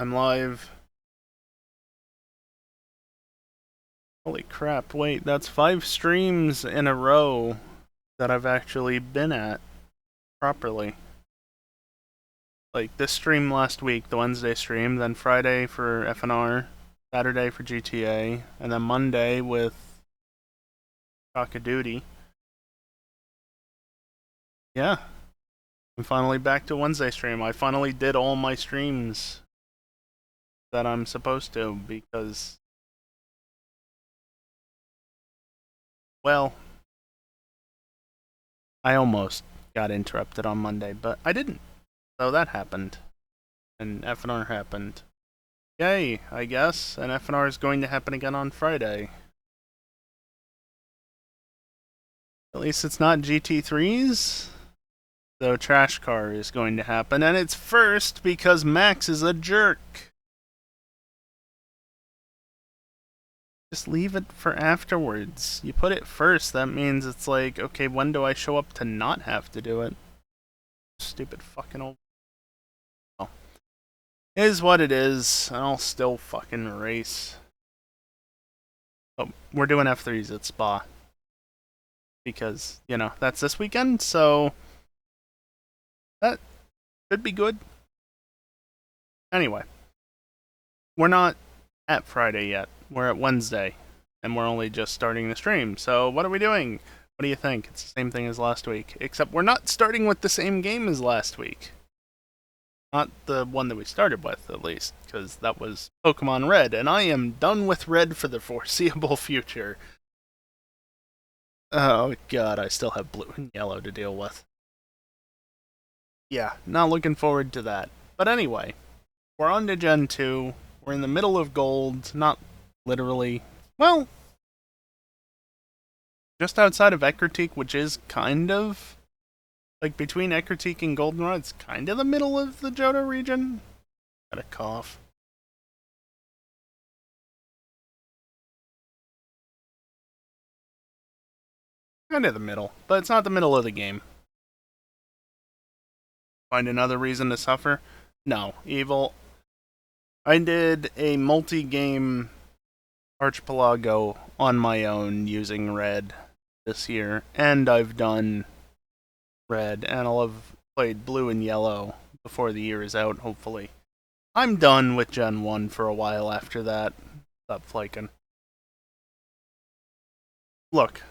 I'm live. Holy crap, wait, that's 5 streams in a row that I've actually been at properly. Like, this stream last week, the Wednesday stream, then Friday for FNR, Saturday for GTA, and then Monday with Talk of Duty. Yeah. I'm finally back to Wednesday stream. I finally did all my streams that I'm supposed to because, well, I almost got interrupted on Monday, but I didn't. So that happened. And FNR happened. Yay, I guess. And FNR is going to happen again on Friday. At least it's not GT3s. Though Trash Car is going to happen, and it's first because Max is a jerk. Just leave it for afterwards. You put it first, that means it's like, okay, when do I show up to not have to do it? Stupid fucking old... Oh. Is what it is. I'll still fucking race. Oh, we're doing F3s at Spa. Because, you know, that's this weekend, so... that could be good. Anyway. We're not at Friday yet. We're at Wednesday. And we're only just starting the stream. So, what are we doing? What do you think? It's the same thing as last week. Except we're not starting with the same game as last week. Not the one that we started with, at least. Because that was Pokemon Red. And I am done with Red for the foreseeable future. Oh god, I still have Blue and Yellow to deal with. Yeah, not looking forward to that. But anyway, we're on to Gen 2. We're in the middle of Gold. Not literally. Well, just outside of Ecruteak, which is kind of... like, between Ecruteak and Goldenrod, it's kind of the middle of the Johto region. Got a cough. Kind of the middle, but it's not the middle of the game. Find another reason to suffer? No. Evil. I did a multi-game Archipelago on my own using Red this year, and I've done Red, and I'll have played Blue and Yellow before the year is out, hopefully. I'm done with Gen 1 for a while after that. Stop flaking. Look,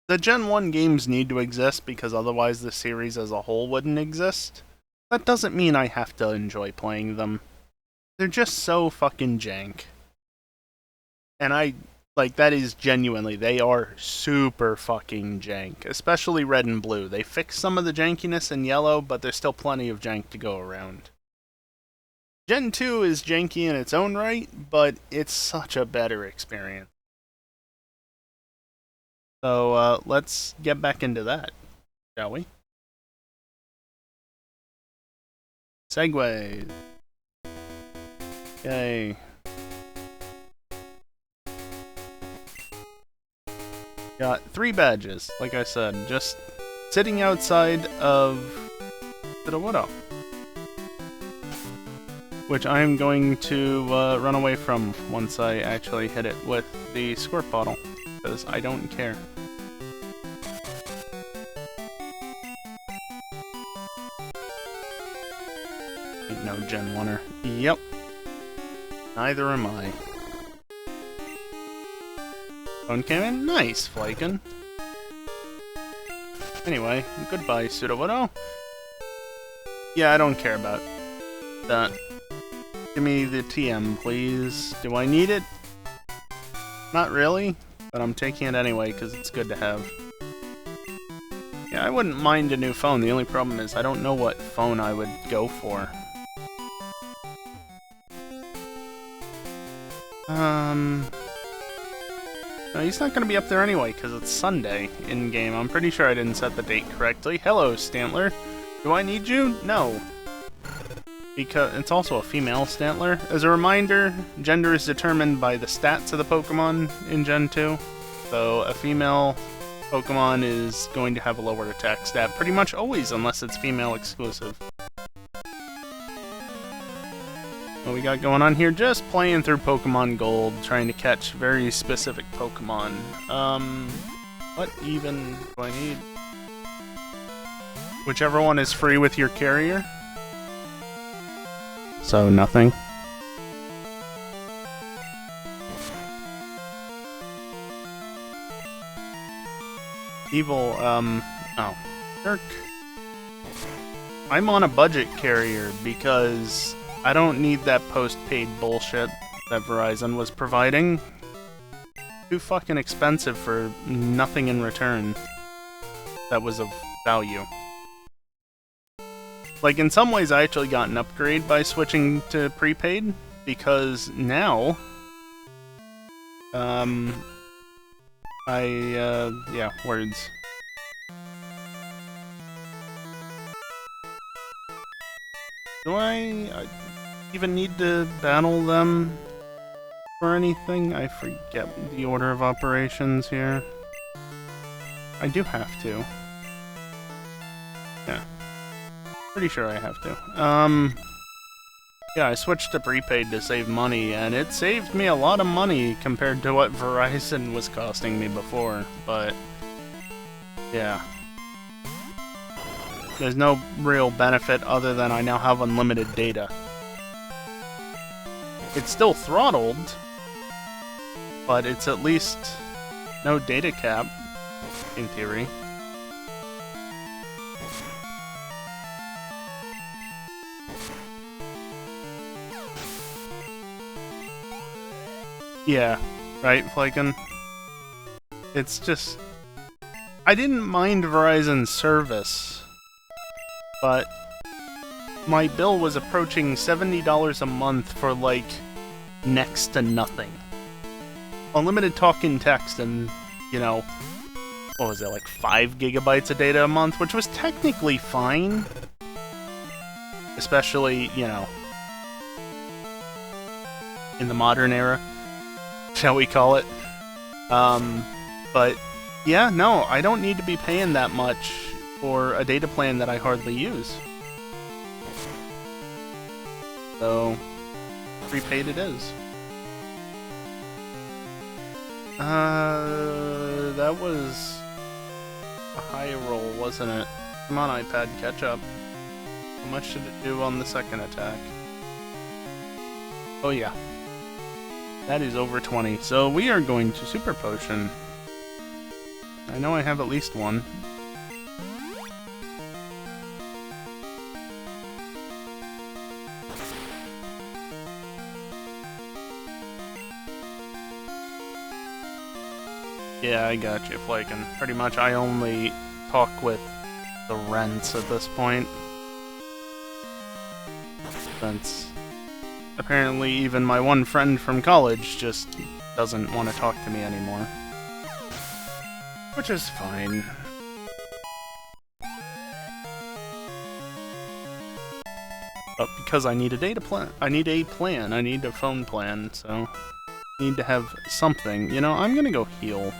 the Gen 1 games need to exist because otherwise the series as a whole wouldn't exist. That doesn't mean I have to enjoy playing them. They're just so fucking jank. And that is genuinely, they are super fucking jank. Especially Red and Blue. They fixed some of the jankiness in Yellow, but there's still plenty of jank to go around. Gen 2 is janky in its own right, but it's such a better experience. So, let's get back into that, shall we? Segway. Yay. Got 3 badges, like I said, just sitting outside of Sudowoodo, which I'm going to run away from once I actually hit it with the squirt bottle, because I don't care. Ain't no Gen 1er. Yep. Neither am I. Phone came in? Nice, Flaken. Anyway, goodbye, Sudowoodo. Yeah, I don't care about that. Give me the TM, please. Do I need it? Not really, but I'm taking it anyway, because it's good to have. Yeah, I wouldn't mind a new phone. The only problem is I don't know what phone I would go for. No, he's not going to be up there anyway, because it's Sunday in-game. I'm pretty sure I didn't set the date correctly. Hello, Stantler. Do I need you? No. Because it's also a female Stantler. As a reminder, gender is determined by the stats of the Pokemon in Gen 2. So a female Pokemon is going to have a lower attack stat pretty much always, unless it's female exclusive. What we got going on here? Just playing through Pokemon Gold, trying to catch very specific Pokemon. What even do I need? Whichever one is free with your carrier. So, nothing. Evil, oh. Jerk. I'm on a budget carrier because I don't need that post-paid bullshit that Verizon was providing. Too fucking expensive for nothing in return that was of value. Like, in some ways I actually got an upgrade by switching to prepaid, because now, yeah, words. Do I even need to battle them for anything? I forget the order of operations here. I do have to. Yeah. Pretty sure I have to. Yeah, I switched to prepaid to save money, and it saved me a lot of money compared to what Verizon was costing me before, but yeah. There's no real benefit other than I now have unlimited data. It's still throttled, but it's at least no data cap, in theory. Yeah, right, Flaken? It's just... I didn't mind Verizon's service, but my bill was approaching $70 a month for, like, next to nothing. Unlimited talk and text and, you know, what was it, like 5 gigabytes of data a month, which was technically fine. Especially, you know, in the modern era, shall we call it. But, yeah, no, I don't need to be paying that much for a data plan that I hardly use. So, prepaid it is. That was a high roll, wasn't it? Come on, iPad, catch up. How much did it do on the second attack? Oh yeah. That is over 20. So we are going to Super Potion. I know I have at least one. Yeah, I got you, Flakin. Pretty much I only talk with the rents at this point. Since apparently even my one friend from college just doesn't want to talk to me anymore. Which is fine. But because I need a data plan, I need a phone plan, so I need to have something. You know, I'm gonna go heal.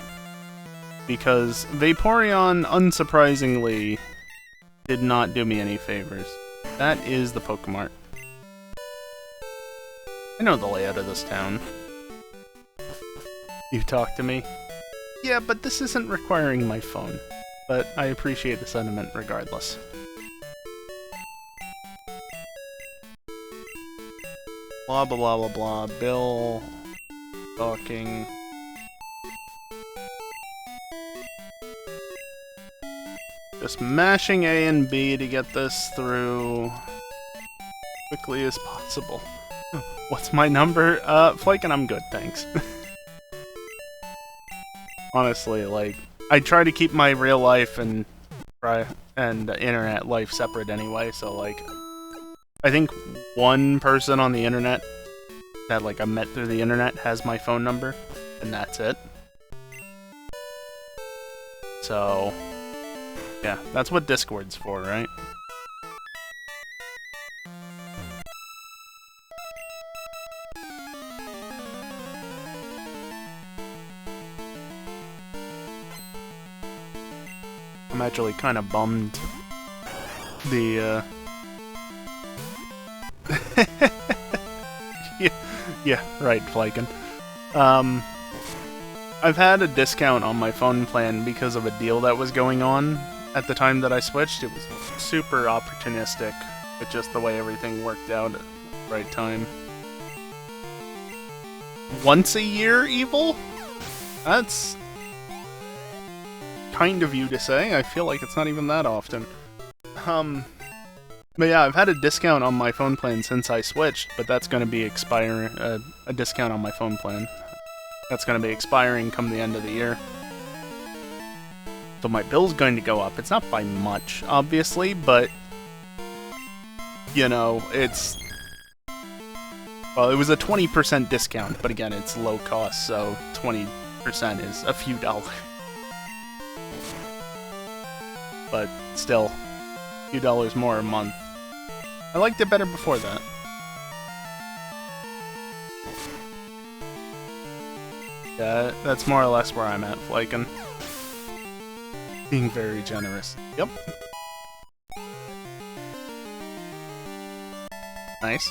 Because Vaporeon, unsurprisingly, did not do me any favors. That is the Pokemart. I know the layout of this town. You talk to me? Yeah, but this isn't requiring my phone. But I appreciate the sentiment regardless. Blah blah blah blah blah. Bill... talking... Just mashing A and B to get this through quickly as possible. What's my number? Flakin', I'm good, thanks. Honestly, like, I try to keep my real life and internet life separate anyway, so, like, I think one person on the internet that, like, I met through the internet has my phone number, and that's it. So... yeah, that's what Discord's for, right? I'm actually kind of bummed Yeah, right, Flykin. I've had a discount on my phone plan because of a deal that was going on at the time that I switched. It was super opportunistic, but just the way everything worked out at the right time. Once a year, Evil? That's kind of you to say. I feel like it's not even that often. But yeah, I've had a discount on my phone plan since I switched, but that's going to be expiring. A discount on my phone plan. That's going to be expiring come the end of the year. So my bill's going to go up. It's not by much, obviously, but you know, it's... Well, it was a 20% discount, but again, it's low cost, so 20% is a few dollars. But still, a few dollars more a month. I liked it better before that. Yeah, that's more or less where I'm at, Flykin. Being very generous. Yep. Nice.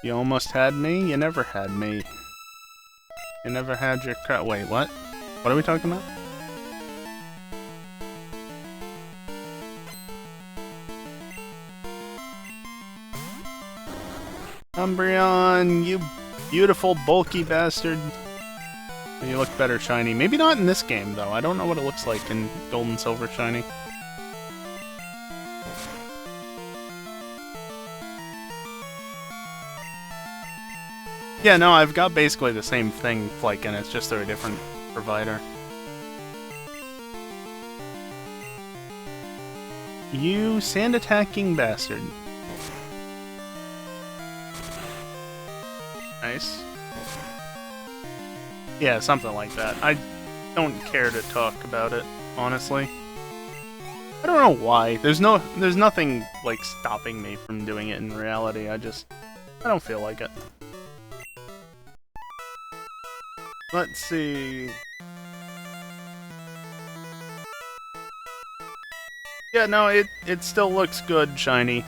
You almost had me? You never had me. You never had your crap. Wait, what? What are we talking about? Umbreon, you beautiful, bulky bastard. You look better shiny. Maybe not in this game, though. I don't know what it looks like in Gold and Silver shiny. Yeah, no, I've got basically the same thing, Flykin, it's just they're a different provider. You sand-attacking bastard. Nice. Yeah, something like that. I don't care to talk about it, honestly. I don't know why. There's nothing, like, stopping me from doing it in reality. I don't feel like it. Let's see... Yeah, no, it still looks good, shiny.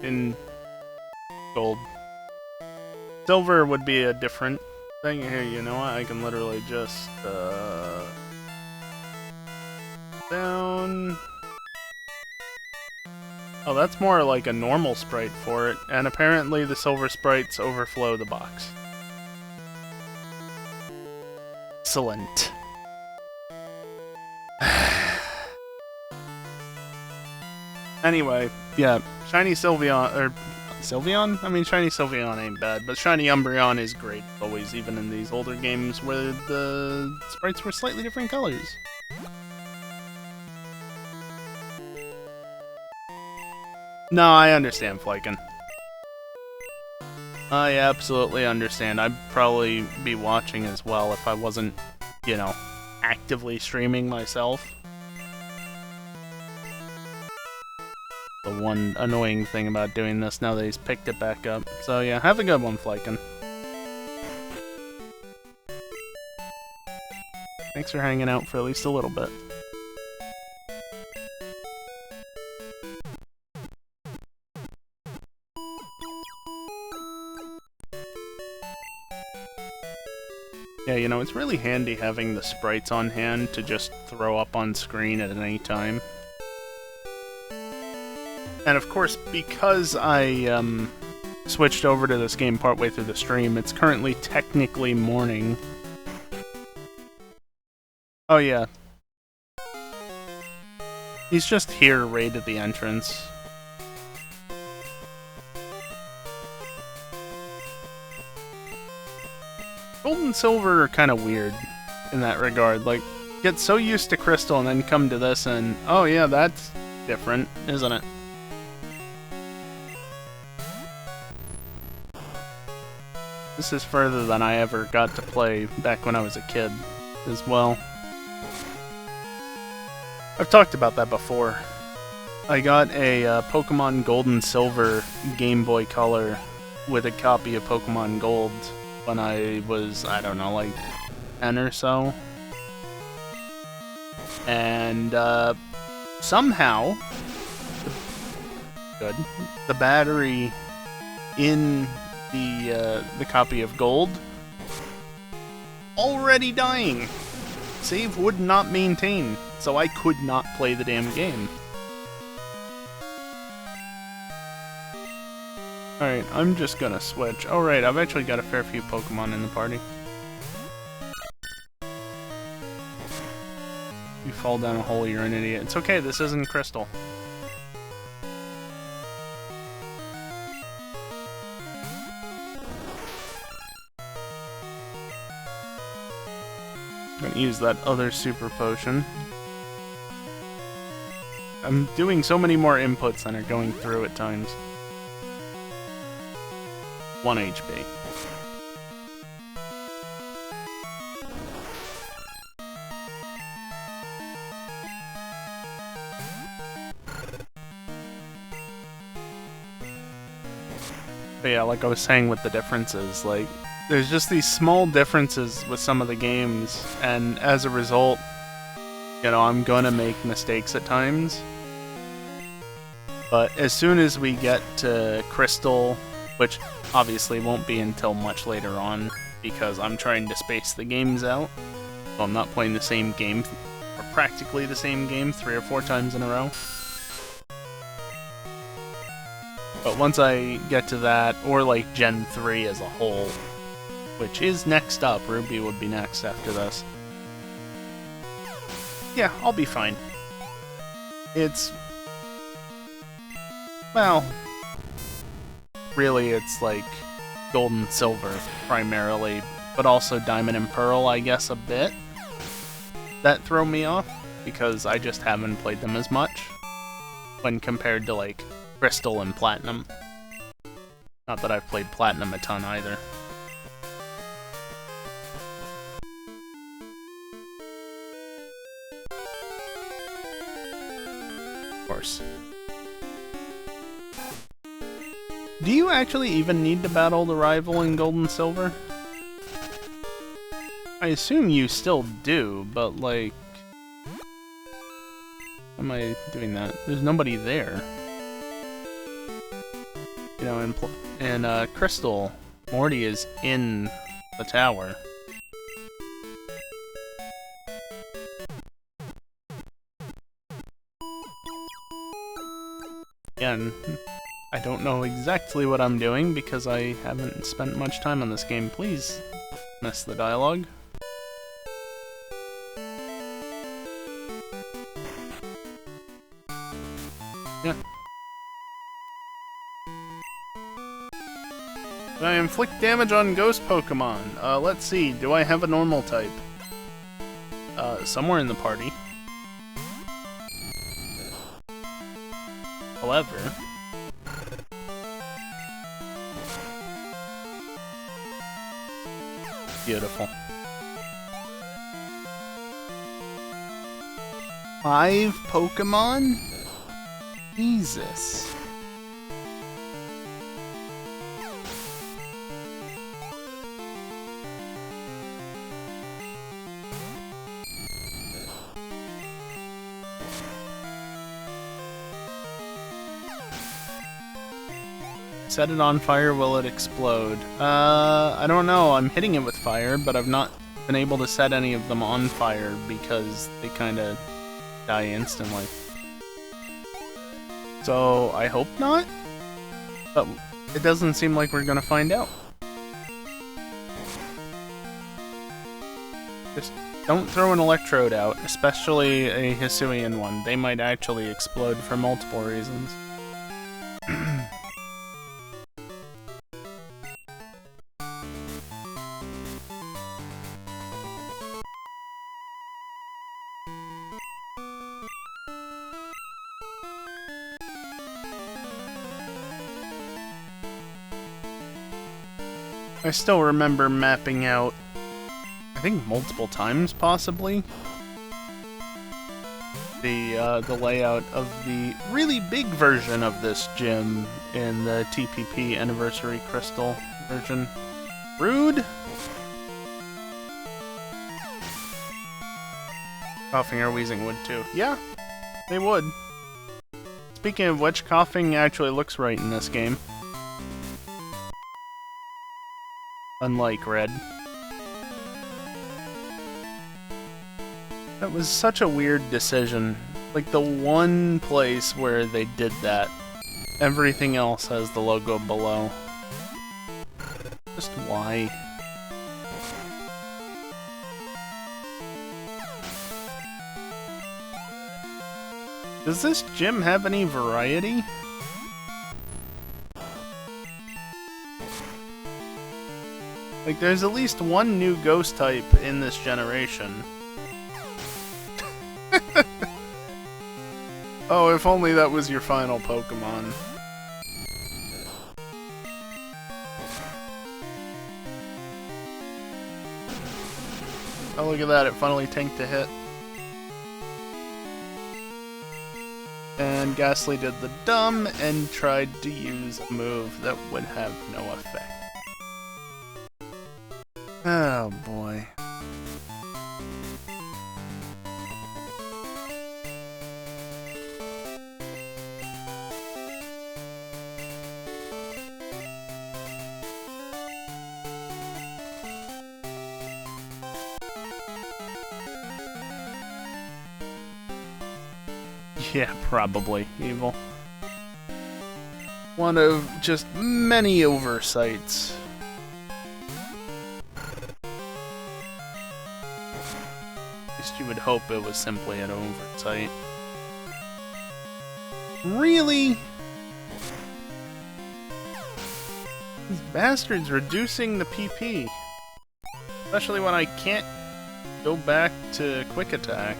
In gold. Silver would be a different thing. Here, you know what? I can literally just, down... Oh, that's more like a normal sprite for it, and apparently the silver sprites overflow the box. Excellent. Anyway, yeah, shiny Sylveon, or Sylveon? I mean, shiny Sylveon ain't bad, but shiny Umbreon is great, always, even in these older games where the sprites were slightly different colors. No, I understand, Flykin. I absolutely understand. I'd probably be watching as well if I wasn't, you know, actively streaming myself. The one annoying thing about doing this now that he's picked it back up. So yeah, have a good one, Flykin. Thanks for hanging out for at least a little bit. Yeah, you know, it's really handy having the sprites on hand to just throw up on screen at any time. And of course, because I switched over to this game partway through the stream, it's currently technically morning. Oh yeah. He's just here right at the entrance. Gold and Silver are kind of weird in that regard. Like, get so used to Crystal and then come to this and, oh yeah, that's different, isn't it? This is further than I ever got to play back when I was a kid, as well. I've talked about that before. I got a Pokemon Gold and Silver Game Boy Color with a copy of Pokemon Gold when I was, I don't know, like 10 or so. And somehow, the battery in the copy of gold. Already dying. Save would not maintain, so I could not play the damn game. Alright, I'm just gonna switch. Oh right, I've actually got a fair few Pokemon in the party. You fall down a hole, you're an idiot. It's okay, this isn't Crystal. I'm gonna use that other super potion. I'm doing so many more inputs than are going through at times. 1 HP. But yeah, like I was saying with the differences, like, there's just these small differences with some of the games, and as a result, you know, I'm gonna make mistakes at times. But as soon as we get to Crystal, which obviously won't be until much later on, because I'm trying to space the games out, so I'm not playing the same game, or practically the same game, 3 or 4 times in a row. But once I get to that, or like Gen 3 as a whole, which is next up, Ruby would be next after this. Yeah, I'll be fine. It's... well... really, it's like Gold and Silver, primarily, but also Diamond and Pearl, I guess, a bit. That throw me off, because I just haven't played them as much, when compared to, like, Crystal and Platinum. Not that I've played Platinum a ton, either. Of course. Do you actually even need to battle the rival in Gold and Silver? I assume you still do, but like... how am I doing that? There's nobody there. You know, in Crystal, Morty is in the tower. Again, I don't know exactly what I'm doing because I haven't spent much time on this game. Please miss the dialogue. Yeah. I inflict damage on ghost Pokemon. Let's see, do I have a normal type? Somewhere in the party. However... beautiful. 5 Pokemon? Jesus. Set it on fire, will it explode? I don't know. I'm hitting it with fire, but I've not been able to set any of them on fire because they kinda die instantly. So, I hope not? But it doesn't seem like we're gonna find out. Just don't throw an electrode out, especially a Hisuian one. They might actually explode for multiple reasons. I still remember mapping out, I think multiple times possibly, the layout of the really big version of this gym in the TPP Anniversary Crystal version. Rude! Coughing or wheezing would too. Yeah, they would. Speaking of which, coughing actually looks right in this game. Unlike red. That was such a weird decision. Like, the one place where they did that, everything else has the logo below. Just why? Does this gym have any variety? Like, there's at least one new ghost type in this generation. Oh, if only that was your final Pokemon. Oh, look at that, it finally tanked a hit. And Ghastly did the dumb and tried to use a move that would have no effect. Oh boy. Yeah, probably evil. One of just many oversights. At least you would hope it was simply an oversight. Really? These bastards reducing the PP. Especially when I can't go back to quick attack.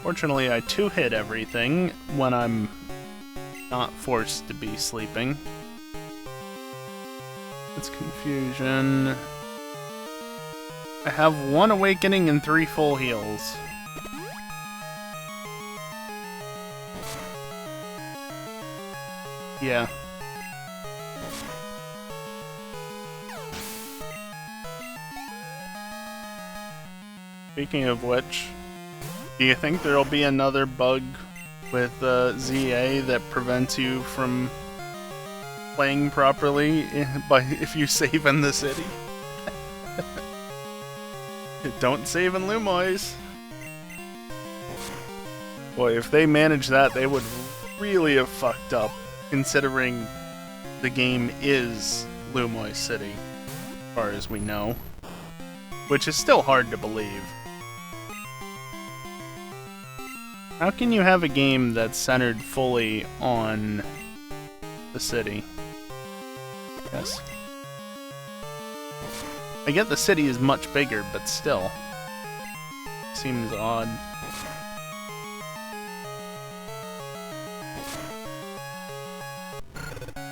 Fortunately, I two-hit everything when I'm not forced to be sleeping. It's confusion. I have 1 awakening and 3 full heals. Yeah. Speaking of which, do you think there'll be another bug with ZA that prevents you from playing properly if you save in the city? Don't save in Lumois. Boy, if they managed that, they would really have fucked up, considering the game is Lumois City, as far as we know. Which is still hard to believe. How can you have a game that's centered fully on the city? Yes. I get the city is much bigger, but still. Seems odd.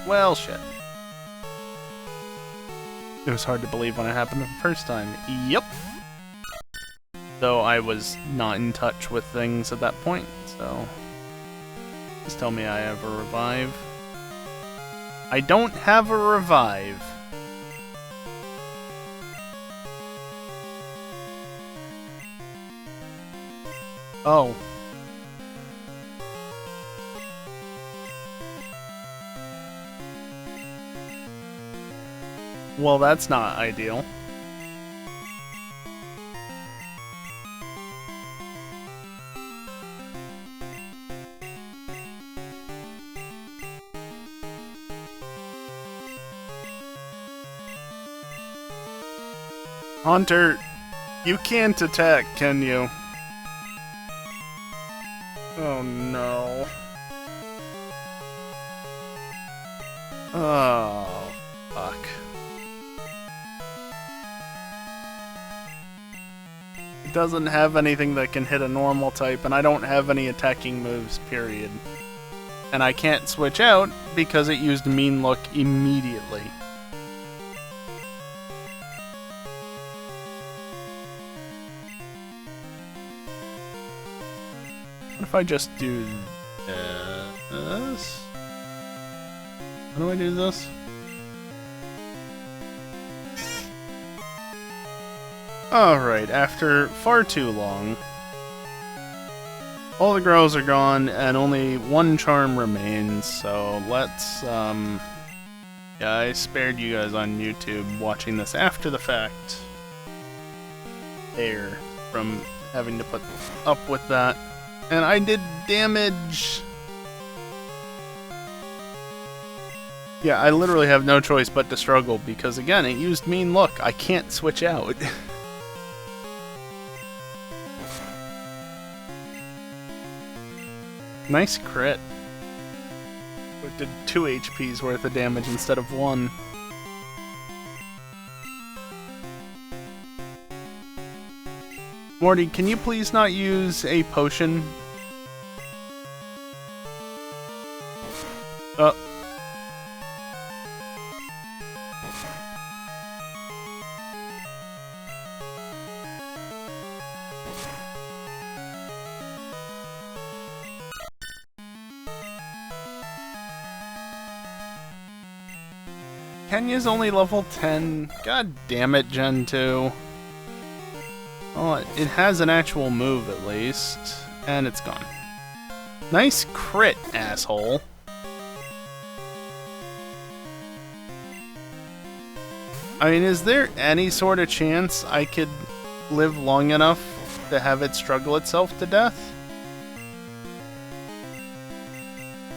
Well, shit. It was hard to believe when it happened the first time. Yep. Though I was not in touch with things at that point, so... Just tell me I have a revive. I don't have a revive. Oh. Well, that's not ideal. Hunter, you can't attack, can you? Oh no. Oh, fuck. It doesn't have anything that can hit a normal type, and I don't have any attacking moves, period. And I can't switch out because it used Mean Look immediately. What if I just do this? How do I do this? Alright, after far too long, All the girls are gone, and only one charm remains, so let's, yeah, I spared you guys on YouTube watching this after the fact. There, from having to put up with that. And I did damage! Yeah, I literally have no choice but to struggle, because again, it used mean look. I can't switch out. Nice crit. It did 2 HP's worth of damage instead of 1. Morty, can you please not use a potion? Kenya's only level 10. God damn it, Gen 2. Oh, it has an actual move at least. And it's gone. Nice crit, asshole. I mean, is there any sort of chance I could live long enough to have it struggle itself to death?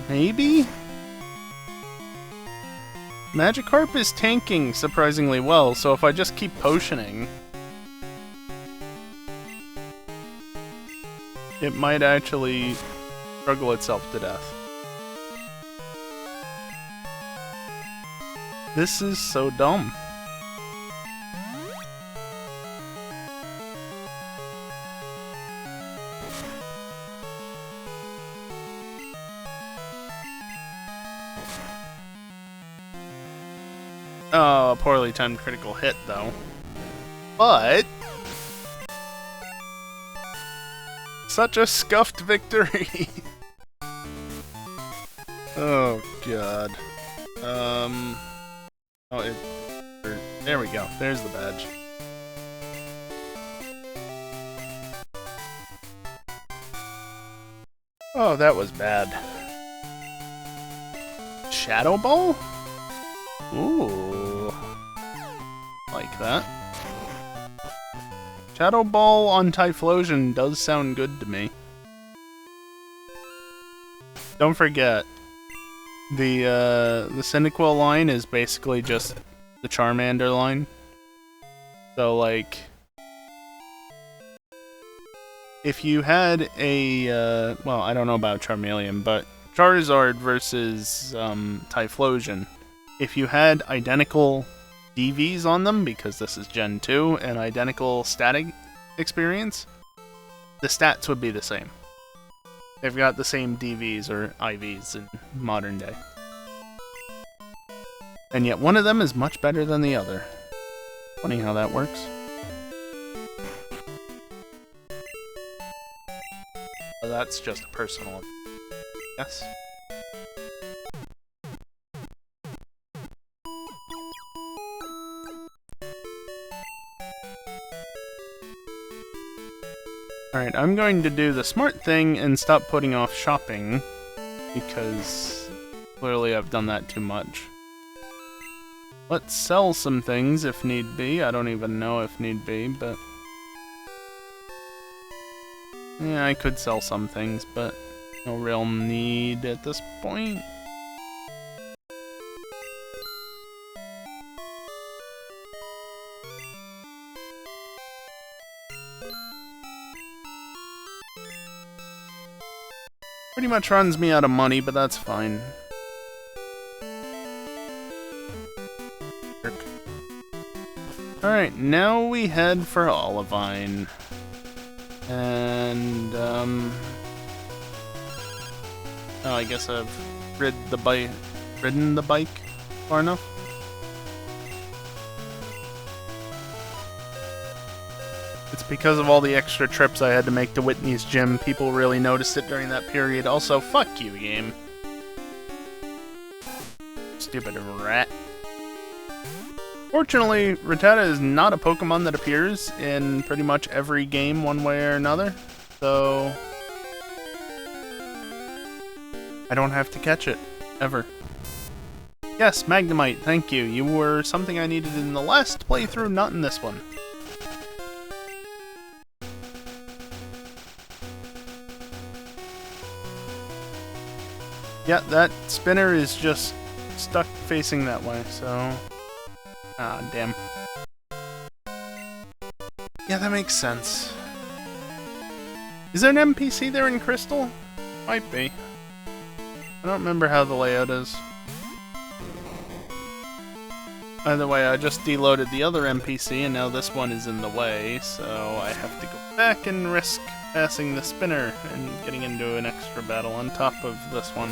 Maybe? Magikarp is tanking surprisingly well, so if I just keep potioning, it might actually struggle itself to death. This is so dumb. Oh, a poorly timed critical hit, though. But such a scuffed victory. Oh, God. Oh, there we go. There's the badge. Oh, that was bad. Shadow Ball? Ooh. Like that. Shadow Ball on Typhlosion does sound good to me. Don't forget, the Cyndaquil line is basically just the Charmander line. So, like, if you had a, well, I don't know about Charmeleon, but Charizard versus Typhlosion, if you had identical DVs on them, because this is Gen 2, and identical static experience, the stats would be the same. They've got the same DVs or IVs in modern day. And yet one of them is much better than the other. Funny how that works. Well, that's just a personal... Yes? Alright, I'm going to do the smart thing and stop putting off shopping, because clearly I've done that too much. Let's sell some things if need be. I don't even know if need be, but... yeah, I could sell some things, but no real need at this point. Pretty much runs me out of money, but that's fine. Alright, now we head for Olivine. And, oh, I guess I've ridden the bike far enough. It's because of all the extra trips I had to make to Whitney's gym. People really noticed it during that period. Also, fuck you, game. Stupid rat. Fortunately, Rattata is not a Pokemon that appears in pretty much every game one way or another. So, I don't have to catch it. Ever. Yes, Magnemite, thank you. You were something I needed in the last playthrough, not in this one. Yeah, that spinner is just stuck facing that way, so... Ah, damn. Yeah, that makes sense. Is there an NPC there in Crystal? Might be. I don't remember how the layout is. Either way, I just deloaded the other NPC, and now this one is in the way, so I have to go back and risk passing the spinner and getting into an extra battle on top of this one.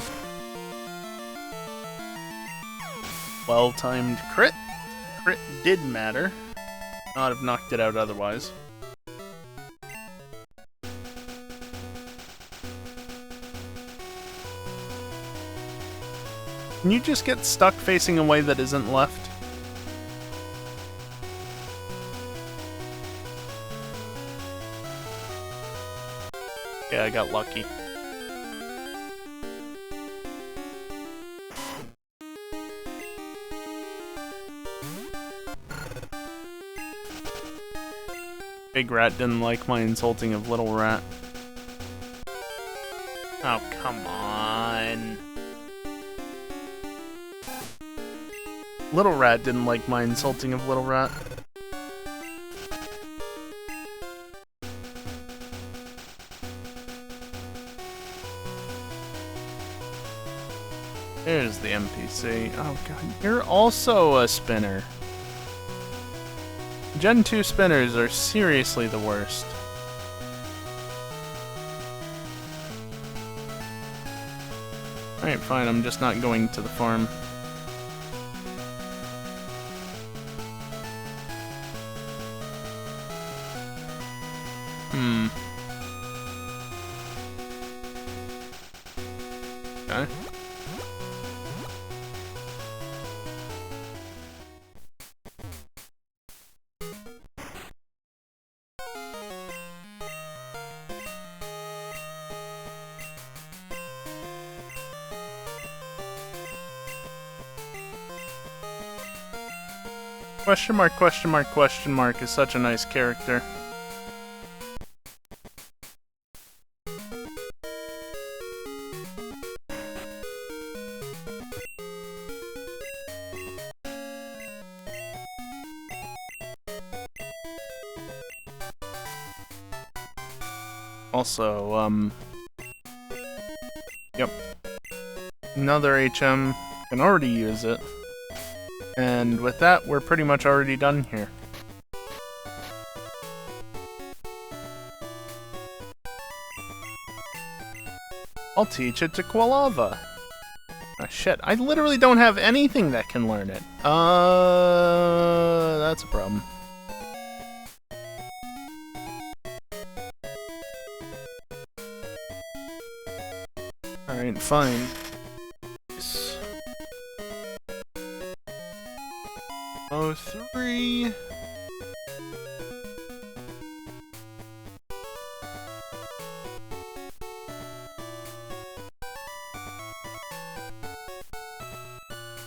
Well-timed crit. Crit did matter. Not have knocked it out otherwise. Can you just get stuck facing a way that isn't left? Yeah, I got lucky. Big Rat didn't like my insulting of Little Rat. Oh, come on. Little Rat didn't like my insulting of Little Rat. There's the NPC. Oh god, you're also a spinner. Gen 2 spinners are seriously the worst. Alright, fine, I'm just not going to the farm. Okay. Question mark, question mark, question mark is such a nice character. Also, yep. Another HM can already use it. And with that, we're pretty much already done here. I'll teach it to Quilava. Ah, shit, I literally don't have anything that can learn it. That's a problem. Alright, fine. 03.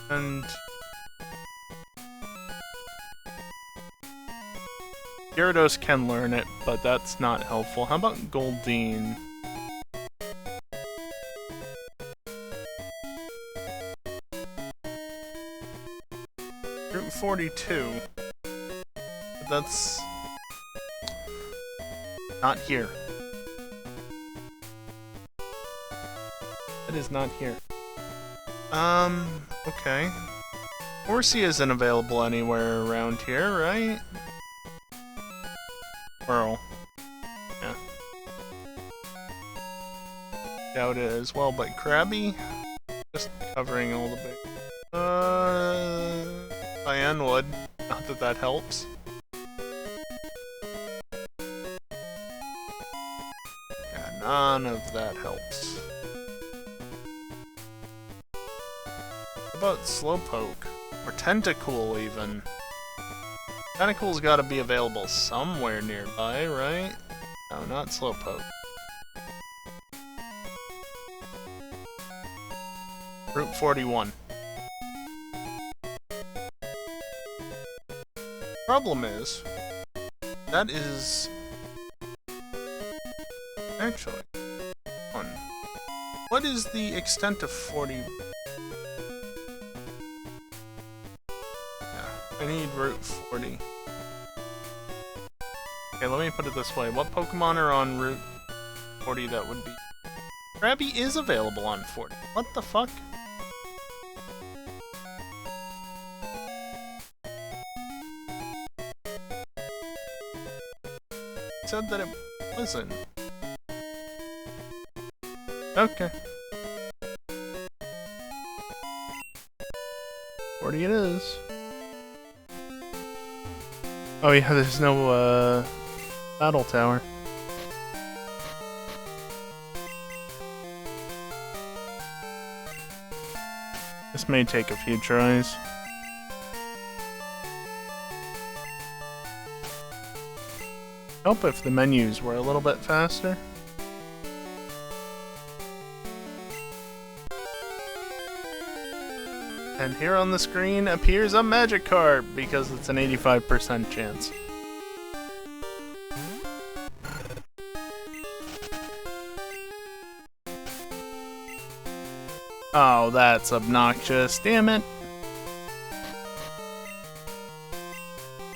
And Gyarados can learn it, but that's not helpful. How about Goldeen? 42. But that's not here. It is not here. Okay. Horsey isn't available anywhere around here, right? Whirl. Yeah. Doubt it as well, but Krabby? Just covering all the big... Cyan would. Not that that helps. Yeah, none of that helps. How about Slowpoke? Or Tentacool, even? Tentacool's gotta be available somewhere nearby, right? No, not Slowpoke. Route 41. Problem is, that is actually fun. What is the extent of 40? Yeah, I need Route 40. Okay, let me put it this way. What Pokemon are on Route 40 that would be? Krabby is available on 40. What the fuck? It said that it wasn't. Okay. 40 it is. Oh yeah, there's no, battle tower. This may take a few tries. Help if the menus were a little bit faster. And here on the screen appears a Magikarp, because it's an 85% chance. Oh, that's obnoxious. Damn it.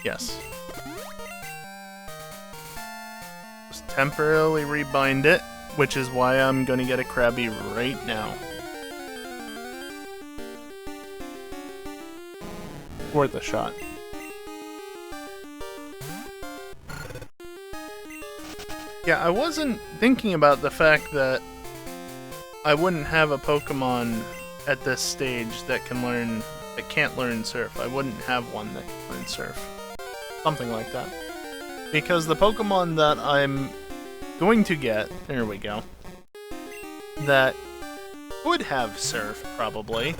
Yes. Just temporarily rebind it, which is why I'm gonna get a Krabby right now. Worth a shot. Yeah, I wasn't thinking about the fact that I wouldn't have a Pokemon at this stage that can't learn Surf. I wouldn't have one that can learn Surf. Something like that. Because the Pokemon that I'm going to get, there we go, that would have Surf, probably,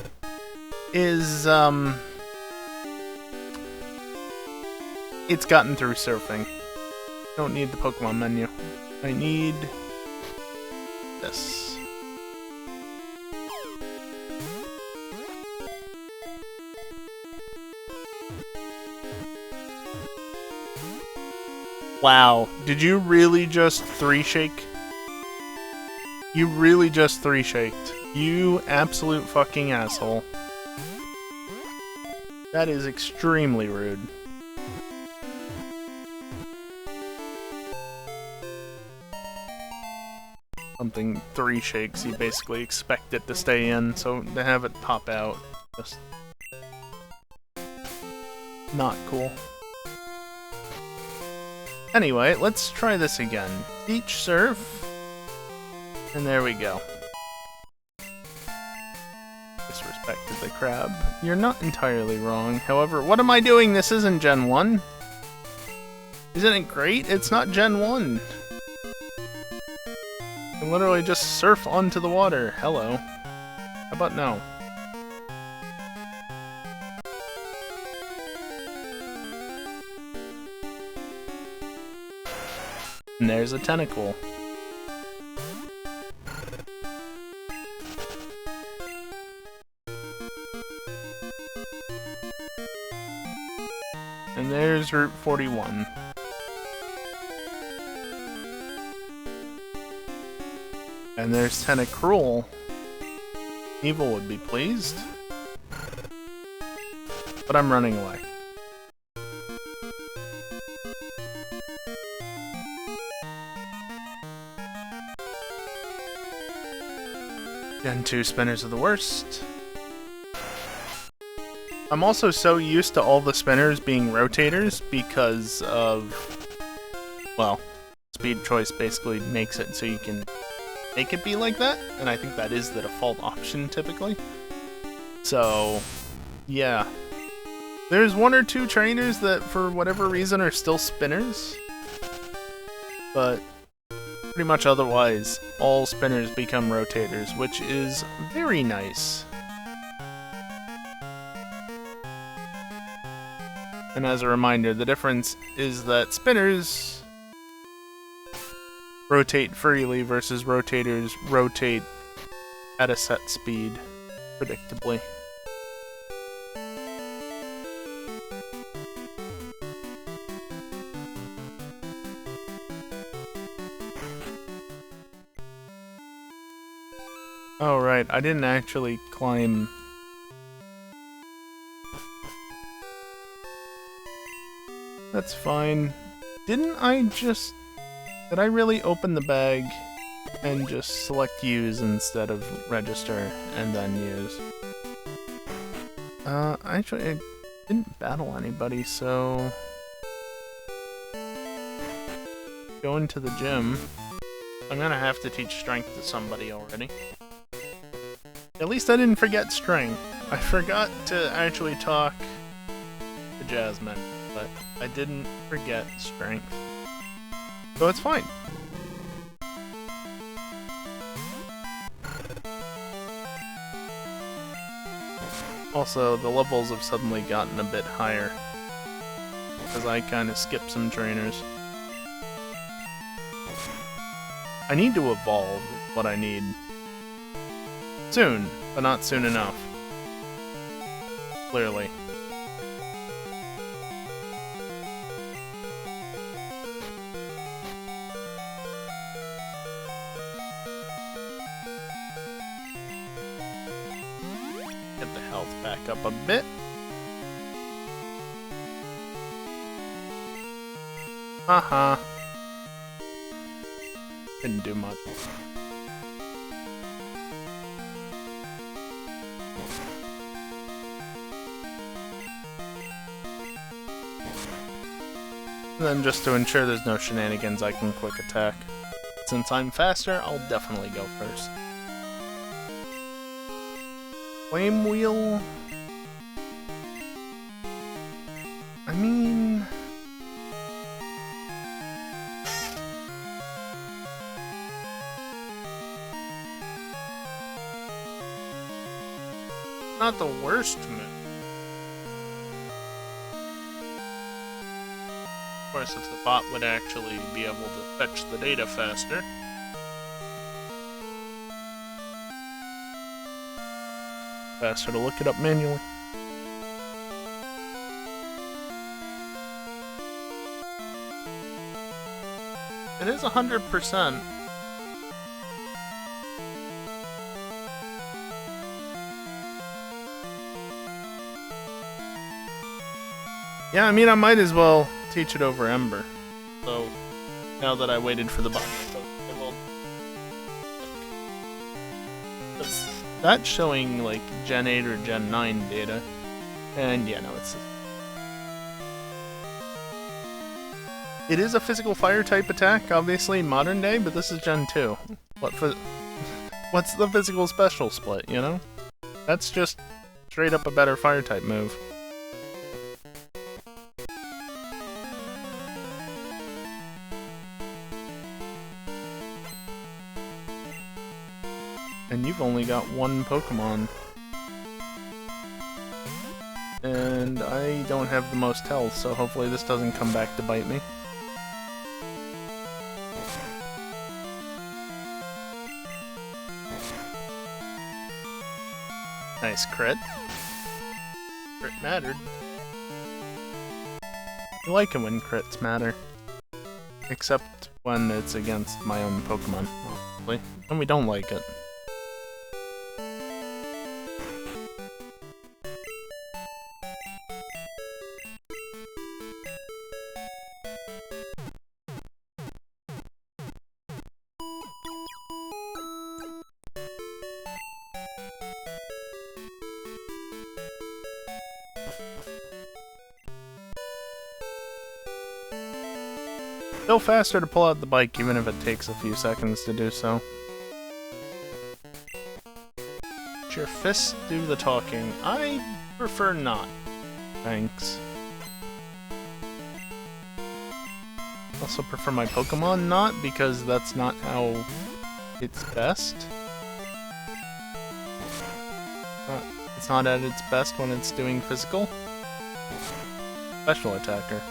is, it's gotten through surfing. Don't need the Pokemon menu. I need this. Wow, did you really just 3-shake? You really just 3-shaked. You absolute fucking asshole. That is extremely rude. Something 3 shakes, you basically expect it to stay in, so to have it pop out, just not cool. Anyway, let's try this again. Teach Surf, and there we go. Disrespected the crab. You're not entirely wrong. However, what am I doing? This isn't Gen 1. Isn't it great? It's not Gen 1. You can literally just surf onto the water. Hello. How about no? And there's a tentacle. And there's Route 41. And there's Tentacruel. Evil would be pleased. But I'm running away. Gen 2 spinners are the worst. I'm also so used to all the spinners being rotators because of, well, speed choice basically makes it so you can make it be like that, and I think that is the default option typically. So, yeah. There's 1 or 2 trainers that for whatever reason are still spinners, but pretty much otherwise, all spinners become rotators, which is very nice. And as a reminder, the difference is that spinners rotate freely versus rotators rotate at a set speed. predictably. Oh, right, I didn't actually climb. That's fine. Did I really open the bag and just select use instead of register and then use? Actually, I didn't battle anybody, so... Going to the gym. I'm gonna have to teach strength to somebody already. At least I didn't forget strength. I forgot to actually talk to Jasmine, but I didn't forget strength. So it's fine. Also, the levels have suddenly gotten a bit higher, because I kinda skipped some trainers. I need to evolve, is what I need. Soon, but not soon enough. Clearly. Get the health back up a bit. Haha. Didn't do much. And then just to ensure there's no shenanigans, I can quick attack. Since I'm faster, I'll definitely go first. Flame wheel? I mean... not the worst move. Of course, if the bot would actually be able to fetch the data faster. Faster to look it up manually. It is 100%. Yeah, I mean, I might as well teach it over Ember. So, now that I waited for the bot, it will... That's showing, like, Gen 8 or Gen 9 data. And, yeah, no, it's... It is a physical fire-type attack, obviously, modern day, but this is Gen 2. What's the physical special split, you know? That's just straight up a better fire-type move. And you've only got one Pokémon. And I don't have the most health, so hopefully this doesn't come back to bite me. Nice crit. Crit mattered. I like it when crits matter. Except when it's against my own Pokémon, obviously. And we don't like it. Still faster to pull out the bike, even if it takes a few seconds to do so. Let your fists do the talking. I prefer not. Thanks. Also prefer my Pokemon not, because that's not how it's best. It's not at its best when it's doing physical. Special attacker.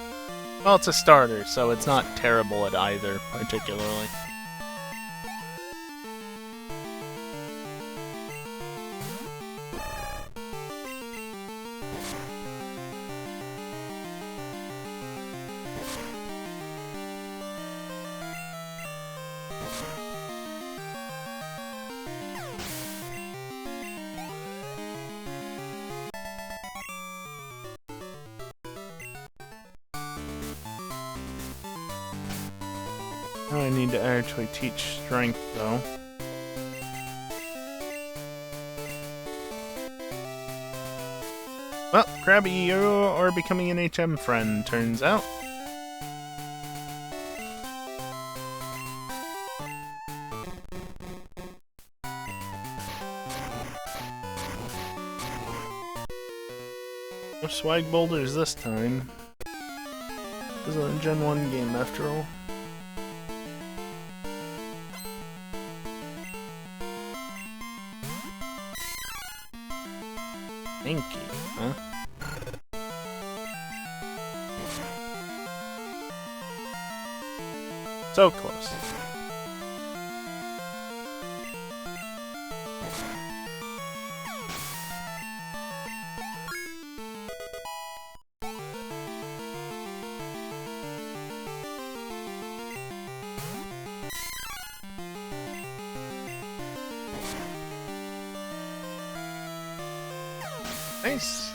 Well, it's a starter, so it's not terrible at either, particularly. Now I need to actually teach strength, though. Well, Krabby, you are becoming an HM friend, turns out. No swag boulders this time. This is a Gen 1 game after all. Thank you, huh? So close. Nice.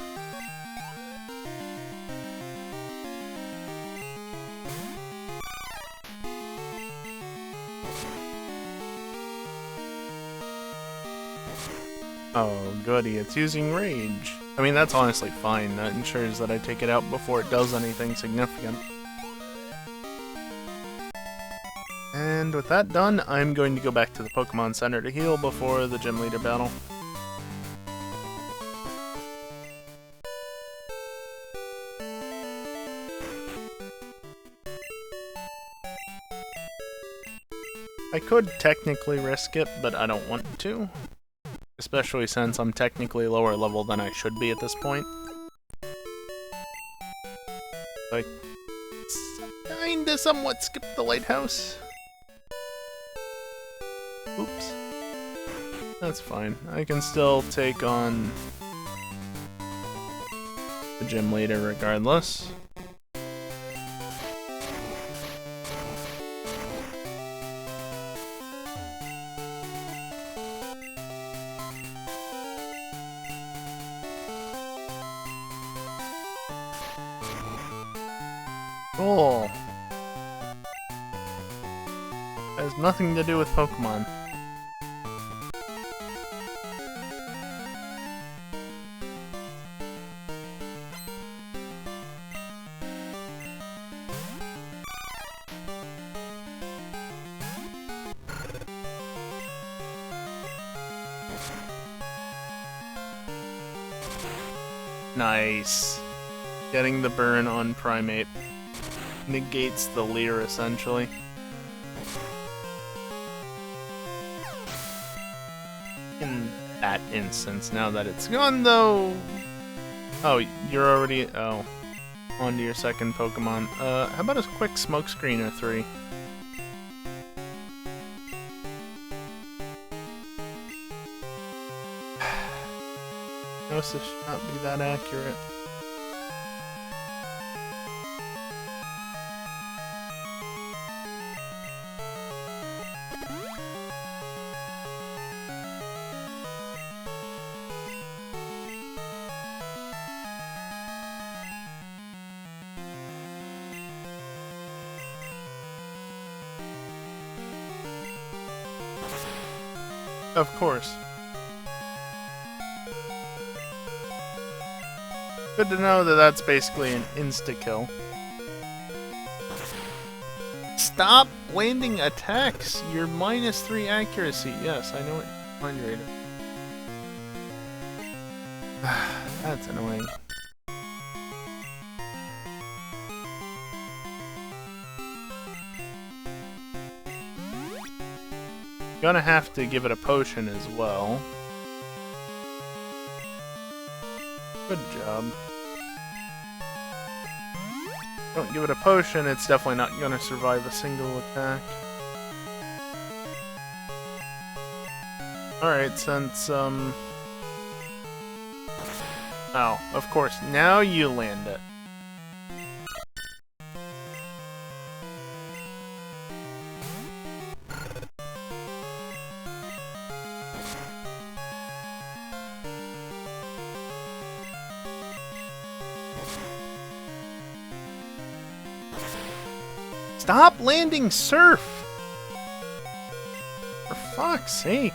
Oh, goody, it's using rage. I mean, that's honestly fine. That ensures that I take it out before it does anything significant. And with that done, I'm going to go back to the Pokemon Center to heal before the gym leader battle. I could technically risk it, but I don't want to. Especially since I'm technically lower level than I should be at this point. Like, kinda somewhat skipped the lighthouse. Oops. That's fine. I can still take on the gym leader regardless. Cool. Has nothing to do with Pokemon. Nice. Getting the burn on Primate negates the Leer, essentially. In that instance, now that it's gone, though... Oh, you're already... Oh. On to your second Pokemon. How about a quick Smokescreen or 3? Notice this should not be that accurate. Of course. Good to know that that's basically an insta-kill. Stop landing attacks! You're -3 accuracy. Yes, I know it. Mind rated. That's annoying. Gonna have to give it a potion as well. Good job. Don't give it a potion, it's definitely not gonna survive a single attack. Alright, since, Oh, of course, now you land it. Stop landing Surf! fuck's sake.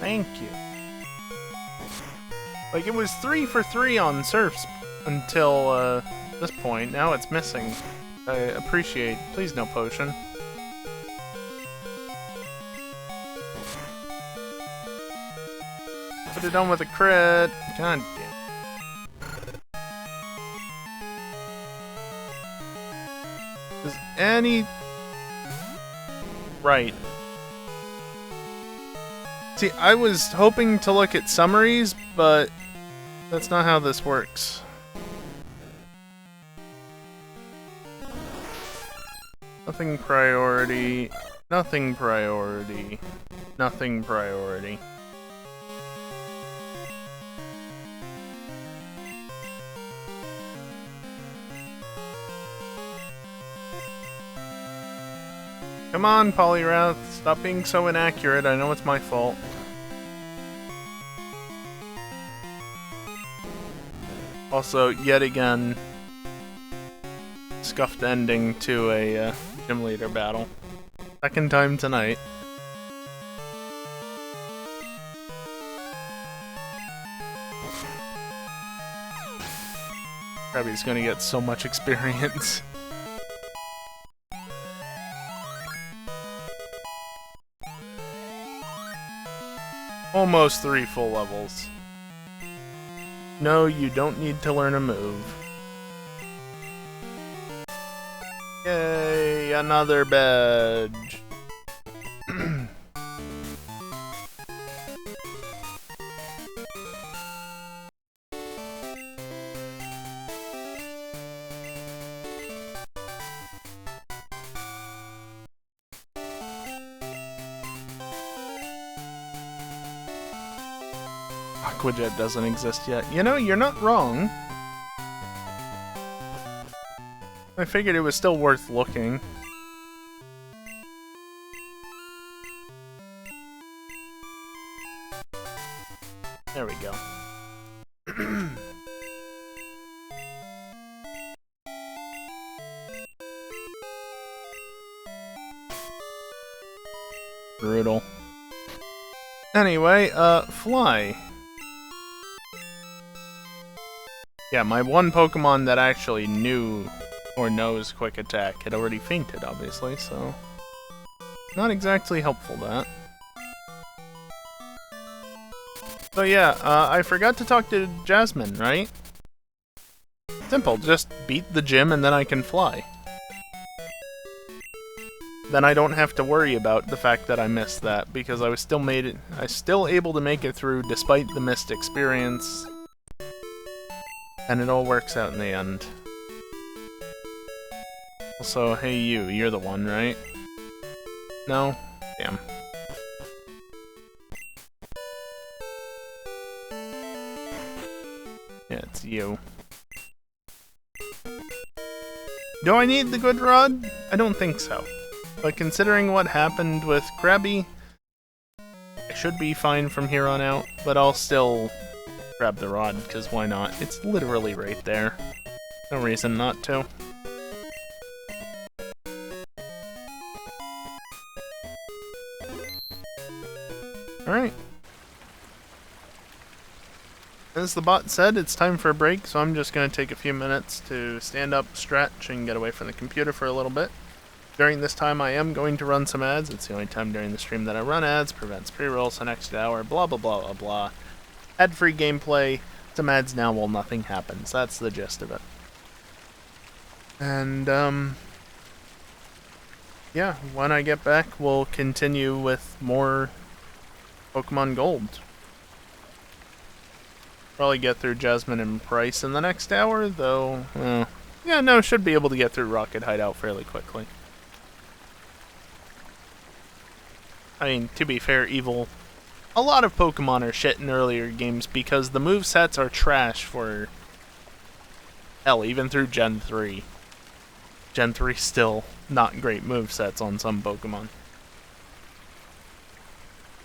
Thank you. Like, it was 3 for 3 on surfs until this point. Now it's missing. I appreciate. Please no potion. Put it on with a crit. God damn. Does any... Right. See, I was hoping to look at summaries, but that's not how this works. Nothing priority, nothing priority, nothing priority. Come on, Polyrath, stop being so inaccurate, I know it's my fault. Also, yet again, scuffed ending to a gym leader battle. Second time tonight. Krabby's gonna get so much experience. Almost 3 full levels. No, you don't need to learn a move. Yay, another badge. Aquajet doesn't exist yet. You know, you're not wrong. I figured it was still worth looking. There we go. Brutal. Anyway, fly. Yeah, my one Pokemon that actually knew or knows Quick Attack had already fainted, obviously, so... Not exactly helpful, that. So yeah, I forgot to talk to Jasmine, right? Simple, just beat the gym and then I can fly. Then I don't have to worry about the fact that I missed that, because I was still able to make it through despite the missed experience. And it all works out in the end. Also, hey you're the one, right? No? Damn. Yeah, it's you. Do I need the good rod? I don't think so. But considering what happened with Krabby, I should be fine from here on out, but I'll still grab the rod, because why not? It's literally right there. No reason not to. Alright. As the bot said, it's time for a break, so I'm just going to take a few minutes to stand up, stretch, and get away from the computer for a little bit. During this time, I am going to run some ads. It's the only time during the stream that I run ads, prevents pre-rolls the next hour, blah blah blah blah blah. Ad-free gameplay, some ads now while nothing happens. That's the gist of it. And, yeah, when I get back, we'll continue with more Pokemon Gold. Probably get through Jasmine and Price in the next hour, though, yeah, no, should be able to get through Rocket Hideout fairly quickly. I mean, to be fair, a lot of Pokemon are shit in earlier games because the movesets are trash for... Hell, even through Gen 3. Gen 3 still not great movesets on some Pokemon.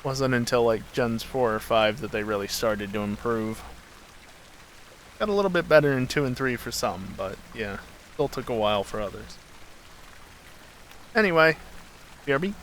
Wasn't until like Gens 4 or 5 that they really started to improve. Got a little bit better in 2 and 3 for some, but yeah, still took a while for others. Anyway, BRB.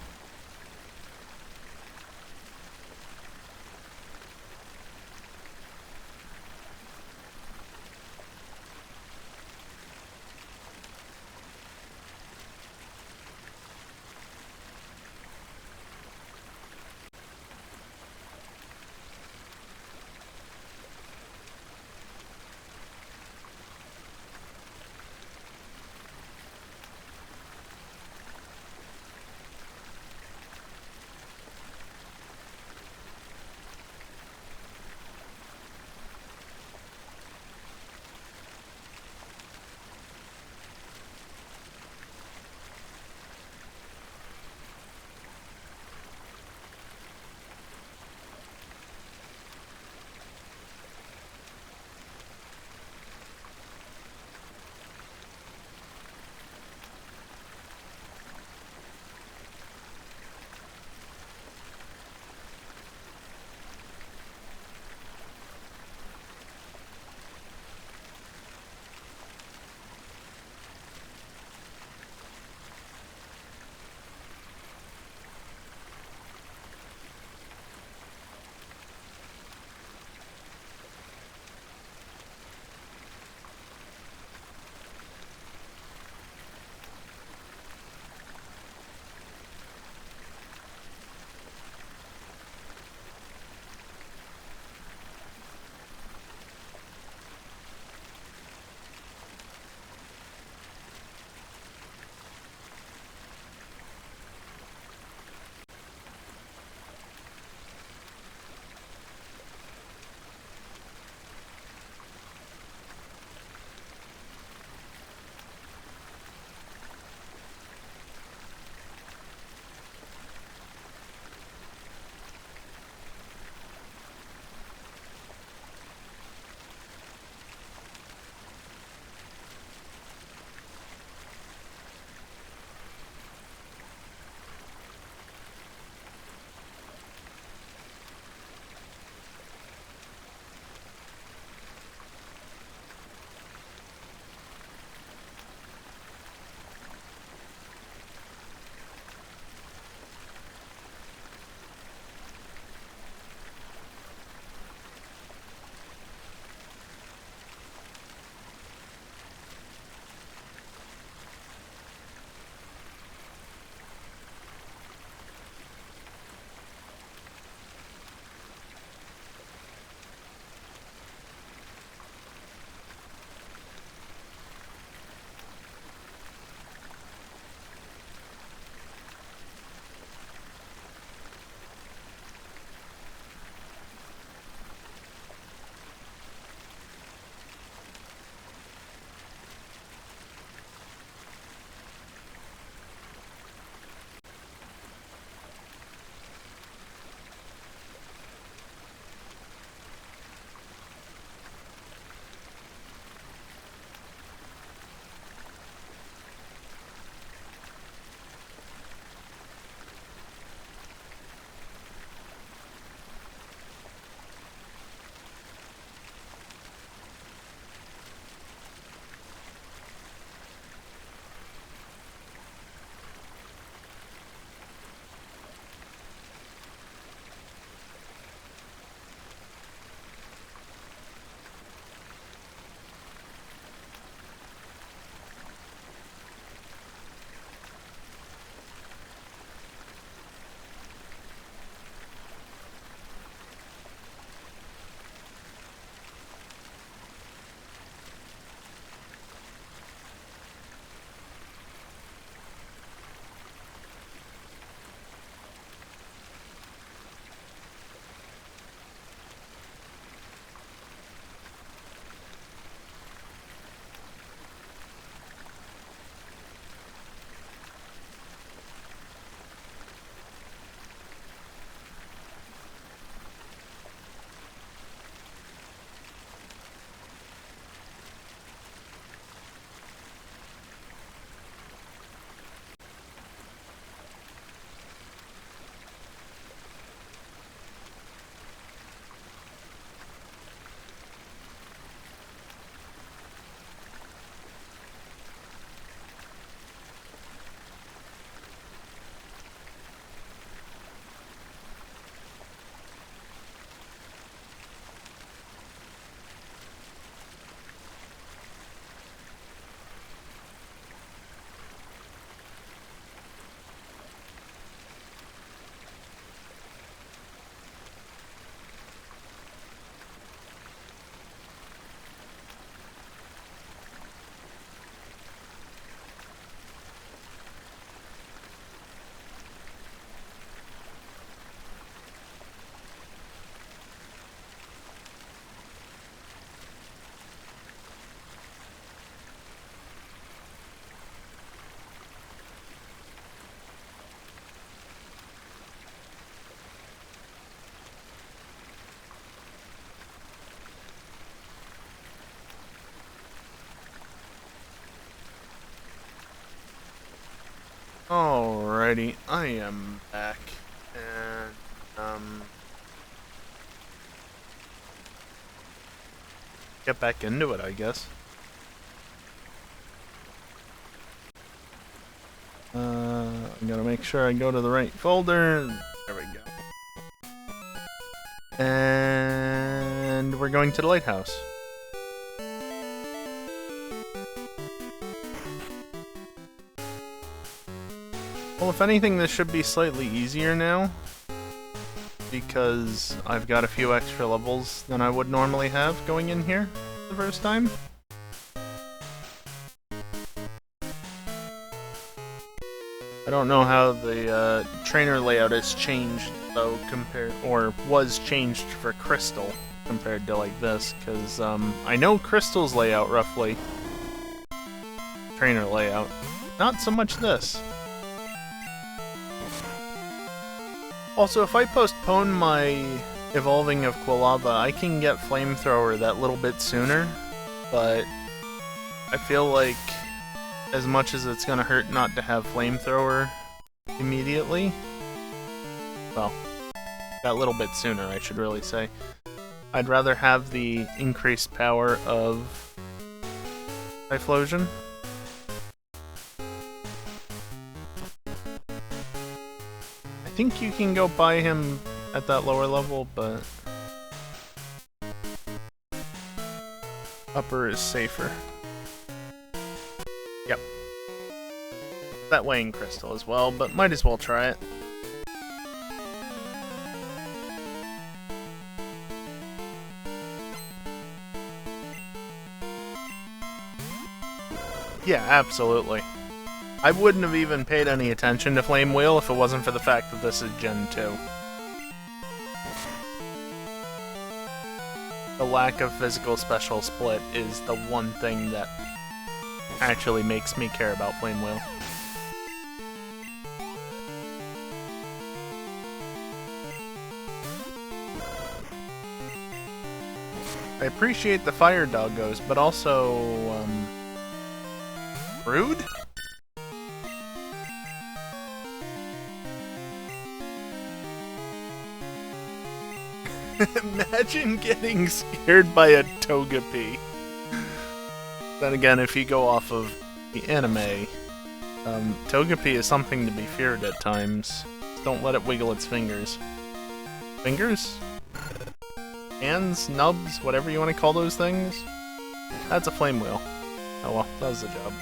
Alrighty, I am back, and, get back into it, I guess. I'm gonna make sure I go to the right folder. There we go. And we're going to the lighthouse. Well, if anything, this should be slightly easier now, because I've got a few extra levels than I would normally have going in here the first time. I don't know how the trainer layout has changed, though, was changed for Crystal compared to like this, because I know Crystal's layout roughly. Trainer layout. Not so much this. Also, if I postpone my evolving of Quilava, I can get Flamethrower that little bit sooner, but I feel like as much as it's gonna hurt not to have Flamethrower immediately, well, that little bit sooner, I should really say, I'd rather have the increased power of Typhlosion. I think you can go buy him at that lower level, but upper is safer. Yep. That weighing crystal as well, but might as well try it. Yeah, absolutely. I wouldn't have even paid any attention to Flame Wheel if it wasn't for the fact that this is Gen 2. The lack of physical special split is the one thing that actually makes me care about Flame Wheel. I appreciate the fire doggos, but also, rude? Imagine getting scared by a Togepi. Then again, if you go off of the anime, Togepi is something to be feared at times. Don't let it wiggle its fingers. Fingers? Hands? Nubs? Whatever you want to call those things? That's a Flame Wheel. Oh well, that was the job.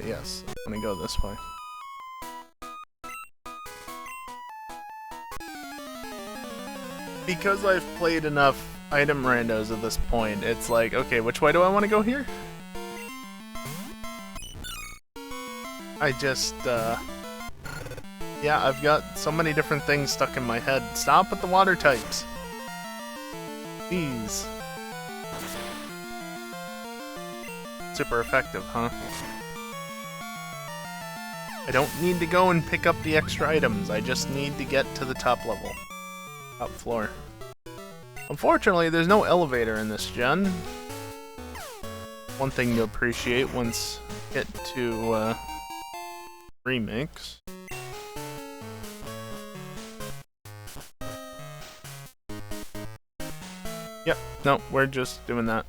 Yes. I'm gonna go this way. Because I've played enough item randos at this point, it's like, okay, which way do I want to go here? I just, yeah, I've got so many different things stuck in my head. Stop with the water types! Please. Super effective, huh? I don't need to go and pick up the extra items, I just need to get to the top level. Top floor. Unfortunately, there's no elevator in this gen. One thing to appreciate once you get to, remix. Yep, no, we're just doing that.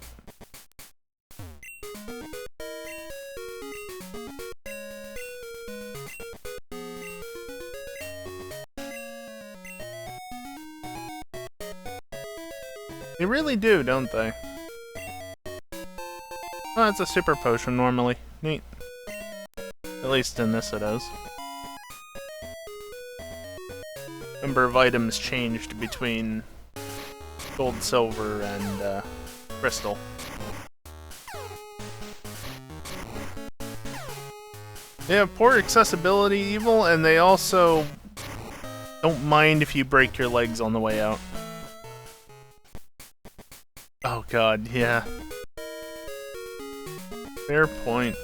They really do, don't they? Oh, it's a super potion normally. Neat. At least in this it is. Number of items changed between gold, silver, and crystal. They have poor accessibility evil, and they also don't mind if you break your legs on the way out. Oh god, yeah. Fair point.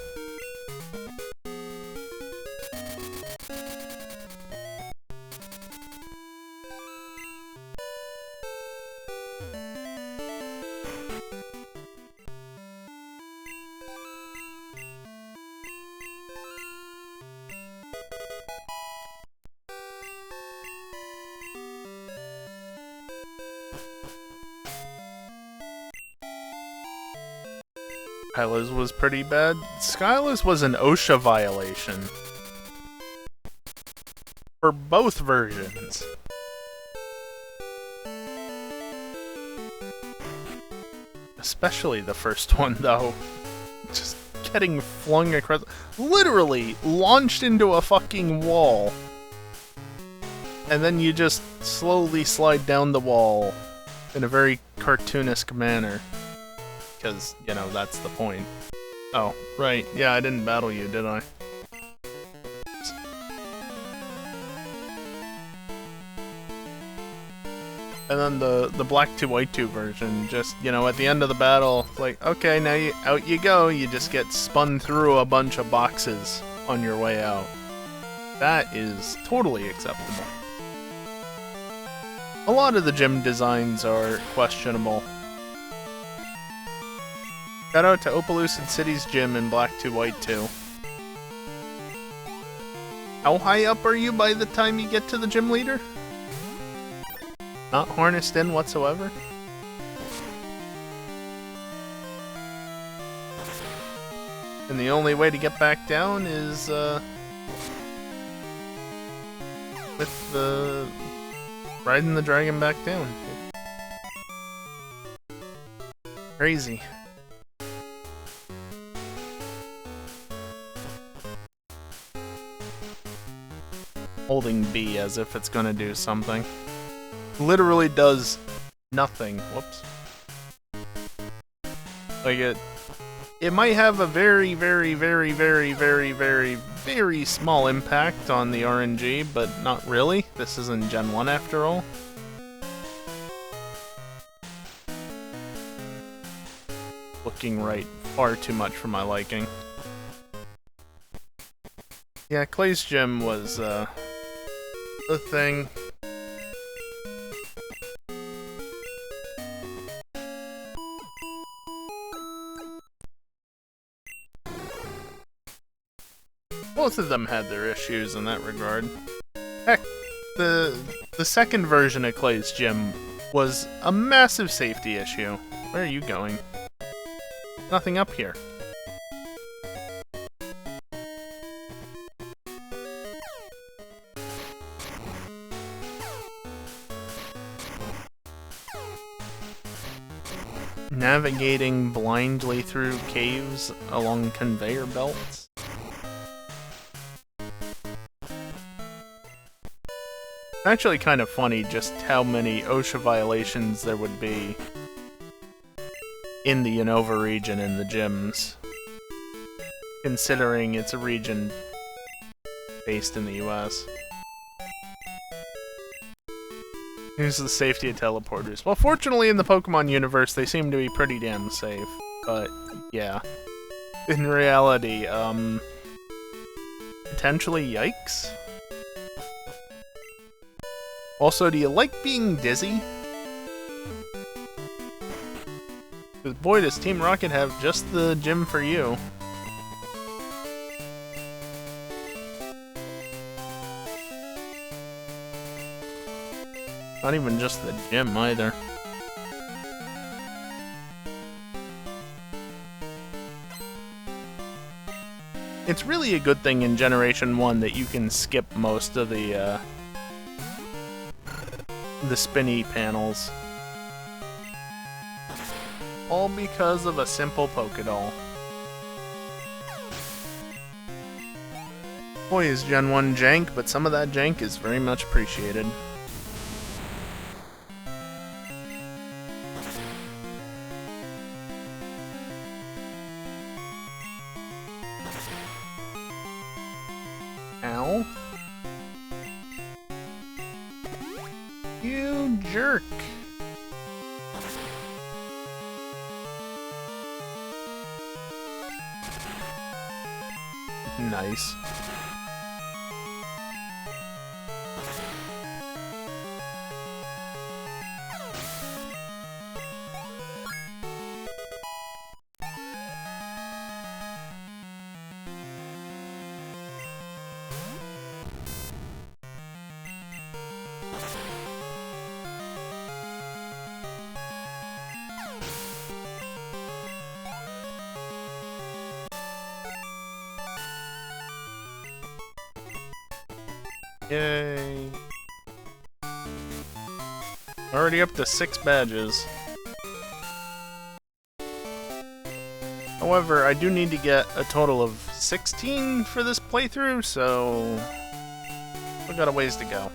Skyla's was pretty bad. Skyla's was an OSHA violation. For both versions. Especially the first one, though. Just getting flung across... Literally launched into a fucking wall. And then you just slowly slide down the wall in a very cartoonesque manner. Because, you know, that's the point. Oh, right. Yeah, I didn't battle you, did I? And then the black 2 white 2 version, just, you know, at the end of the battle, like, okay, now out you go, you just get spun through a bunch of boxes on your way out. That is totally acceptable. A lot of the gym designs are questionable. Shout out to Opalucid City's gym in black 2 white 2. How high up are you by the time you get to the gym leader? Not harnessed in whatsoever? And the only way to get back down is, with the... riding the dragon back down. Crazy. Holding B as if it's gonna do something. Literally does nothing. Whoops. Like it might have a very, very, very, very, very, very, very small impact on the RNG, but not really. This isn't Gen 1 after all. Looking right far too much for my liking. Yeah, Clay's gym was, the thing. Both of them had their issues in that regard. Heck, the second version of Clay's gym was a massive safety issue. Where are you going? Nothing up here. Navigating blindly through caves along conveyor belts. Actually kind of funny just how many OSHA violations there would be in the Unova region in the gyms, considering it's a region based in the US. Here's the safety of teleporters. Well, fortunately in the Pokemon universe they seem to be pretty damn safe, but yeah. In reality, potentially yikes? Also, do you like being dizzy? Because boy, does Team Rocket have just the gym for you. Not even just the gym, either. It's really a good thing in Generation 1 that you can skip most of the spinny panels. All because of a simple Pokédoll. Boy, is Gen 1 jank, but some of that jank is very much appreciated. Ow. You jerk. Nice. Yay. Already up to 6 badges. However, I do need to get a total of 16 for this playthrough, so we got a ways to go.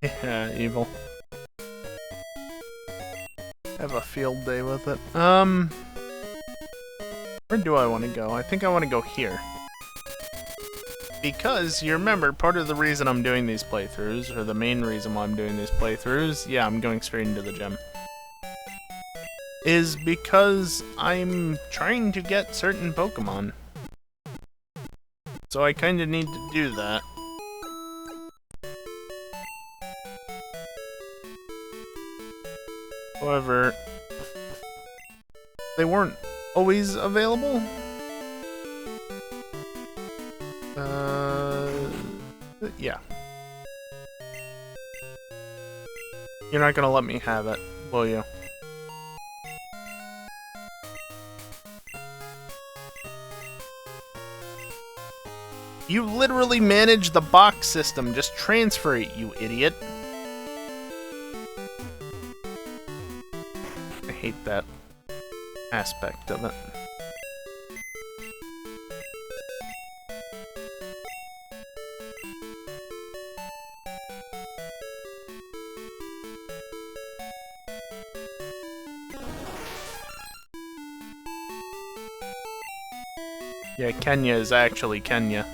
Yeah, evil. Have a field day with it. Where do I want to go? I think I want to go here. Because, you remember, part of the reason I'm doing these playthroughs, or the main reason why I'm doing these playthroughs, yeah, I'm going straight into the gym, is because I'm trying to get certain Pokémon. So I kinda need to do that. However, they weren't always available. Yeah. You're not gonna let me have it, will you? You literally manage the box system. Just transfer it, you idiot. I hate that aspect of it. Yeah, Kenya is actually Kenya.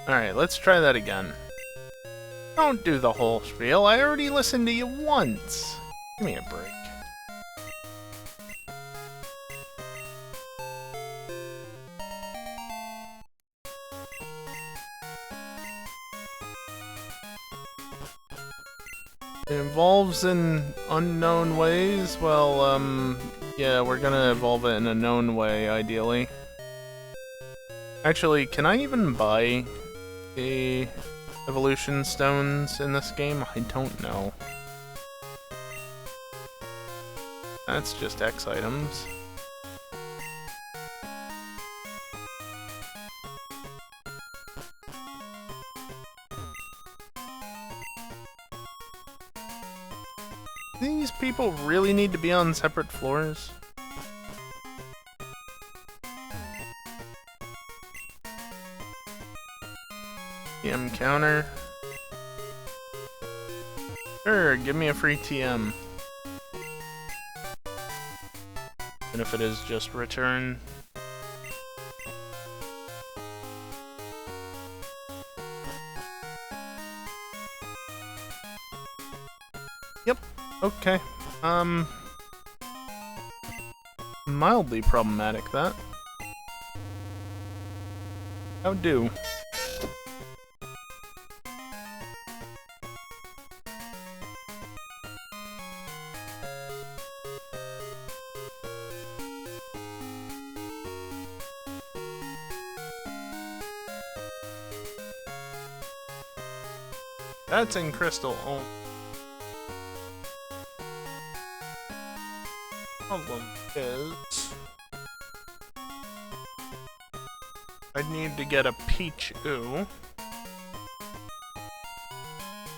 Alright, let's try that again. Don't do the whole spiel. I already listened to you once. Give me a break. It evolves in unknown ways? Well, yeah, we're gonna evolve it in a known way, ideally. Actually, can I even buy the evolution stones in this game? I don't know. That's just X items. These people really need to be on separate floors? TM counter. Sure, give me a free TM. And if it is just return. Yep, okay. Mildly problematic, that. How do? That's in crystal. Oh. Problem is, I need to get a Pichu.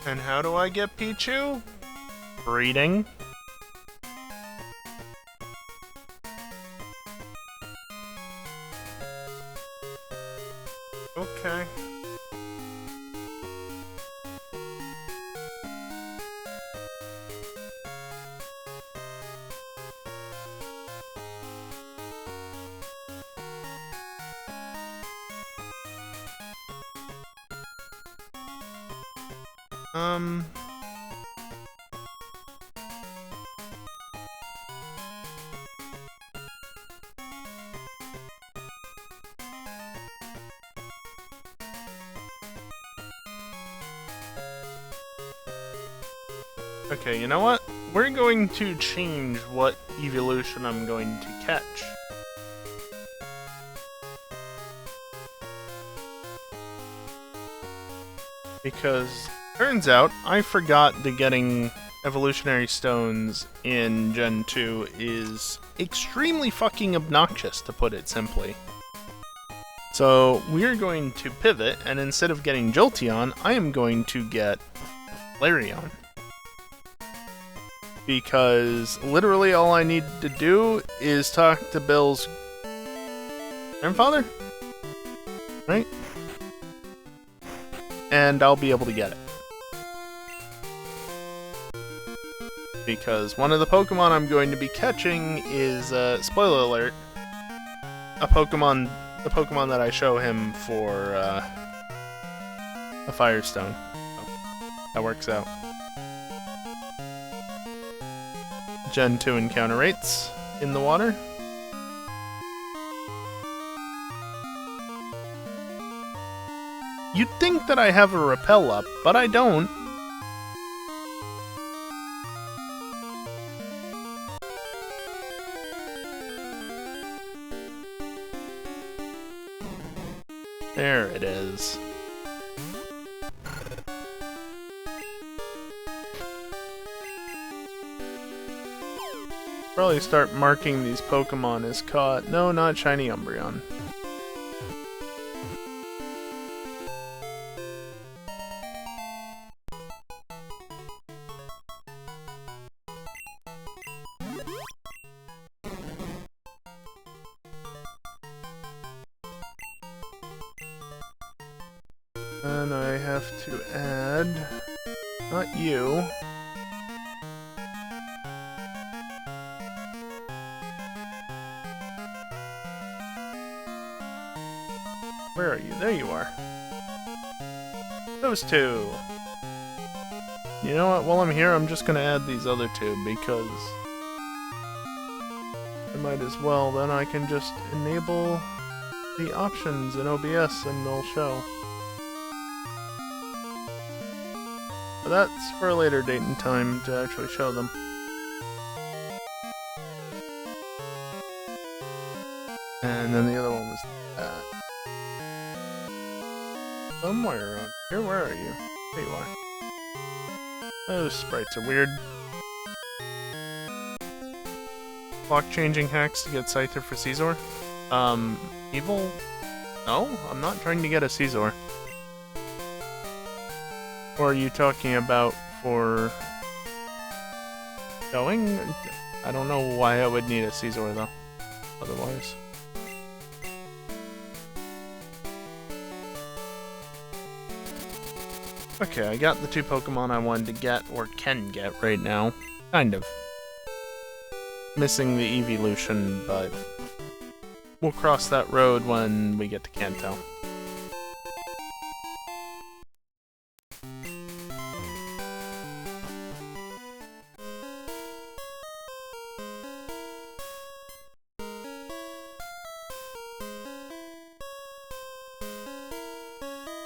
And how do I get Pichu? Breeding. Okay. Okay, you know what? We're going to change what evolution I'm going to catch. Because turns out I forgot that getting evolutionary stones in Gen 2 is extremely fucking obnoxious, to put it simply. So we're going to pivot, and instead of getting Jolteon, I am going to get Flareon. Because literally all I need to do is talk to Bill's grandfather? Right? And I'll be able to get it. Because one of the Pokemon I'm going to be catching is, spoiler alert, the Pokemon that I show him for, a Firestone. So, that works out. Gen 2 encounter rates in the water. You'd think that I have a repel up, but I don't. There it is. Probably start marking these Pokemon as caught. No, not Shiny Umbreon. And I have to add... not you. Where are you? There you are. Those two! You know what? While I'm here, I'm just gonna add these other two, because... I might as well. Then I can just enable the options in OBS and they'll show. But that's for a later date and time to actually show them. And then the other one was that. Somewhere around here, where are you? There you are. Those sprites are weird. Clock changing hacks to get Scyther for Caesar? Evil? No, I'm not trying to get a Caesar. Or are you talking about for... going? I don't know why I would need a Caesar though, otherwise. Okay, I got the two Pokemon I wanted to get, or can get right now. Kind of. Missing the evolution, but we'll cross that road when we get to Kanto.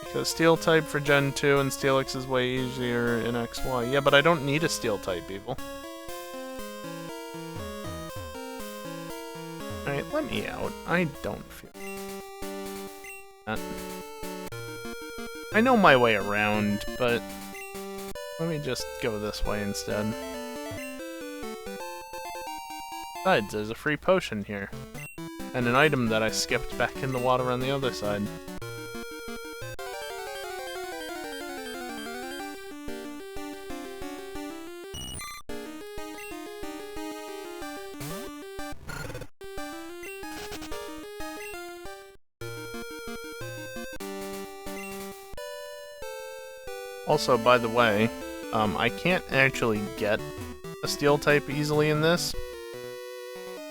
Because Steel type for Gen 2 and Steelix is way easier in XY. Yeah, but I don't need a Steel type, Evil. Alright, let me out. I don't feel that. I know my way around, but let me just go this way instead. Besides, there's a free potion here. And an item that I skipped back in the water on the other side. Also, by the way, I can't actually get a Steel type easily in this.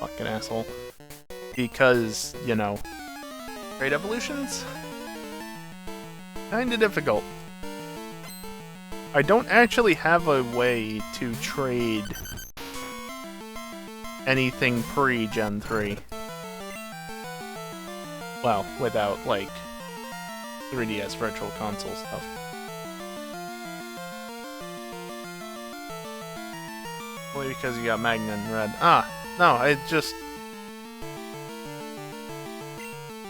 Fucking asshole. Because, you know, trade evolutions? Kinda difficult. I don't actually have a way to trade anything pre-Gen 3. Well, without, like, 3DS Virtual Console stuff. Only because you got Magnet in red. Ah, no, I just...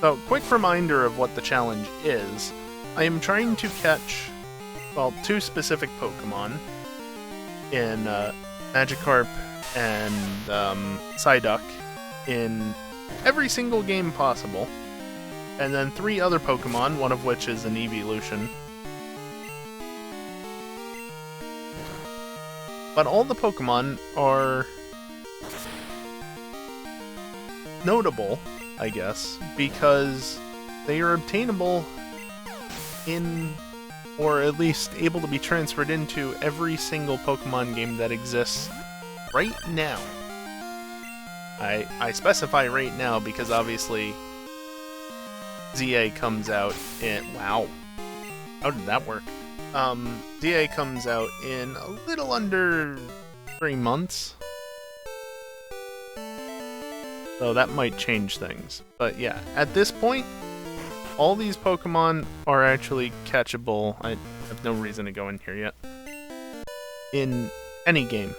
So, quick reminder of what the challenge is. I am trying to catch, well, 2 specific Pokemon in Magikarp and Psyduck in every single game possible. And then 3 other Pokemon, one of which is an evolution. But all the Pokemon are notable, I guess, because they are obtainable in, or at least able to be transferred into, every single Pokemon game that exists right now. I specify right now because obviously ZA comes out in... Wow. How did that work? ZA comes out in a little under 3 months. So that might change things. But yeah, at this point, all these Pokemon are actually catchable. I have no reason to go in here yet. In any game.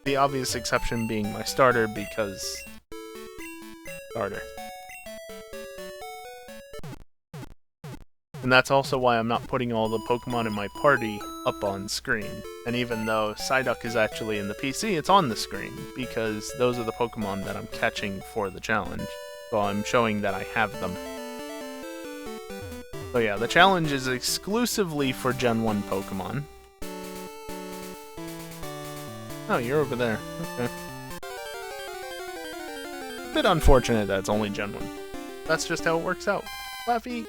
The obvious exception being my starter, because... Starter. And that's also why I'm not putting all the Pokemon in my party up on screen. And even though Psyduck is actually in the PC, it's on the screen, because those are the Pokemon that I'm catching for the challenge. So I'm showing that I have them. So yeah, the challenge is exclusively for Gen 1 Pokemon. Oh, you're over there. Okay. A bit unfortunate that it's only Gen 1. That's just how it works out. Flaffy!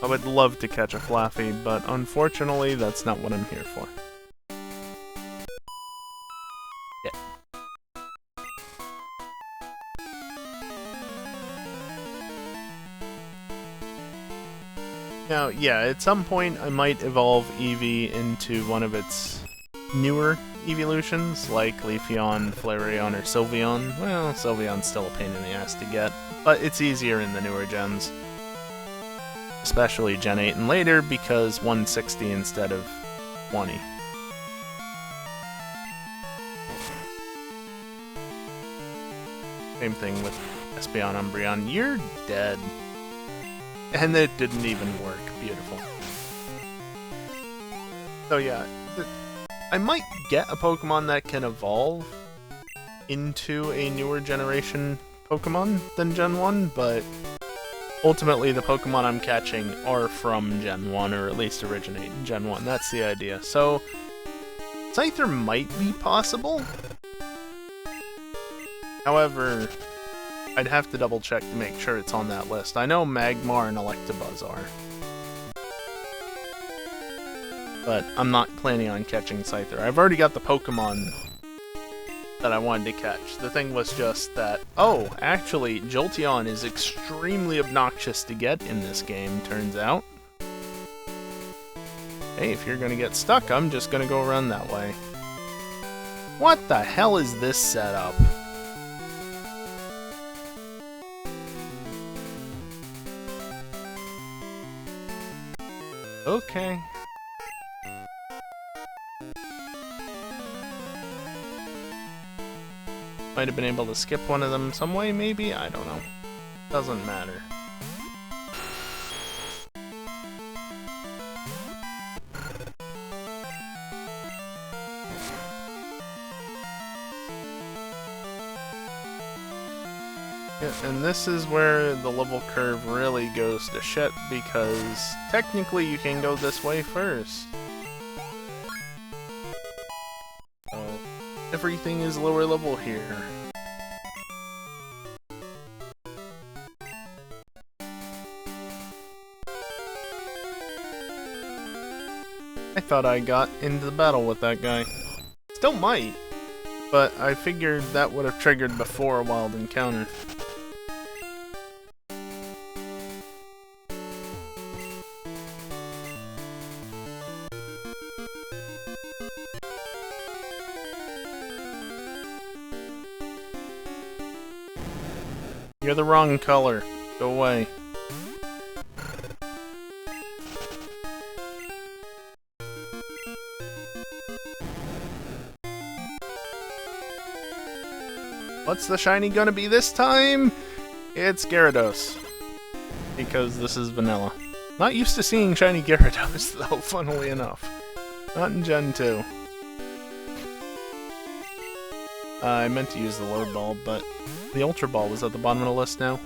I would love to catch a Flaffy, but unfortunately, that's not what I'm here for. Yeah. Now, yeah, at some point I might evolve Eevee into one of its newer evolutions, like Leafeon, Flareon, or Sylveon. Well, Sylveon's still a pain in the ass to get, but it's easier in the newer gens. Especially Gen 8 and later, because 160 instead of 20. Same thing with Espeon Umbreon. You're dead. And it didn't even work. Beautiful. So yeah, I might get a Pokemon that can evolve into a newer generation Pokemon than Gen 1, but ultimately the Pokemon I'm catching are from Gen 1, or at least originate in Gen 1. That's the idea. So, Scyther might be possible. However, I'd have to double check to make sure it's on that list. I know Magmar and Electabuzz are. But I'm not planning on catching Scyther. I've already got the Pokemon that I wanted to catch. The thing was just that, oh, actually, Jolteon is extremely obnoxious to get in this game, turns out. Hey, if you're gonna get stuck, I'm just gonna go around that way. What the hell is this setup? Okay. Might have been able to skip one of them some way, maybe? I don't know. Doesn't matter. Yeah, and this is where the level curve really goes to shit, because technically you can go this way first. Everything is lower level here. I thought I got into the battle with that guy. Still might, but I figured that would have triggered before a wild encounter. You're the wrong color. Go away. What's the shiny gonna be this time? It's Gyarados. Because this is vanilla. Not used to seeing shiny Gyarados, though, funnily enough. Not in Gen 2. I meant to use the Lord Ball, but the Ultra Ball was at the bottom of the list now.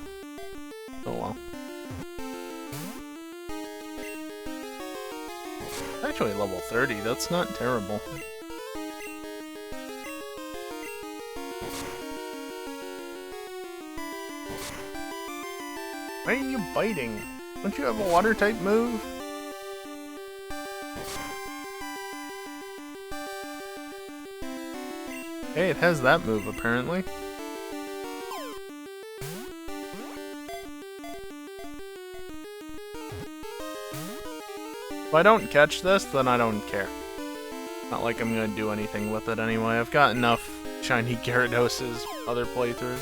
Oh well. Actually, level 30, that's not terrible. Why are you biting? Don't you have a water type move? Hey, it has that move apparently. If I don't catch this, then I don't care. Not like I'm gonna do anything with it anyway. I've got enough shiny Gyaradoses other playthroughs.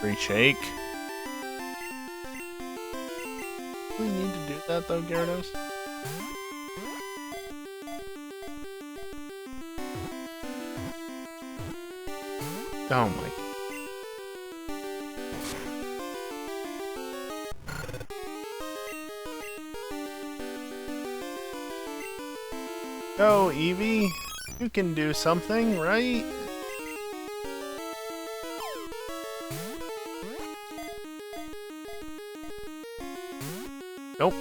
Free shake. Do we need to do that though, Gyarados? Oh my. Go, Eevee. You can do something, right? Nope.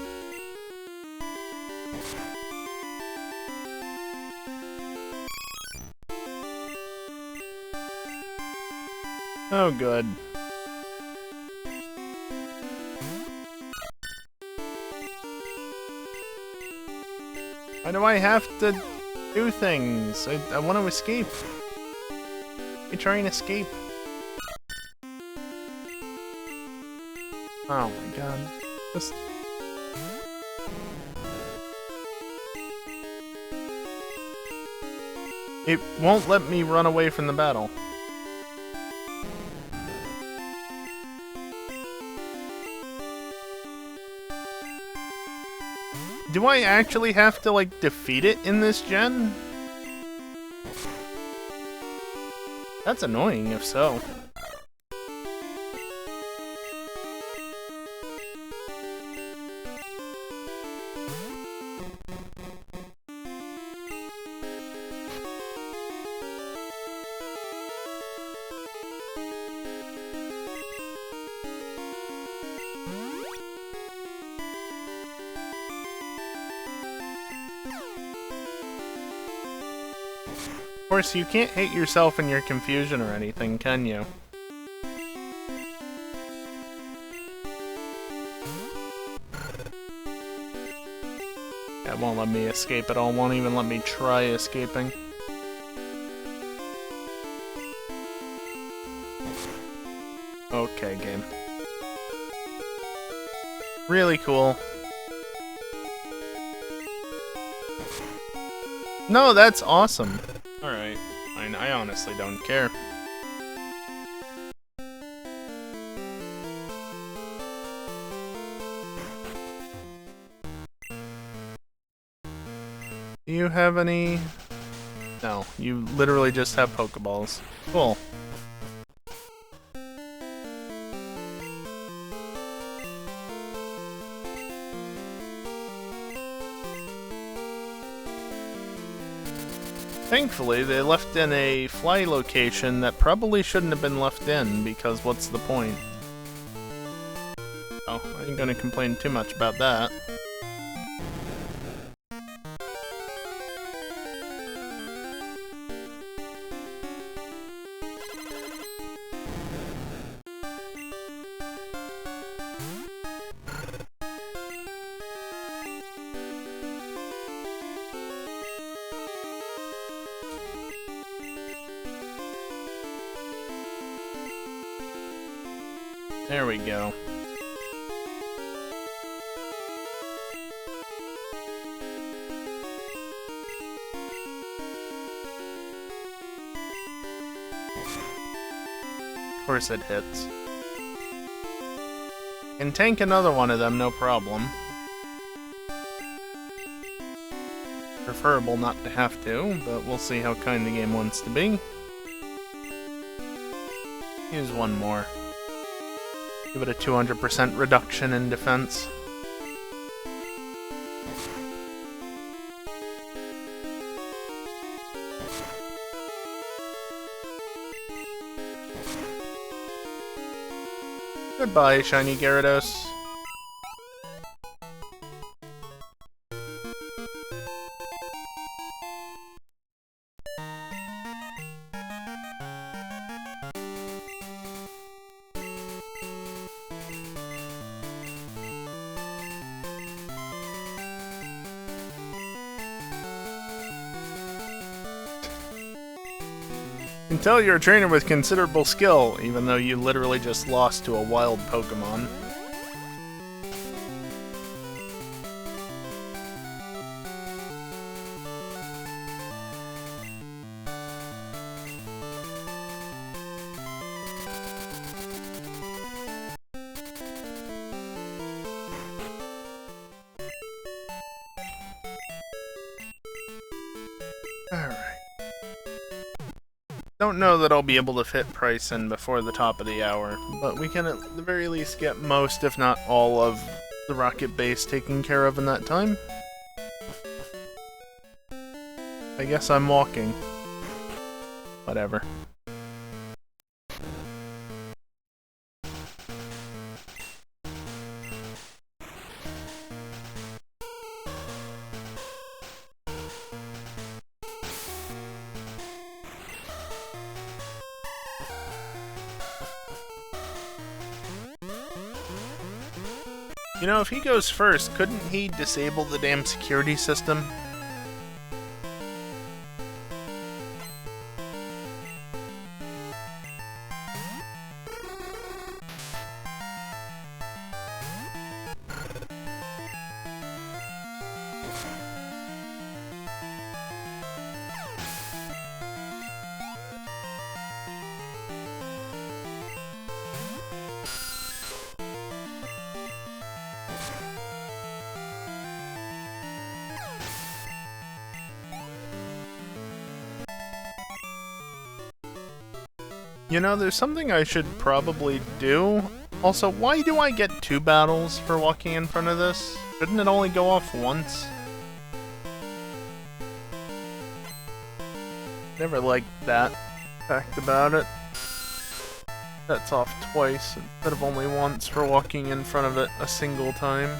Oh, good. Why do I have to do things? I want to escape. I try and escape. Oh my god. Just... It won't let me run away from the battle. Do I actually have to, like, defeat it in this gen? That's annoying, if so. Of course, you can't hate yourself in your confusion or anything, can you? Yeah, it won't let me escape at all, won't even let me try escaping. Okay, game. Really cool. No, that's awesome. Alright, fine, I honestly don't care. Do you have any... No, you literally just have Pokeballs. Cool. Thankfully, they left in a fly location that probably shouldn't have been left in, because what's the point? Oh, I ain't gonna complain too much about that. There we go. Of course it hits. Can tank another one of them, no problem. Preferable not to have to, but we'll see how kind the game wants to be. Use one more. Give it a 200% reduction in defense. Goodbye, shiny Gyarados. You can tell you're a trainer with considerable skill, even though you literally just lost to a wild Pokémon. Alright. Don't know that I'll be able to fit Price in before the top of the hour, but we can at the very least get most, if not all, of the rocket base taken care of in that time. I guess I'm walking. Whatever. You know, if he goes first, couldn't he disable the damn security system? You know, there's something I should probably do. Also, why do I get 2 battles for walking in front of this? Shouldn't it only go off once? Never liked that fact about it. That's off twice instead of only once for walking in front of it a single time.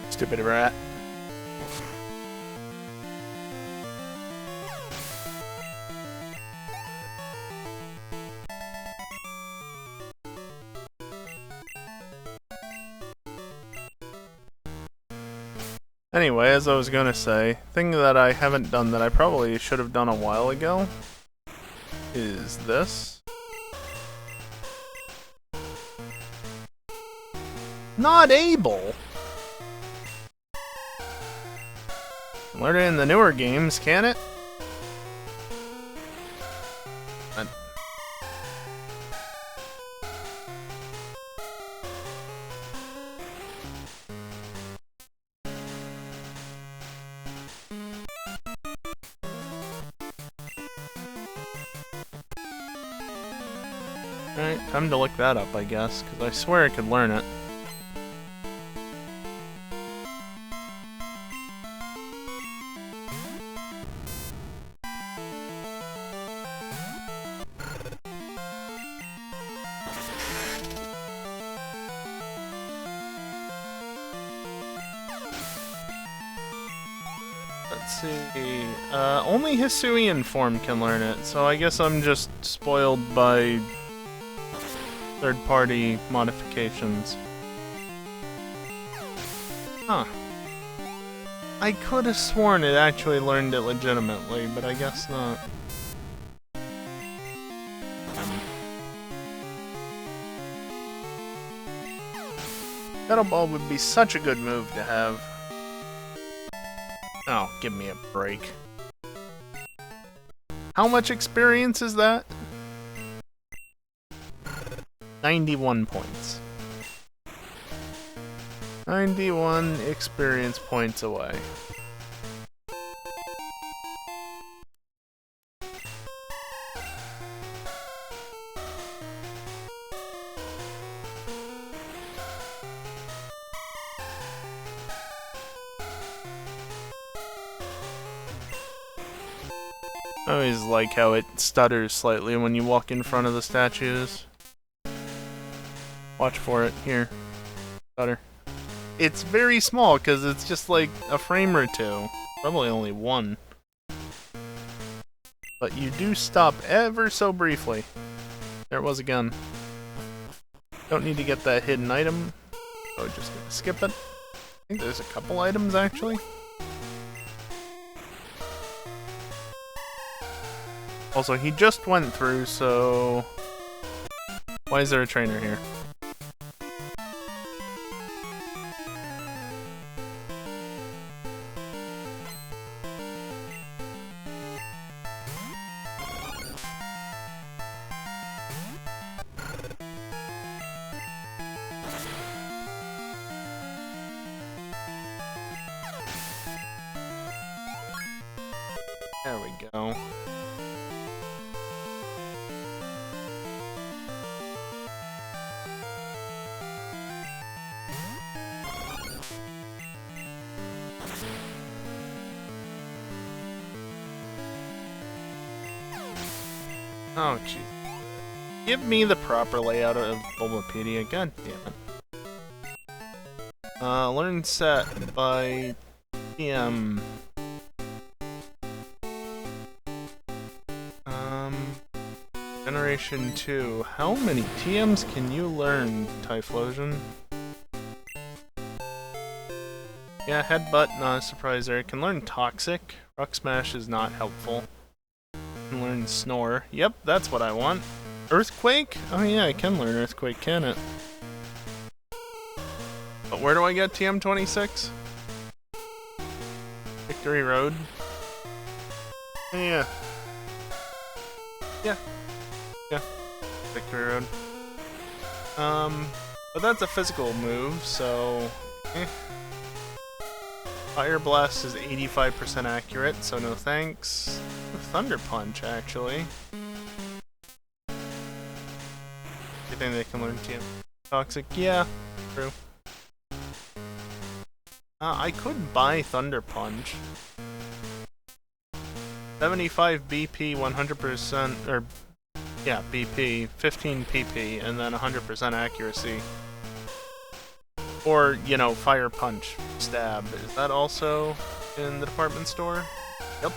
Stupid rat. Anyway, as I was gonna say, thing that I haven't done that I probably should have done a while ago is this. Not able! Learn it in the newer games, can it? Alright, time to look that up, I guess, because I swear I could learn it. Let's see. Only Hisuian form can learn it, so I guess I'm just spoiled by third-party modifications. Huh. I could have sworn it actually learned it legitimately, but I guess not. Metal Ball would be such a good move to have. Oh, give me a break. How much experience is that? 91 points. 91 experience points away. I always like how it stutters slightly when you walk in front of the statues. Watch for it. Here. Stutter. It's very small because it's just like a frame or two. Probably only one. But you do stop ever so briefly. There it was again. Don't need to get that hidden item. So just gonna skip it. I think there's a couple items actually. Also, he just went through, so... Why is there a trainer here? There we go. Oh, jeez. Give me the proper layout of Bulbapedia, god damn it. Learn set by TM. Generation 2. How many TMs can you learn, Typhlosion? Yeah, Headbutt, not a surprise there. Can learn Toxic. Rock Smash is not helpful. Can learn Snore. Yep, that's what I want. Earthquake? Oh yeah, I can learn Earthquake, can it? But where do I get TM26? Victory Road? Yeah. Yeah. Yeah. Victory Road. But that's a physical move, so... Fire Blast is 85% accurate, so no thanks. Thunder Punch, actually. You think they can learn TM? Toxic? Yeah, true. I could buy Thunder Punch. 75 BP, 100%, or... Yeah, BP, 15 PP, and then 100% accuracy. Or, you know, Fire Punch, Stab. Is that also in the department store? Yep.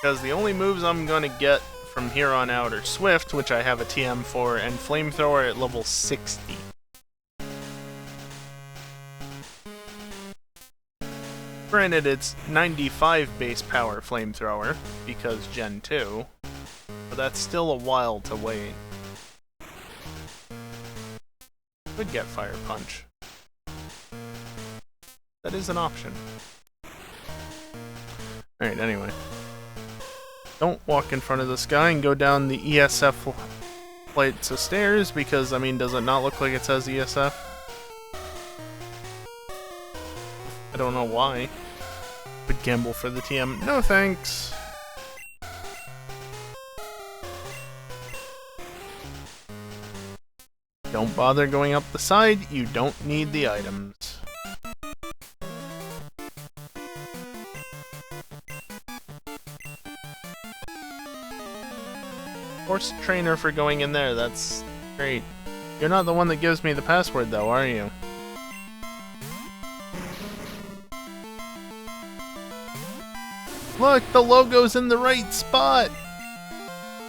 Because the only moves I'm gonna get from here on out are Swift, which I have a TM for, and Flamethrower at level 60. Granted, it's 95 base power Flamethrower, because Gen 2, but that's still a while to wait. Could get Fire Punch. That is an option. Alright, anyway. Don't walk in front of this guy and go down the ESF flights of stairs, because, I mean, does it not look like it says ESF? I don't know why. Would gamble for the TM. No thanks. Don't bother going up the side, you don't need the items. Force trainer for going in there, that's great. You're not the one that gives me the password though, are you? Look, the logo's in the right spot!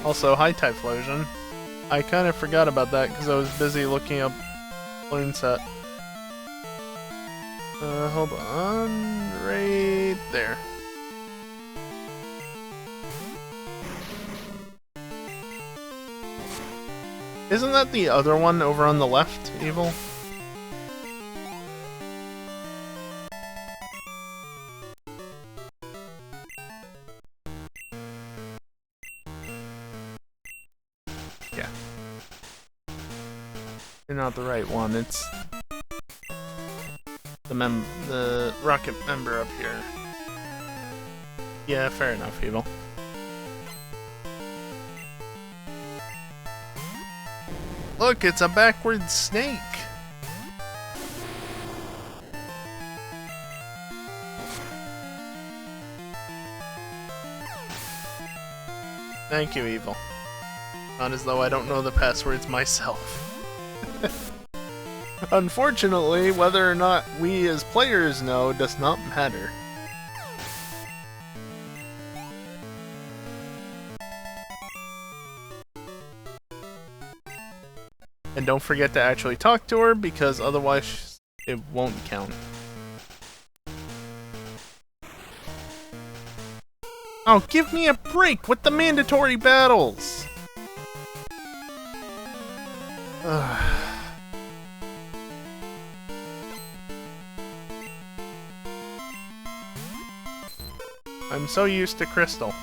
Also, hi Typhlosion. I kind of forgot about that because I was busy looking up Balloon Set. Hold on, right there. Isn't that the other one over on the left, Evil? Yeah. You're not the right one, it's the rocket member up here. Yeah, fair enough, Evil. Look, it's a backwards snake! Thank you, Evil. Not as though I don't know the passwords myself. Unfortunately, whether or not we as players know does not matter. And don't forget to actually talk to her, because otherwise it won't count. Oh, give me a break with the mandatory battles! I'm so used to Crystal.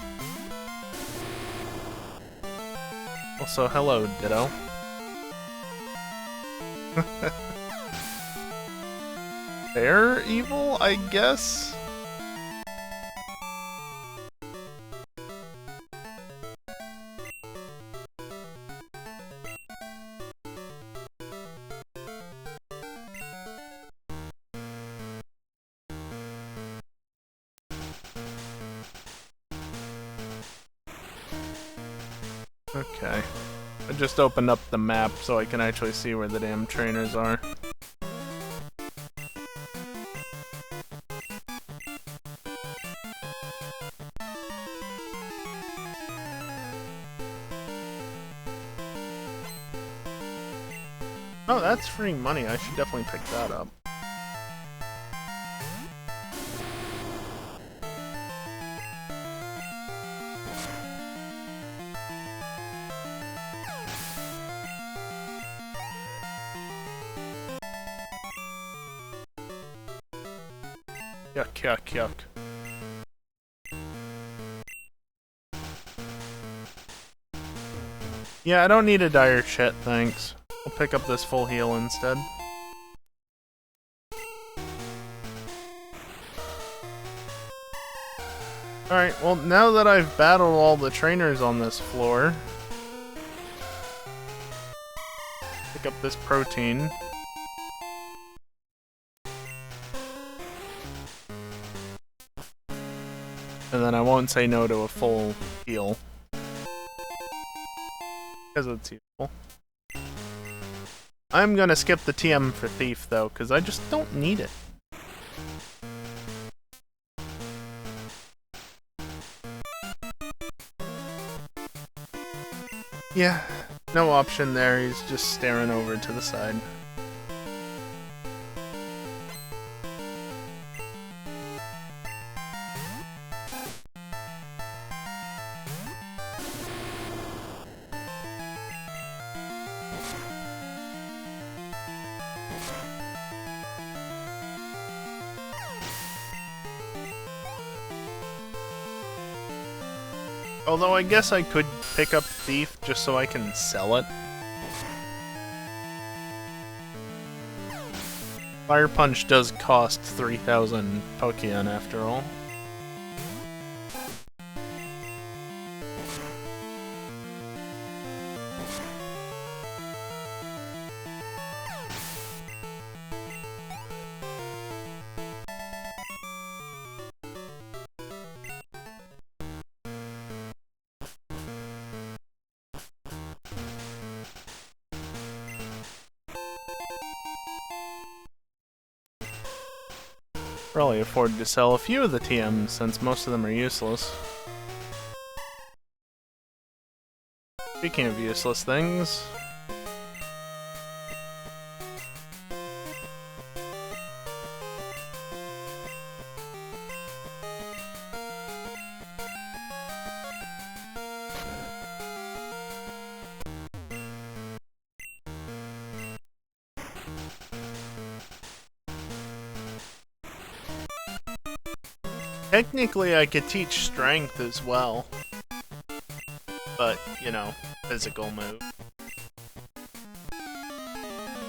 Also, hello, Ditto. Fair evil, I guess? Okay. I just opened up the map so I can actually see where the damn trainers are. Oh, that's free money. I should definitely pick that up. Yuck, yuck, yuck. Yeah, I don't need a dire shit, thanks. I'll pick up this full heal instead. Alright, well, now that I've battled all the trainers on this floor, pick up this protein. And then I won't say no to a full heal. Because it's useful. I'm gonna skip the TM for Thief, though, because I just don't need it. Yeah, no option there, he's just staring over to the side. Although I guess I could pick up Thief just so I can sell it. Fire Punch does cost 3,000 Pokémon after all. Probably afford to sell a few of the TMs, since most of them are useless. Speaking of useless things... Technically, I could teach strength as well. But, you know, physical move.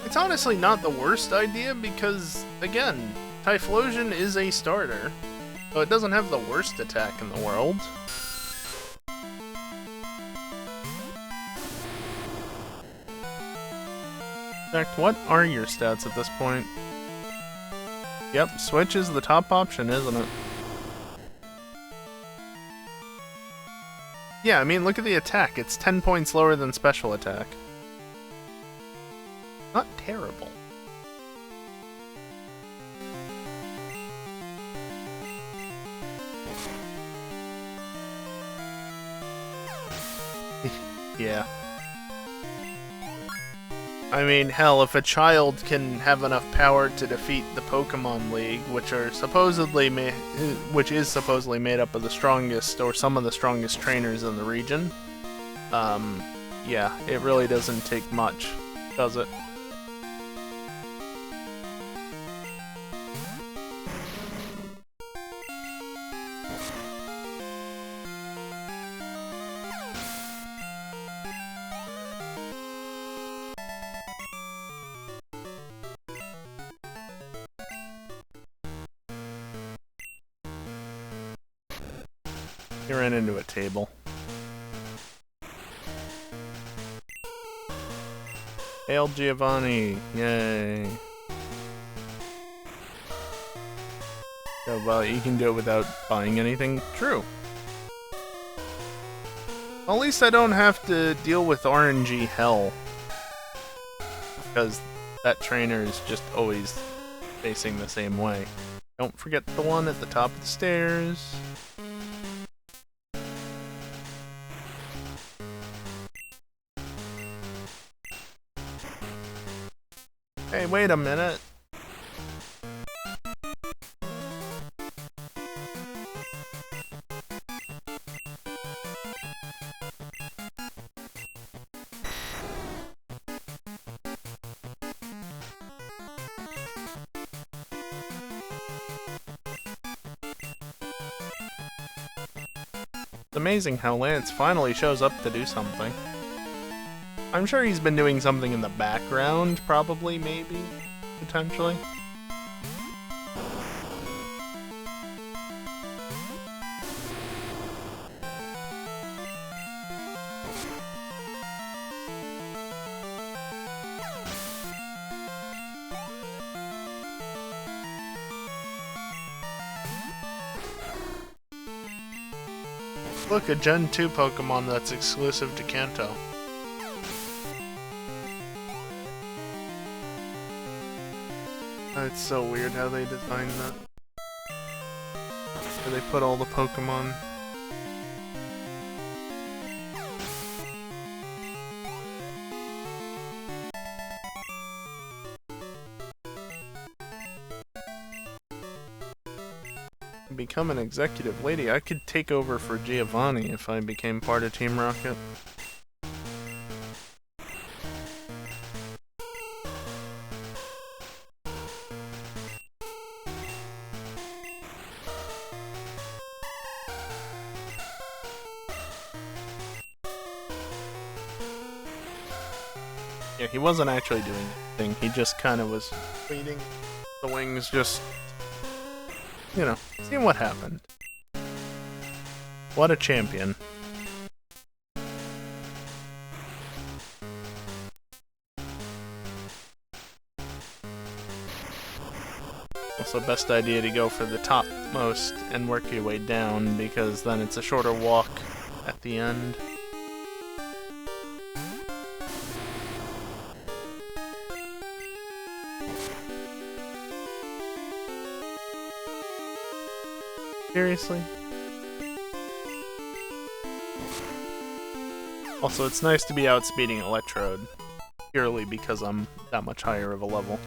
It's honestly not the worst idea because, again, Typhlosion is a starter. So it doesn't have the worst attack in the world. In fact, what are your stats at this point? Yep, Switch is the top option, isn't it? Yeah, I mean, look at the attack. It's 10 points lower than special attack. Not terrible. Yeah. I mean, hell, if a child can have enough power to defeat the Pokémon League, which is supposedly made up of the strongest or some of the strongest trainers in the region, yeah, it really doesn't take much, does it? He ran into a table. Hail Giovanni! Yay! So, well, you can do it without buying anything. True. At least I don't have to deal with RNG hell. Because that trainer is just always facing the same way. Don't forget the one at the top of the stairs. Hey, wait a minute. It's amazing how Lance finally shows up to do something. I'm sure he's been doing something in the background, probably, maybe, potentially. Look, a Gen 2 Pokemon that's exclusive to Kanto. It's so weird how they designed that. Where they put all the Pokemon. Become an executive lady. I could take over for Giovanni if I became part of Team Rocket. Yeah, he wasn't actually doing anything. He just kind of was leading the wings, just, you know, seeing what happened. What a champion. Also, best idea to go for the topmost and work your way down, because then it's a shorter walk at the end. Seriously? Also, it's nice to be outspeeding Electrode, purely because I'm that much higher of a level.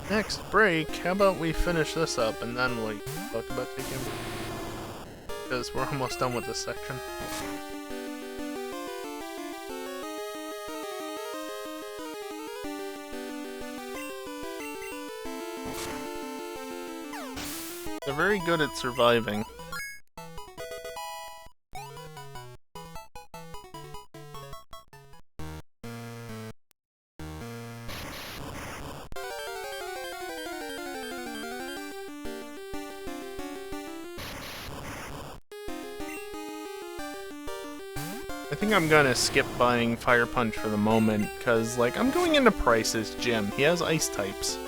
Next break, how about we finish this up and then we'll talk about taking a break? Because we're almost done with this section. very good at surviving. I think I'm gonna skip buying Fire Punch for the moment, because, like, I'm going into Price's gym. He has ice types.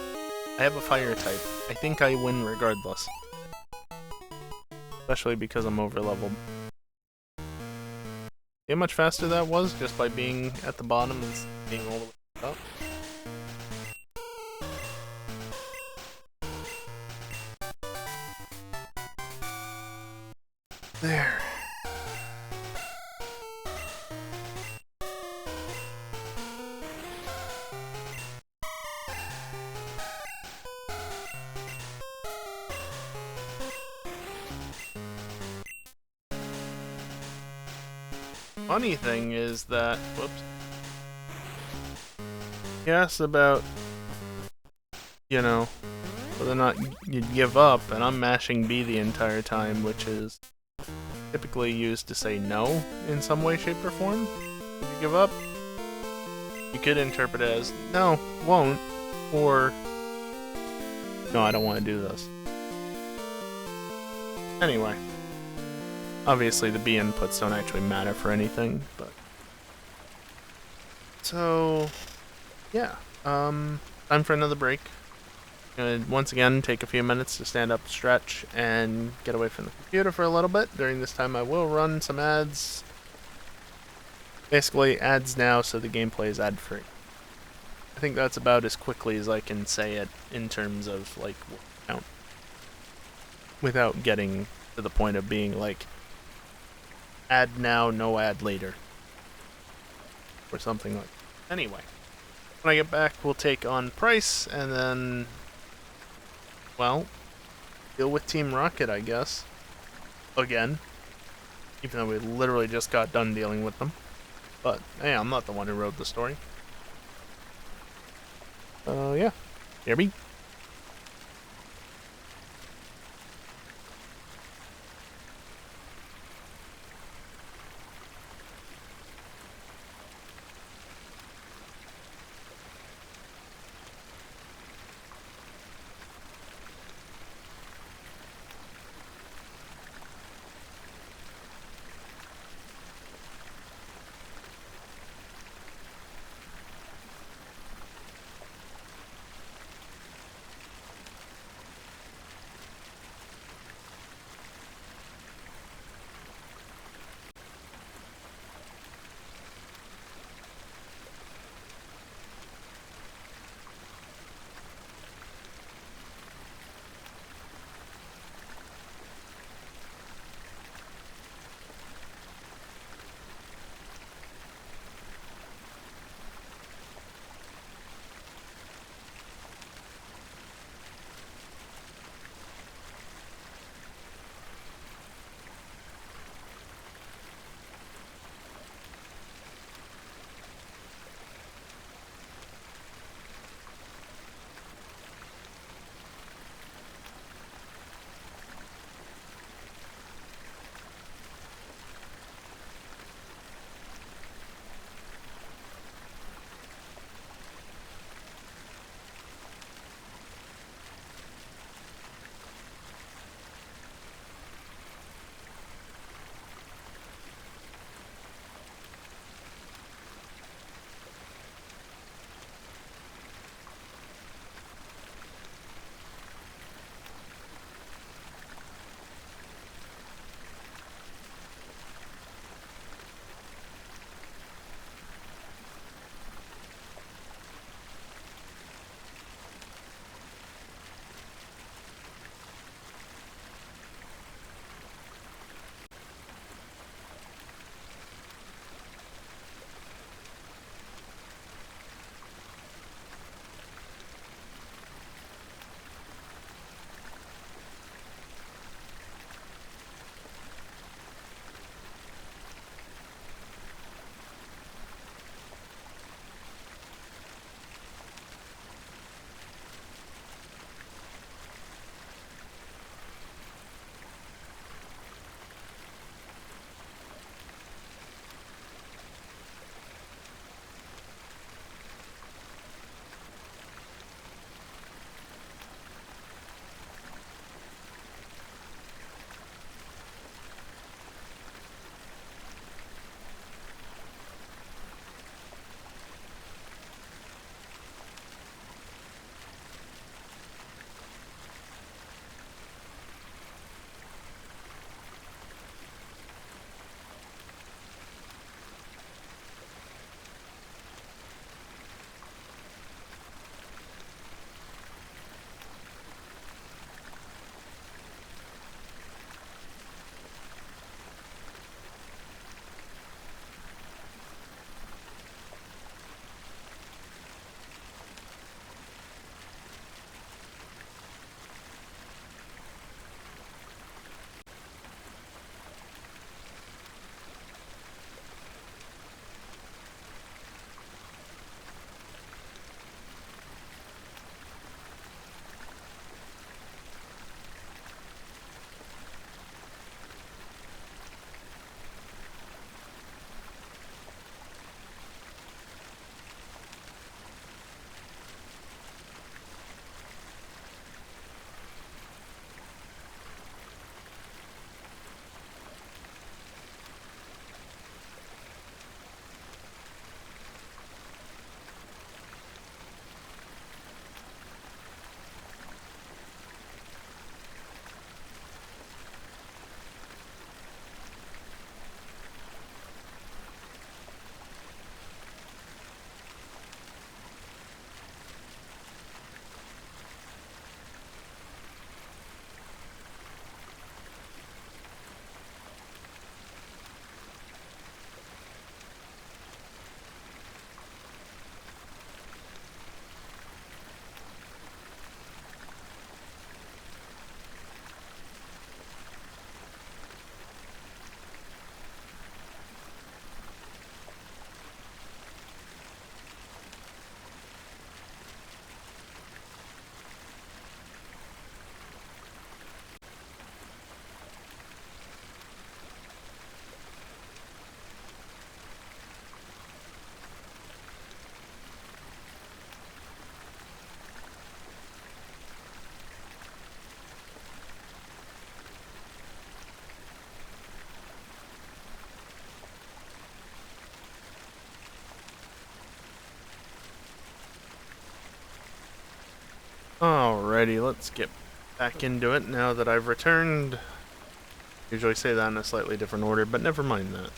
I have a fire type. I think I win regardless. Especially because I'm over-leveled. See how much faster that was, just by being at the bottom and being all the way up? There. Funny thing is that, whoops, he asked about, you know, whether or not you'd give up, and I'm mashing B the entire time, which is typically used to say no in some way, shape, or form. Would you give up? You could interpret it as, no, won't, or, no, I don't want to do this. Anyway. Obviously, the B inputs don't actually matter for anything, but... So... yeah. Time for another break. Gonna once again take a few minutes to stand up, stretch, and get away from the computer for a little bit. During this time, I will run some ads. Basically, ads now, so the gameplay is ad-free. I think that's about as quickly as I can say it in terms of, like, count. Without getting to the point of being, like, ad now, no ad later. Or something like that. Anyway. When I get back, we'll take on Price, and then... well... deal with Team Rocket, I guess. Again. Even though we literally just got done dealing with them. But, hey, I'm not the one who wrote the story. Yeah. Here we go. Alrighty, let's get back into it now that I've returned. Usually say that in a slightly different order, but never mind that.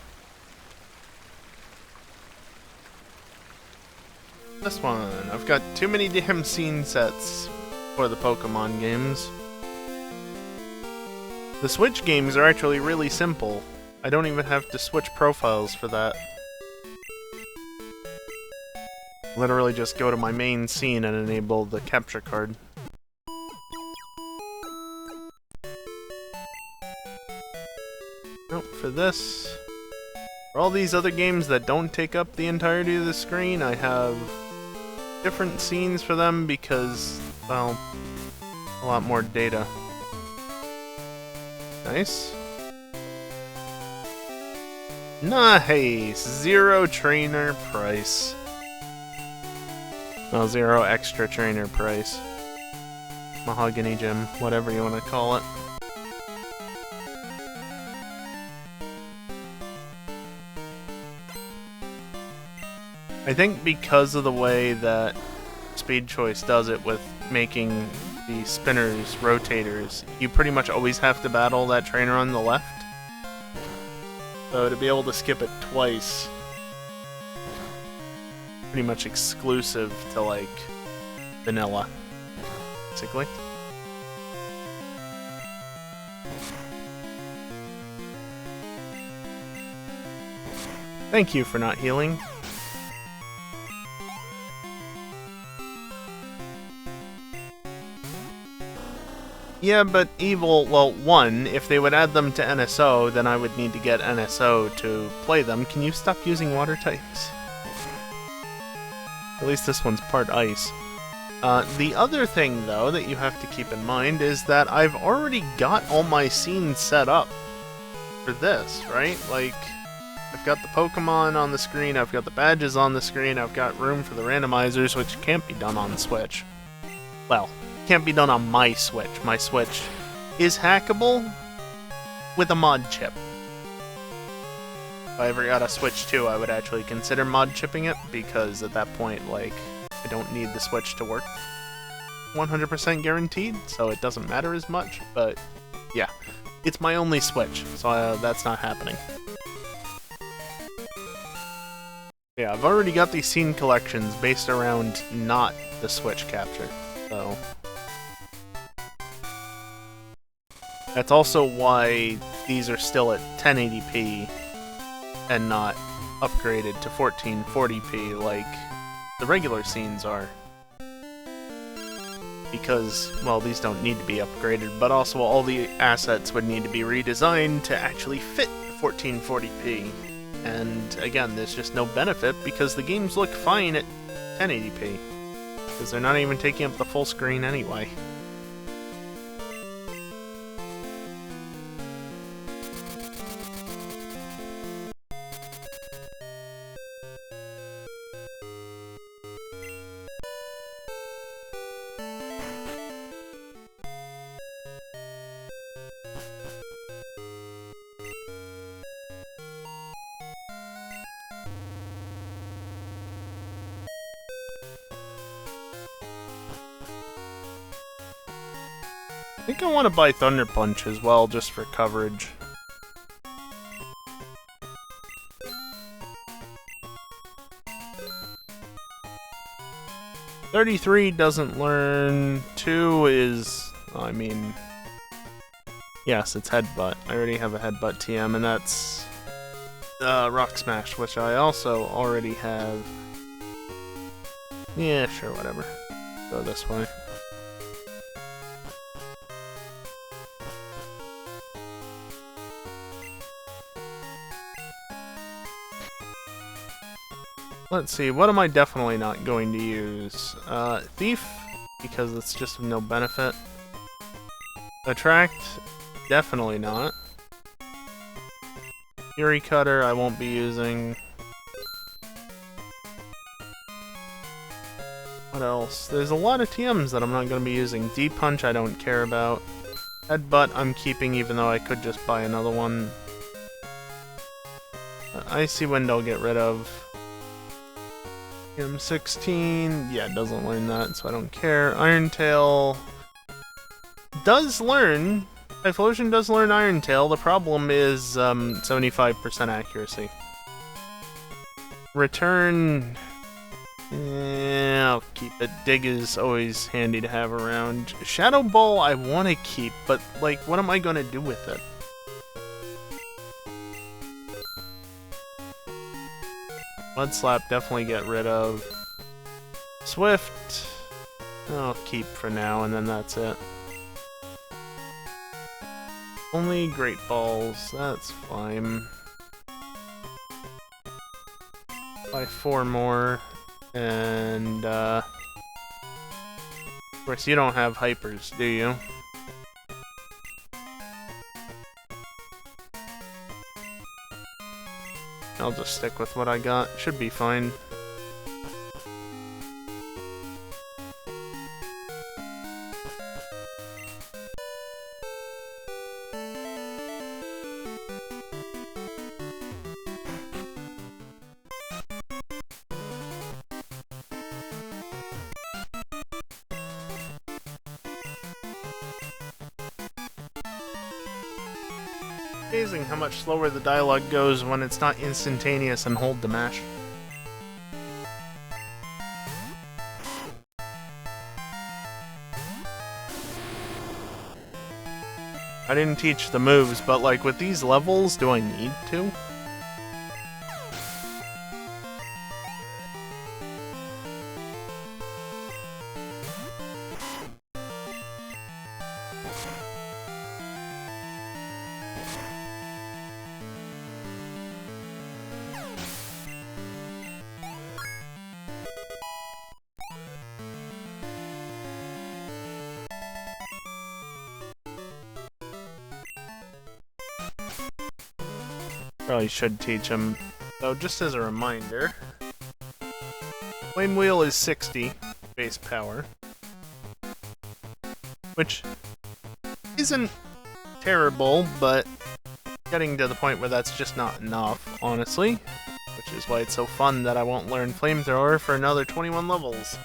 This one. I've got too many damn scene sets for the Pokemon games. The Switch games are actually really simple. I don't even have to switch profiles for that. Literally just go to my main scene and enable the capture card. Nope, for this. For all these other games that don't take up the entirety of the screen, I have different scenes for them because, well, a lot more data. Nice. Nice! 0 trainer price. Well, 0 extra trainer price. Mahogany gem, whatever you want to call it. I think because of the way that Speed Choice does it with making the spinners rotators, you pretty much always have to battle that trainer on the left. So to be able to skip it twice, pretty much exclusive to, like, vanilla, basically. Thank you for not healing. Yeah, but Evil, well, one, if they would add them to NSO, then I would need to get NSO to play them. Can you stop using water types? At least this one's part ice. The other thing, though, that you have to keep in mind is that I've already got all my scenes set up for this, right? Like, I've got the Pokemon on the screen, I've got the badges on the screen, I've got room for the randomizers, which can't be done on Switch. Well, can't be done on my Switch. My Switch is hackable with a mod chip. If I ever got a Switch 2, I would actually consider mod chipping it, because at that point, like, I don't need the Switch to work 100% guaranteed, so it doesn't matter as much, but yeah. It's my only Switch, so that's not happening. Yeah, I've already got these scene collections based around not the Switch capture, so... That's also why these are still at 1080p and not upgraded to 1440p like the regular scenes are. Because, well, these don't need to be upgraded, but also all the assets would need to be redesigned to actually fit 1440p. And again, there's just no benefit because the games look fine at 1080p. Because they're not even taking up the full screen anyway. I think I want to buy Thunder Punch as well, just for coverage. $33 doesn't learn. 2 is, I mean... Yes, it's Headbutt. I already have a Headbutt TM, and that's... Rock Smash, which I also already have. Yeah, sure, whatever. Go this way. Let's see, what am I definitely not going to use? Thief, because it's just of no benefit. Attract, definitely not. Fury Cutter, I won't be using. What else? There's a lot of TMs that I'm not going to be using. D-Punch, I don't care about. Headbutt, I'm keeping even though I could just buy another one. Icy Wind, I'll get rid of. M16, yeah, it doesn't learn that, so I don't care. Iron Tail does learn. Typhlosion does learn Iron Tail. The problem is 75% accuracy. Return. I'll keep it. Dig is always handy to have around. Shadow Ball I want to keep, but like, what am I going to do with it? Mud Slap definitely get rid of. Swift I'll keep for now, and then that's it. Only Great Balls, that's fine. Buy 4 more, and of course you don't have hypers, do you? I'll just stick with what I got, should be fine. Amazing how much slower the dialogue goes when it's not instantaneous and hold to mash. I didn't teach the moves, but like with these levels, do I need to? Probably should teach him. So just as a reminder, Flame Wheel is 60 base power, which isn't terrible, but getting to the point where that's just not enough, honestly, which is why it's so fun that I won't learn Flamethrower for another 21 levels.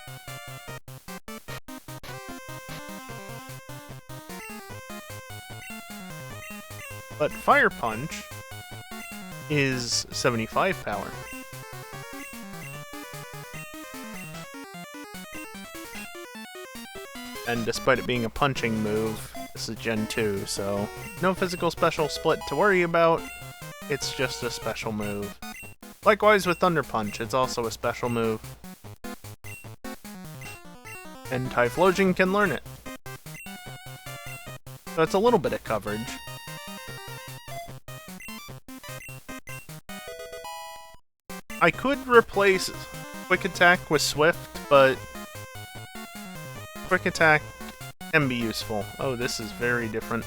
But Fire Punch is 75 power. And despite it being a punching move, this is Gen 2, so no physical special split to worry about, it's just a special move. Likewise with Thunder Punch, it's also a special move. And Typhlosion can learn it. So it's a little bit of coverage. I could replace Quick Attack with Swift, but Quick Attack can be useful. Oh, this is very different.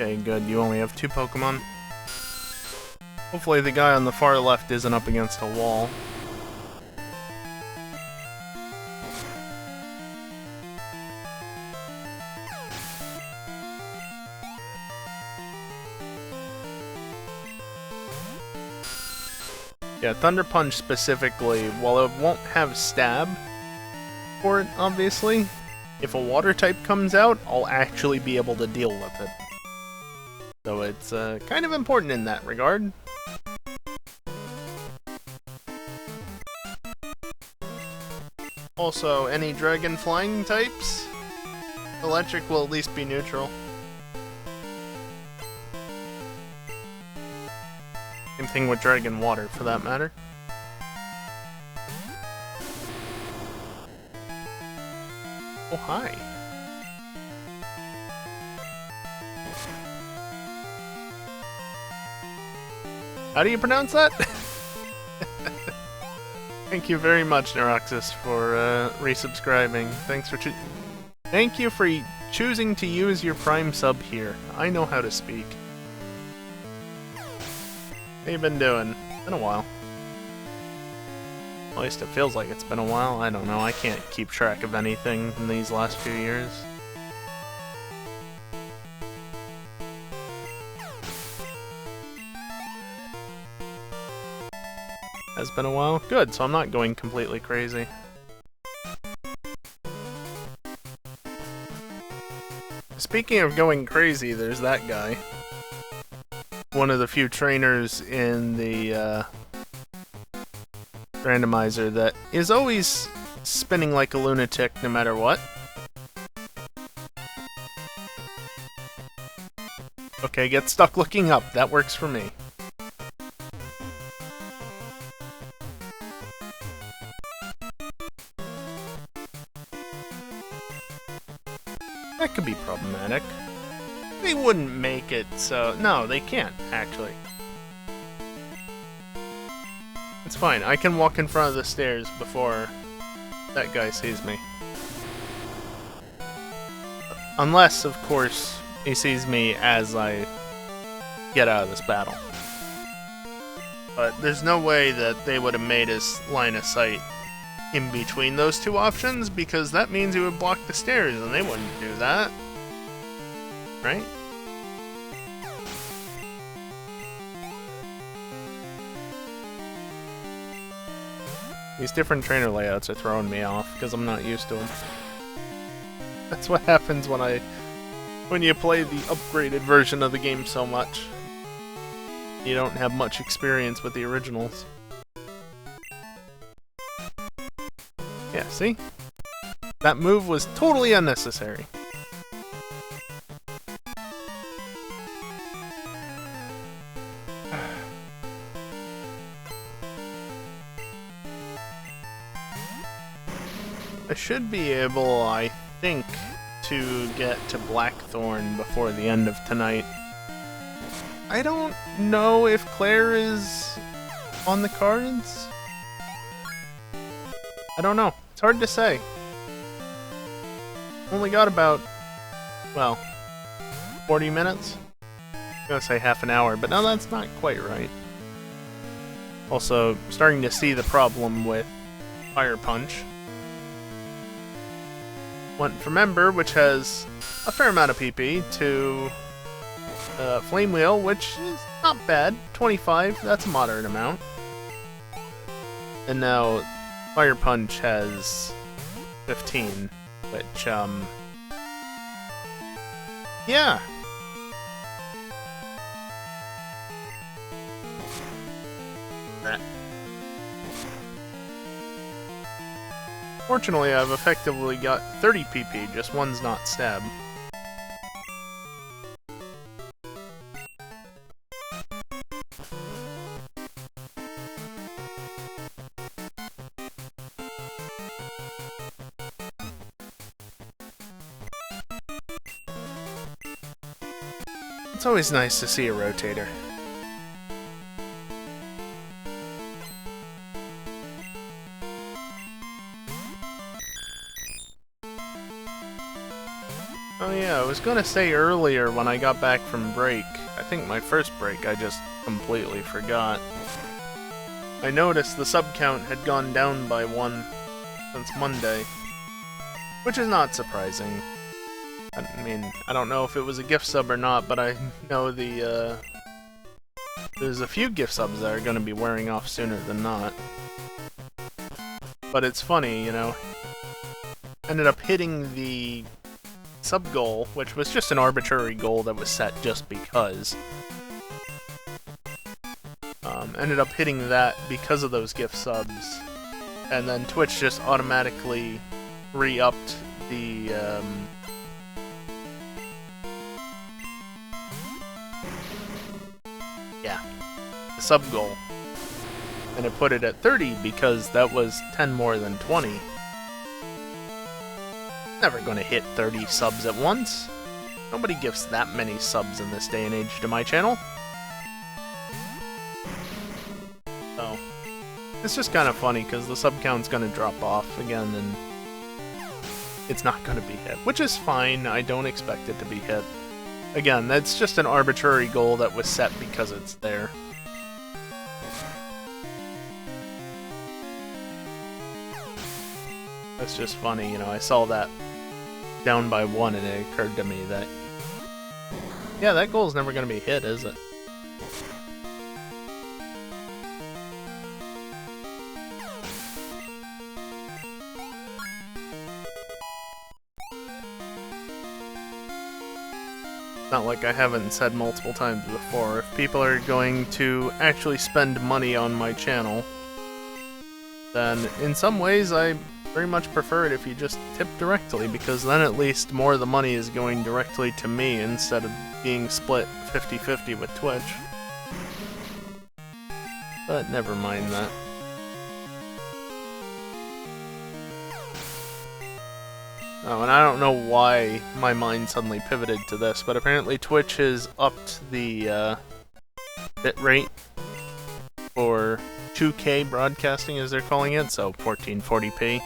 Okay, good. You only have 2 Pokemon. Hopefully the guy on the far left isn't up against a wall. Yeah, Thunder Punch specifically, while it won't have Stab for it, obviously, if a Water type comes out, I'll actually be able to deal with it. So it's kind of important in that regard. Also, any Dragon Flying types, Electric will at least be neutral. Same thing with Dragon Water, for that matter. Oh, hi. How do you pronounce that? Thank you very much, Neuroxis, for resubscribing. Thank you for choosing to use your Prime sub here. I know how to speak. How you been doing? Been a while. At least it feels like it's been a while. I don't know. I can't keep track of anything in these last few years. Has been a while? Good, so I'm not going completely crazy. Speaking of going crazy, there's that guy. One of the few trainers in the randomizer that is always spinning like a lunatic no matter what. Okay, get stuck looking up. That works for me. That could be problematic. They wouldn't make it so... No, they can't, actually. It's fine. I can walk in front of the stairs before that guy sees me. Unless, of course, he sees me as I get out of this battle. But there's no way that they would have made his line of sight in between those two options, because that means he would block the stairs, and they wouldn't do that. Right? These different trainer layouts are throwing me off, because I'm not used to them. That's what happens when you play the upgraded version of the game so much. You don't have much experience with the originals. Yeah, see? That move was totally unnecessary. I should be able, I think, to get to Blackthorn before the end of tonight. I don't know if Claire is on the cards. I don't know. It's hard to say. Only got about, well, 40 minutes? I'm gonna say half an hour, but no, that's not quite right. Also, starting to see the problem with Fire Punch. Went from Ember, which has a fair amount of PP, to Flame Wheel, which is not bad. 25, that's a moderate amount. And now Fire Punch has 15, which, yeah. Fortunately, I've effectively got 30 PP, just one's not stab. It's always nice to see a rotator. Oh yeah, I was gonna say earlier when I got back from break, I think my first break, I just completely forgot. I noticed the sub count had gone down by 1 since Monday, which is not surprising. I mean, I don't know if it was a gift sub or not, but I know there's a few gift subs that are gonna be wearing off sooner than not. But it's funny, you know, ended up hitting the sub goal, which was just an arbitrary goal that was set just because. Ended up hitting that because of those gift subs, and then Twitch just automatically re-upped the sub goal, and it put it at 30 because that was 10 more than 20. Never gonna hit 30 subs at once. Nobody gifts that many subs in this day and age to my channel. So, it's just kind of funny because the sub count's gonna drop off again and it's not gonna be hit, which is fine. I don't expect it to be hit. Again, that's just an arbitrary goal that was set because it's there. it's just funny, you know, I saw that down by 1 and it occurred to me that, yeah, that goal's never gonna be hit, is it? Not like I haven't said multiple times before, if people are going to actually spend money on my channel, then in some ways I very much prefer it if you just tip directly, because then at least more of the money is going directly to me instead of being split 50-50 with Twitch. But never mind that. Oh, and I don't know why my mind suddenly pivoted to this, but apparently Twitch has upped the bitrate for 2K broadcasting, as they're calling it, so 1440p.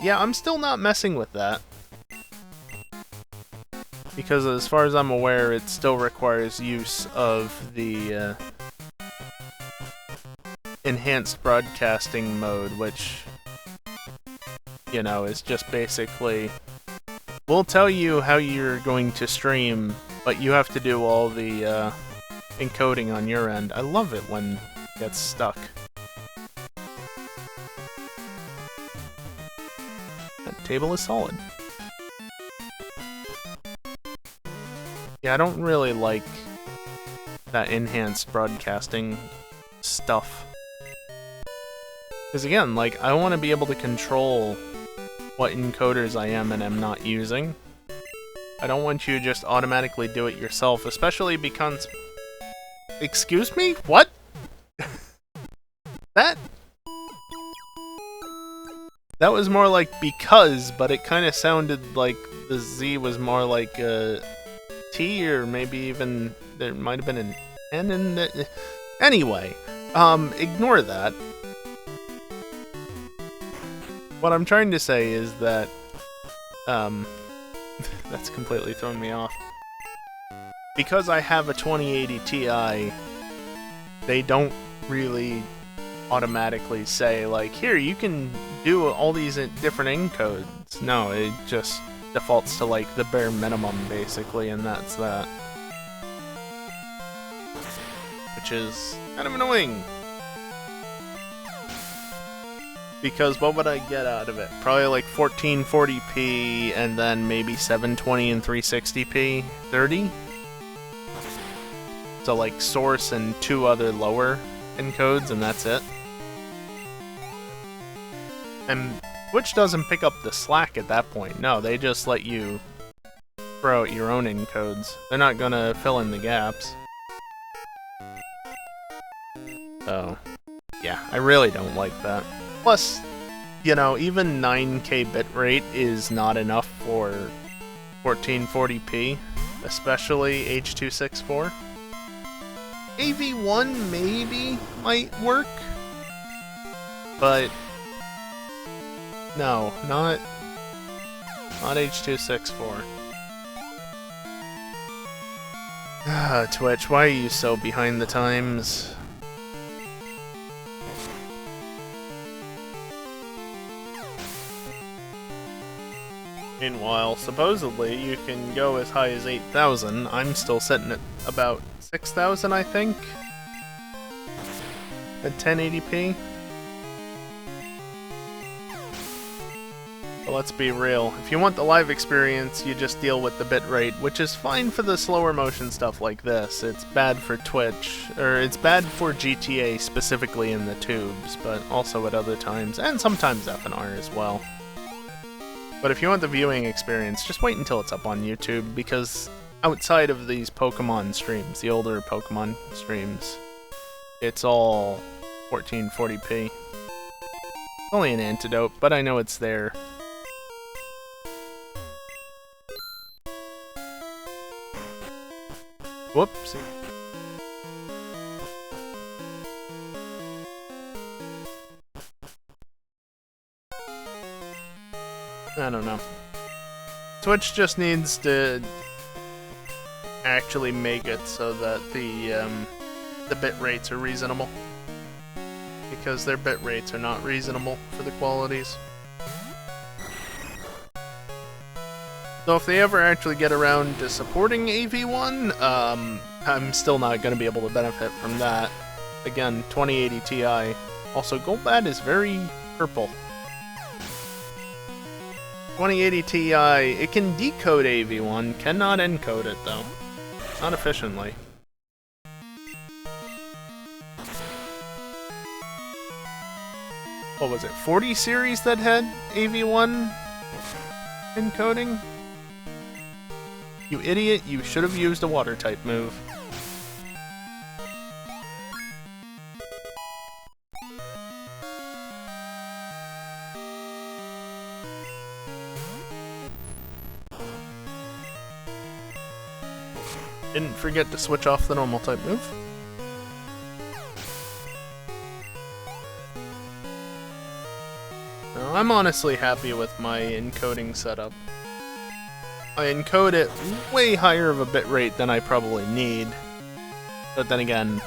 Yeah, I'm still not messing with that. Because as far as I'm aware, it still requires use of the enhanced broadcasting mode, which, you know, is just basically, we'll tell you how you're going to stream, but you have to do all the encoding on your end. I love it when it gets stuck. That table is solid. Yeah, I don't really like that enhanced broadcasting stuff. Because again, like, I want to be able to control what encoders I am and am not using. I don't want you to just automatically do it yourself, especially because... Excuse me? What? That was more like because, but it kind of sounded like the Z was more like a T, or maybe even there might have been an N in the... Anyway, ignore that. What I'm trying to say is that, that's completely thrown me off. Because I have a 2080 Ti, they don't really automatically say, like, here, you can do all these different encodes. No, it just defaults to, like, the bare minimum, basically, and that's that. Which is kind of annoying. Because what would I get out of it? Probably like 1440p and then maybe 720 and 360p, 30? So like source and 2 other lower encodes, and that's it. And Twitch doesn't pick up the slack at that point. No, they just let you throw out your own encodes. They're not gonna fill in the gaps. So, yeah, I really don't like that. Plus, you know, even 9K bitrate is not enough for 1440p, especially H.264. AV1 maybe might work, but no, not H.264. Twitch, why are you so behind the times? Meanwhile, supposedly, you can go as high as 8,000. I'm still sitting at about 6,000, I think? At 1080p? But let's be real. If you want the live experience, you just deal with the bitrate, which is fine for the slower motion stuff like this. It's bad for Twitch, or it's bad for GTA specifically in the tubes, but also at other times, and sometimes FNR as well. But if you want the viewing experience, just wait until it's up on YouTube, because outside of these Pokémon streams, the older Pokémon streams, it's all 1440p. It's only an antidote, but I know it's there. Whoopsie. I don't know. Twitch just needs to actually make it so that the bit rates are reasonable, because their bit rates are not reasonable for the qualities. So if they ever actually get around to supporting AV1, I'm still not going to be able to benefit from that. Again, 2080 Ti. Also, Golbat is very purple. 2080 Ti, it can decode AV1, cannot encode it though. Not efficiently. What was it, 40 series that had AV1 encoding? You idiot, you should have used a water type move. Didn't forget to switch off the normal type move. Now, I'm honestly happy with my encoding setup. I encode it way higher of a bitrate than I probably need. But then again...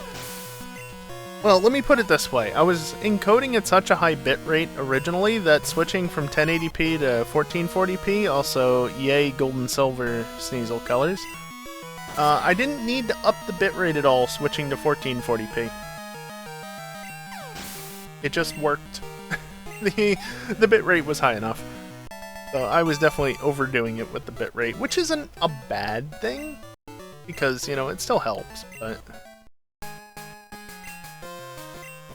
Well, let me put it this way. I was encoding at such a high bitrate originally that switching from 1080p to 1440p, also yay gold and silver Sneasel colors, I didn't need to up the bitrate at all switching to 1440p. It just worked. the bitrate was high enough. So I was definitely overdoing it with the bitrate, which isn't a bad thing, because, you know, it still helps, but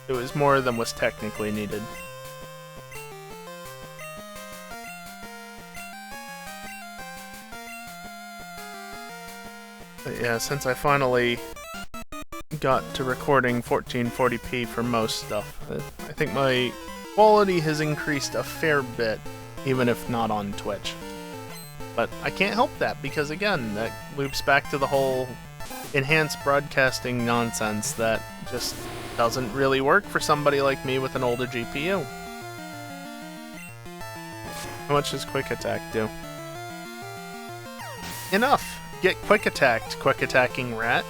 it was more than was technically needed. But yeah, since I finally got to recording 1440p for most stuff, I think my quality has increased a fair bit, even if not on Twitch. But I can't help that, because again, that loops back to the whole enhanced broadcasting nonsense that just doesn't really work for somebody like me with an older GPU. How much does Quick Attack do? Enough! Get quick attacked, quick attacking rat.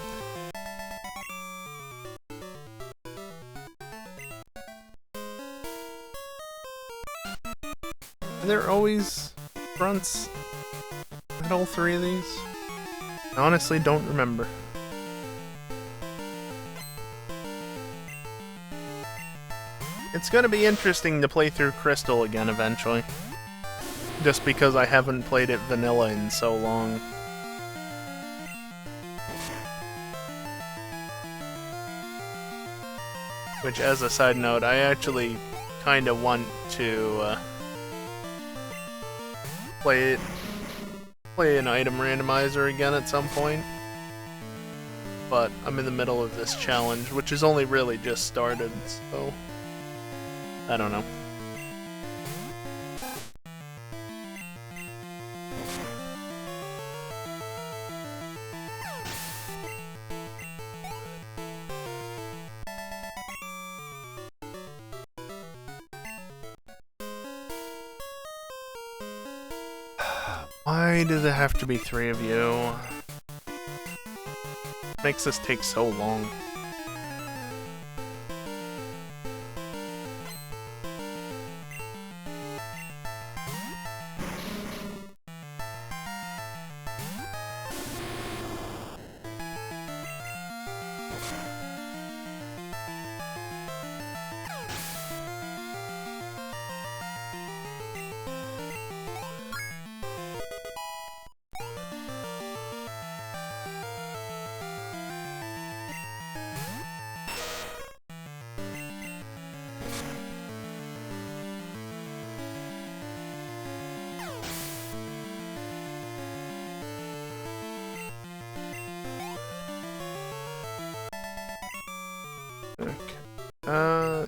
Are there always fronts at all three of these? I honestly don't remember. It's gonna be interesting to play through Crystal again eventually. Just because I haven't played it vanilla in so long. Which, as a side note, I actually kinda want to play an item randomizer again at some point. But I'm in the middle of this challenge, which has only really just started, so I don't know. Why does it have to be three of you? Makes this take so long.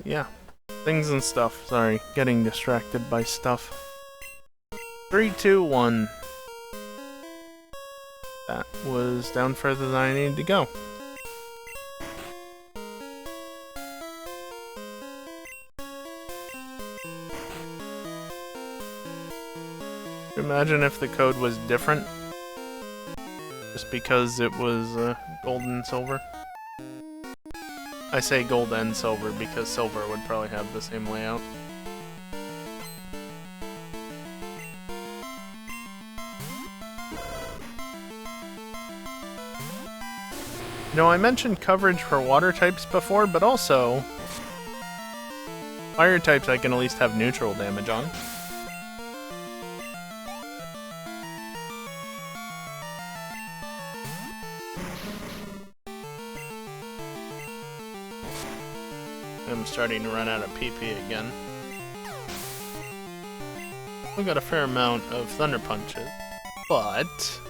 Yeah. Things and stuff. Sorry, getting distracted by stuff. 3, 2, 1. That was down further than I needed to go. Imagine if the code was different. Just because it was gold and silver. I say gold and silver because silver would probably have the same layout. You know, I mentioned coverage for water types before, but also fire types I can at least have neutral damage on. I'm starting to run out of PP again. We got a fair amount of Thunder Punches, but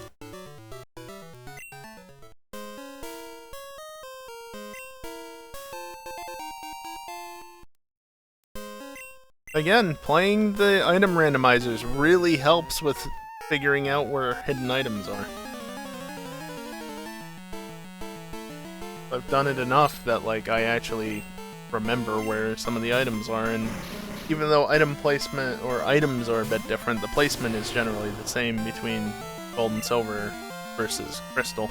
again, playing the item randomizers really helps with figuring out where hidden items are. I've done it enough that, like, I actually remember where some of the items are, and even though item placement or items are a bit different, the placement is generally the same between gold and silver versus crystal.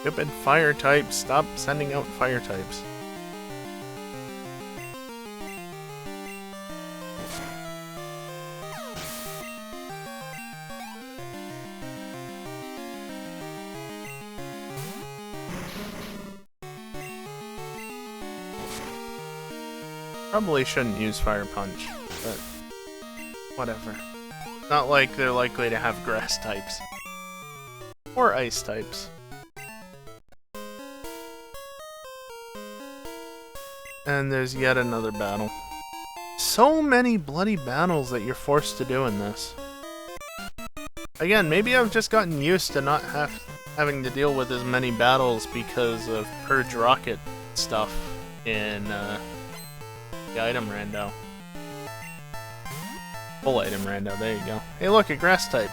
Stupid fire types, stop sending out fire types. Probably shouldn't use Fire Punch, but whatever. Not like they're likely to have grass types. Or ice types. And there's yet another battle. So many bloody battles that you're forced to do in this. Again, maybe I've just gotten used to not having to deal with as many battles because of Purge Rocket stuff in the item rando. Full item rando, there you go. Hey look, a grass type.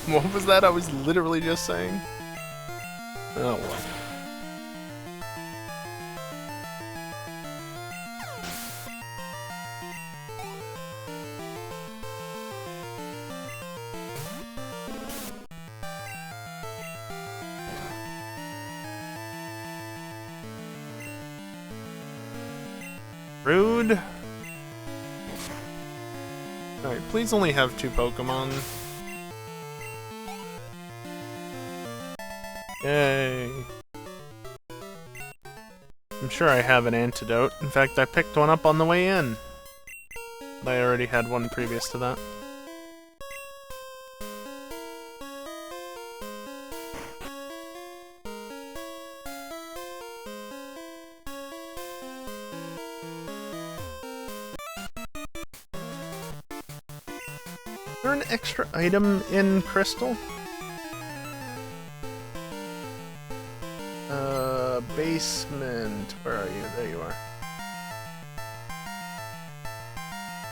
What was that I was literally just saying? Oh well. Rude. Alright, please only have 2 Pokemon. Yay. I'm sure I have an antidote. In fact, I picked one up on the way in. I already had one previous to that. Is there an extra item in Crystal? Basement. Where are you? There you are.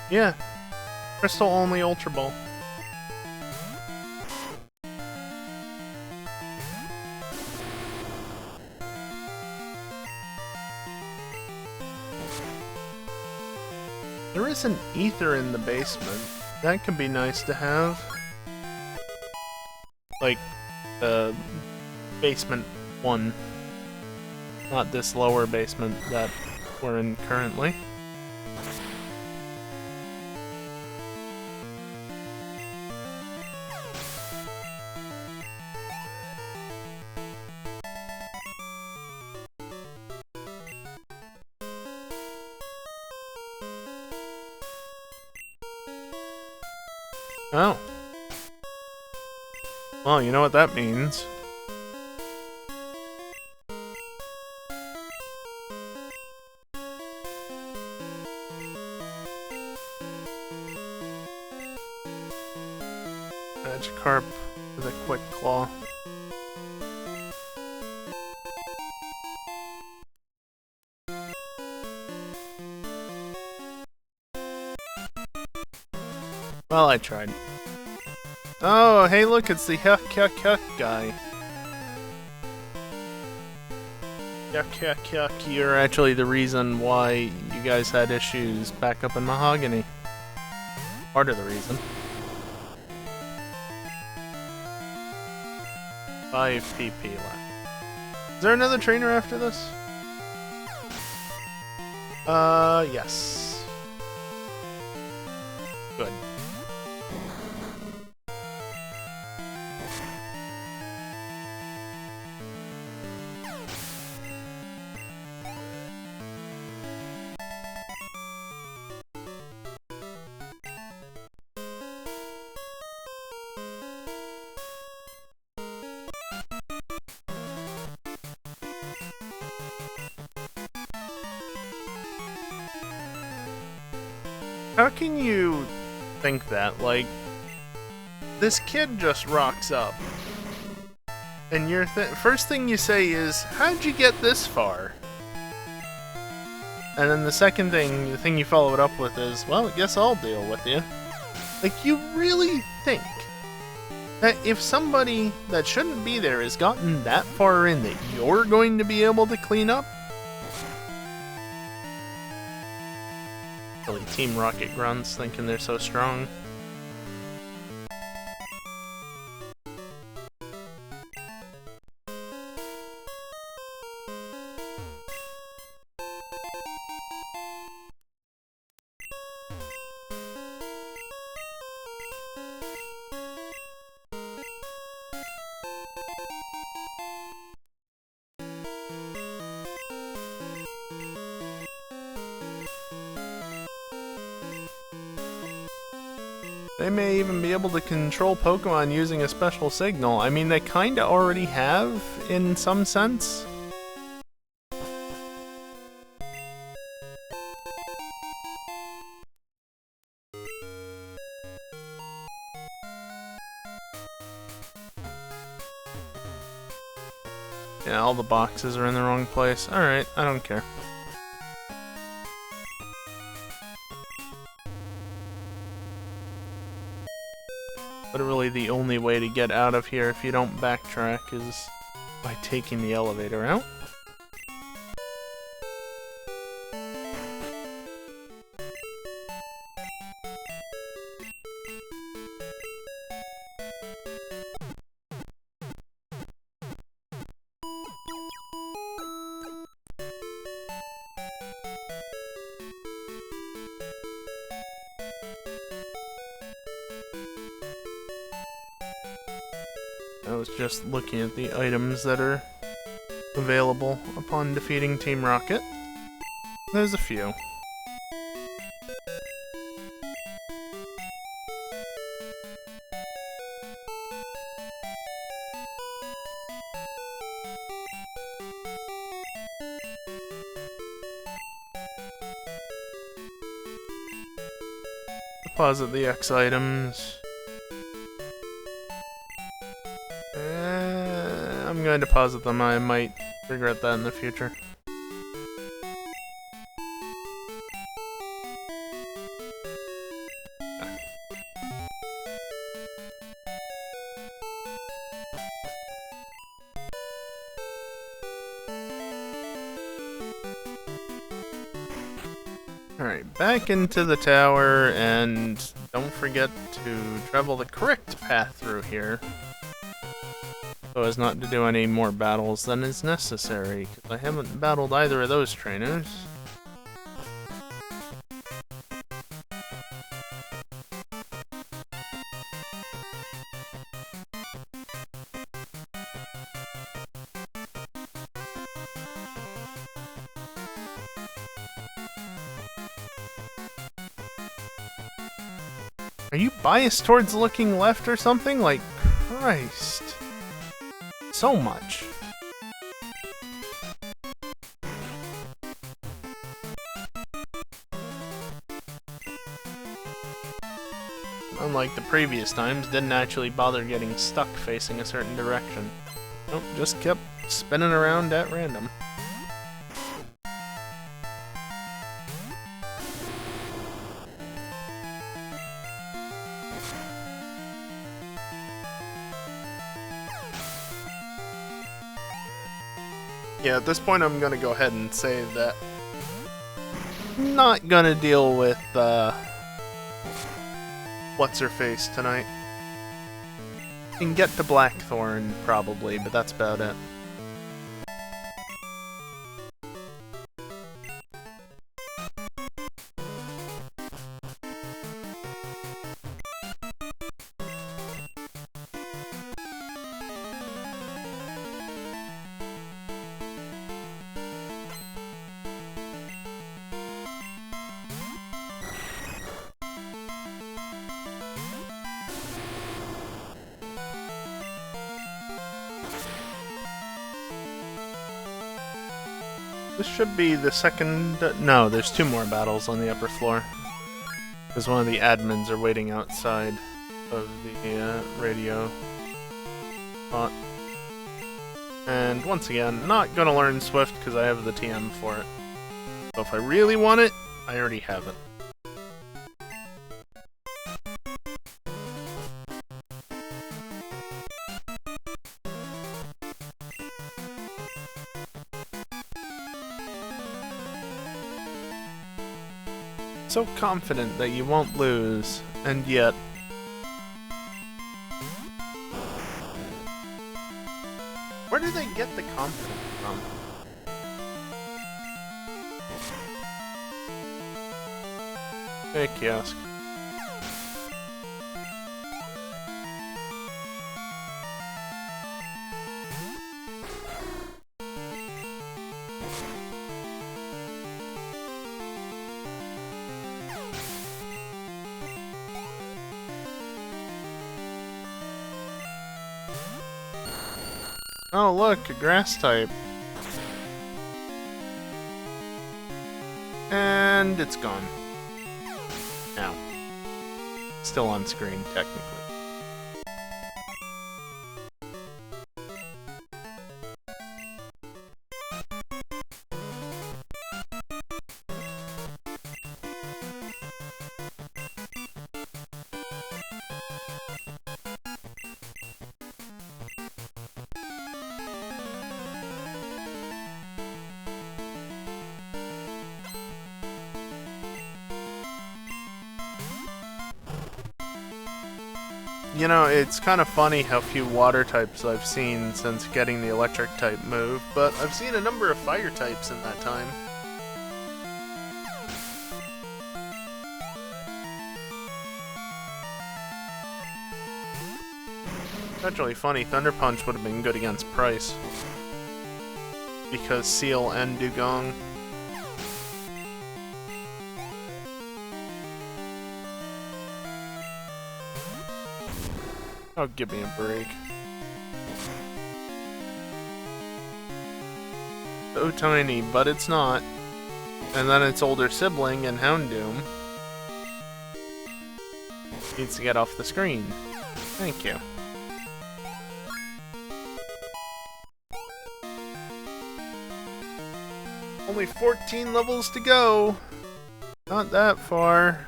Yeah. Crystal only Ultra Ball. There is an ether in the basement. That could be nice to have. Like, basement 1. Not this lower basement that we're in currently. Oh. Well, you know what that means. Magikarp with a quick claw. Well, I tried. Oh, hey look, it's the yuck yuck yuck guy. Yuck yuck yuck, you're actually the reason why you guys had issues back up in Mahogany. Part of the reason. 5 PP left. there another trainer after this? Yes. Good. How can you think that? Like, this kid just rocks up, and your first thing you say is, how'd you get this far? And then the second thing, the thing you follow it up with is, well, I guess I'll deal with you. Like, you really think that if somebody that shouldn't be there has gotten that far in that you're going to be able to clean up? Really, Team Rocket grunts thinking they're so strong. They may even be able to control Pokemon using a special signal. I mean, they kinda already have, in some sense. Yeah, all the boxes are in the wrong place. Alright, I don't care. Literally the only way to get out of here if you don't backtrack is by taking the elevator out. I was just looking at the items that are available upon defeating Team Rocket. There's a few. Deposit the X items. I'm going to deposit them. I might regret that in the future. Alright, back into the tower, and don't forget to travel the correct path through here, so as not to do any more battles than is necessary, because I haven't battled either of those trainers. Are you biased towards looking left or something? Like, Christ. So much. Unlike the previous times, didn't actually bother getting stuck facing a certain direction. Nope, just kept spinning around at random. Yeah, at this point I'm gonna go ahead and say that I'm not gonna deal with, what's-her-face tonight. You can get to Blackthorn, probably, but that's about it. This should be the second... No, there's 2 more battles on the upper floor. Because one of the admins are waiting outside of the radio spot. And once again, not gonna learn Swift because I have the TM for it. So if I really want it, I already have it. So confident that you won't lose, and yet... Where do they get the confidence from? Hey, kiosk. Oh look, a grass type. And it's gone. Now. Still on screen, technically. You know, it's kind of funny how few water types I've seen since getting the electric type move, but I've seen a number of fire types in that time. It's actually funny, Thunder Punch would have been good against Price. Because Seal and Dugong. Oh, give me a break. So tiny, but it's not. And then its older sibling in Houndoom needs to get off the screen. Thank you. Only 14 levels to go. Not that far.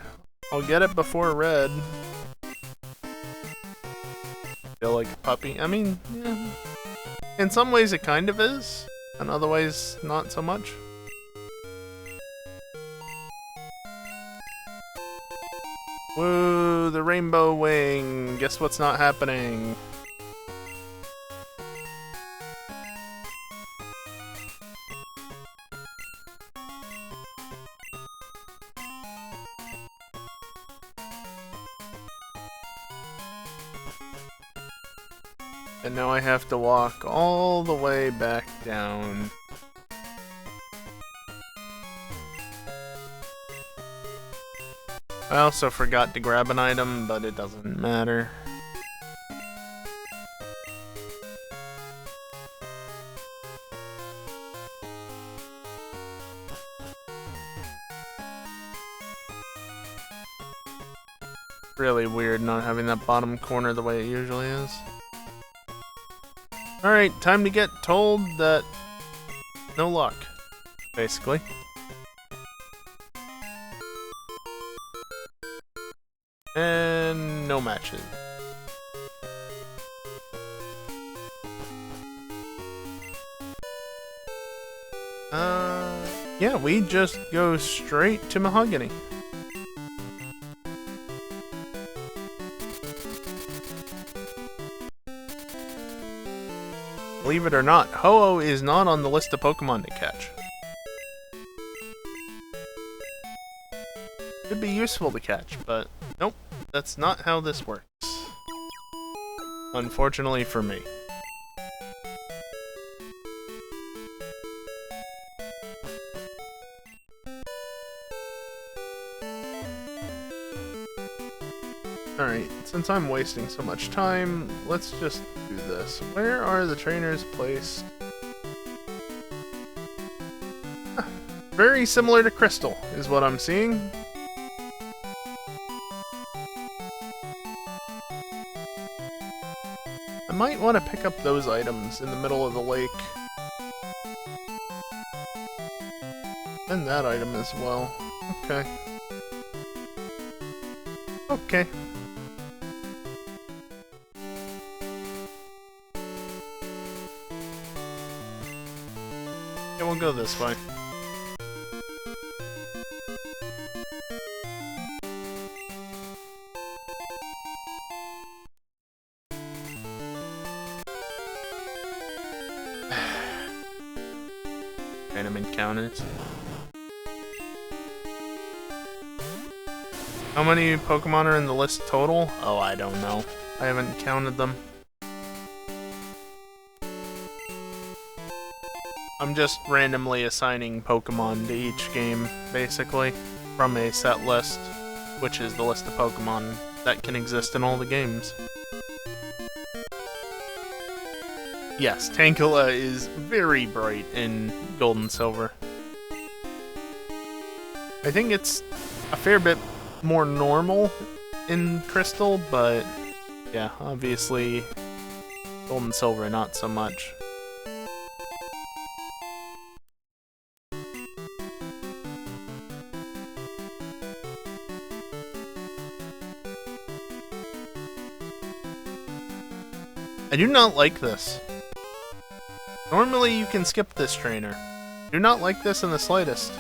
I'll get it before Red. Feel like a puppy. I mean, yeah. In some ways it kind of is, and other ways not so much. Woo, the rainbow wing. Guess what's not happening? And now I have to walk all the way back down. I also forgot to grab an item, but it doesn't matter. Really weird not having that bottom corner the way it usually is. Alright, time to get told that no luck, basically. And no matches. Yeah, we just go straight to Mahogany. Believe it or not, Ho-Oh is not on the list of Pokemon to catch. Could be useful to catch, but nope, that's not how this works. Unfortunately for me. Alright, since I'm wasting so much time, let's just do this. Where are the trainers placed? Very similar to Crystal, is what I'm seeing. I might want to pick up those items in the middle of the lake. And that item as well. Okay. Okay. Yeah, we'll go this way. Random encounters. How many Pokemon are in the list total? Oh, I don't know. I haven't counted them. I'm just randomly assigning Pokemon to each game, basically, from a set list, which is the list of Pokemon that can exist in all the games. Yes, Tankula is very bright in Gold and Silver. I think it's a fair bit more normal in Crystal, but yeah, obviously Gold and Silver not so much. I do not like this. Normally you can skip this trainer. Do not like this in the slightest.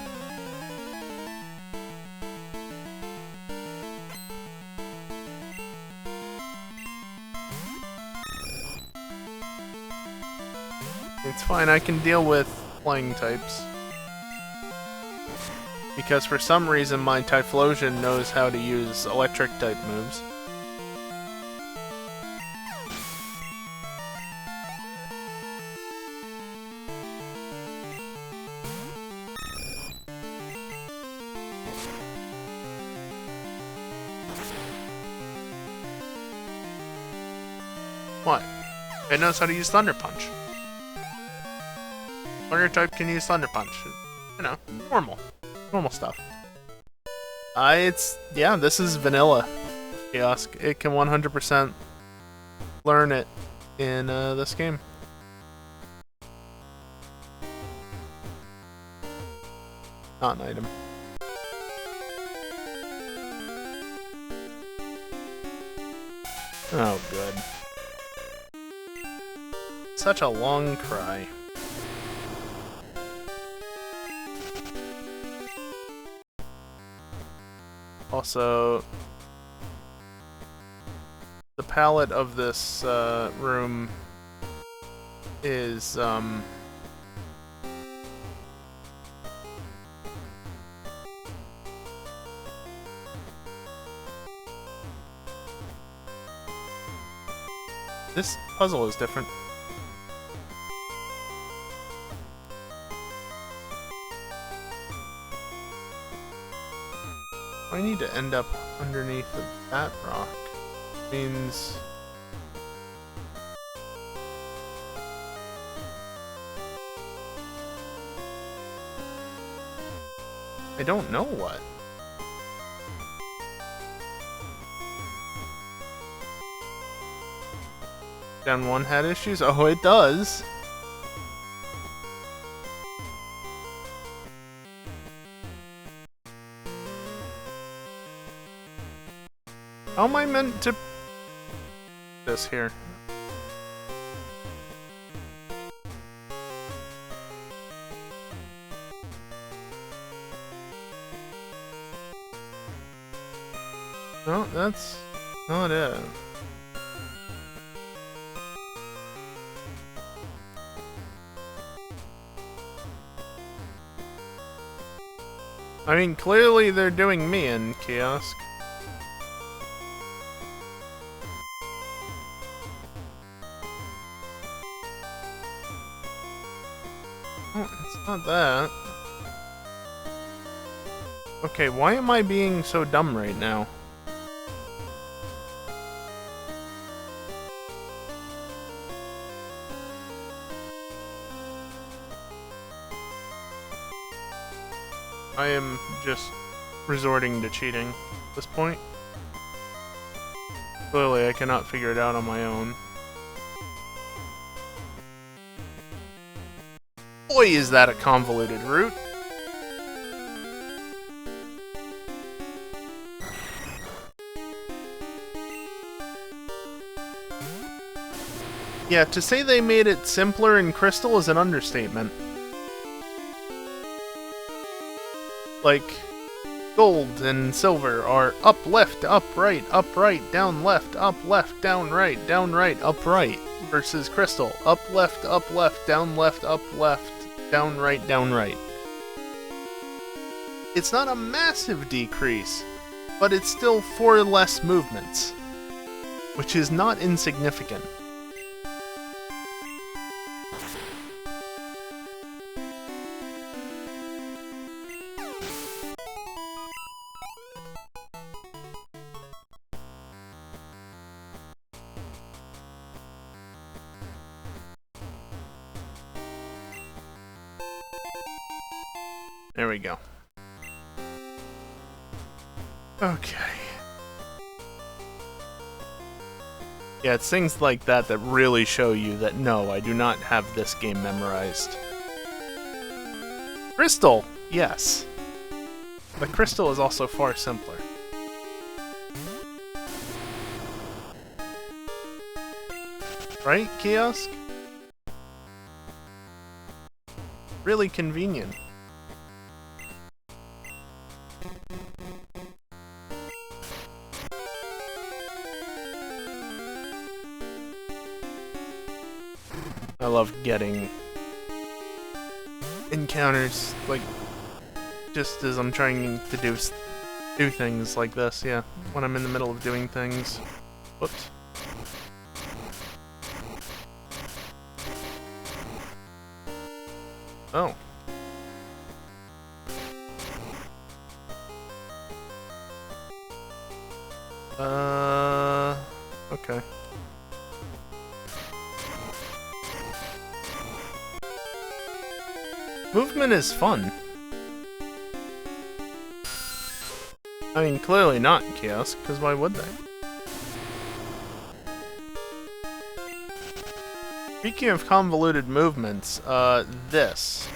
It's fine, I can deal with flying types. Because for some reason my Typhlosion knows how to use electric type moves. What? It knows how to use Thunder Punch. Fire type can use Thunder Punch. You know, normal. Normal stuff. Yeah, this is vanilla Kiosk. It can 100% learn it in this game. Not an item. Oh, good. Such a long cry. Also, the palette of this room is this puzzle is different. I need to end up underneath of that rock. Means I don't know what. Down one had issues? Oh, it does. How am I meant to this here? No, that's not it. I mean, clearly they're doing me in Kiosk. Oh, it's not that. Okay, why am I being so dumb right now? I am just resorting to cheating at this point. Clearly, I cannot figure it out on my own. Boy, is that a convoluted route! Yeah, to say they made it simpler in Crystal is an understatement. Like, gold and silver are up, left, up, right, down, left, down, right, up, right. Versus Crystal, up, left, down, left, up, left, down, right. It's not a massive decrease, but it's still 4 less movements, which is not insignificant. There we go. Okay. Yeah, it's things like that that really show you that no, I do not have this game memorized. Crystal! Yes. But Crystal is also far simpler. Right, Kiosk? Really convenient. I love getting encounters, like, just as I'm trying to do things like this, yeah. When I'm in the middle of doing things. Whoops. Oh. Okay. Movement is fun. I mean, clearly not in Chaos, because why would they? Speaking of convoluted movements, this.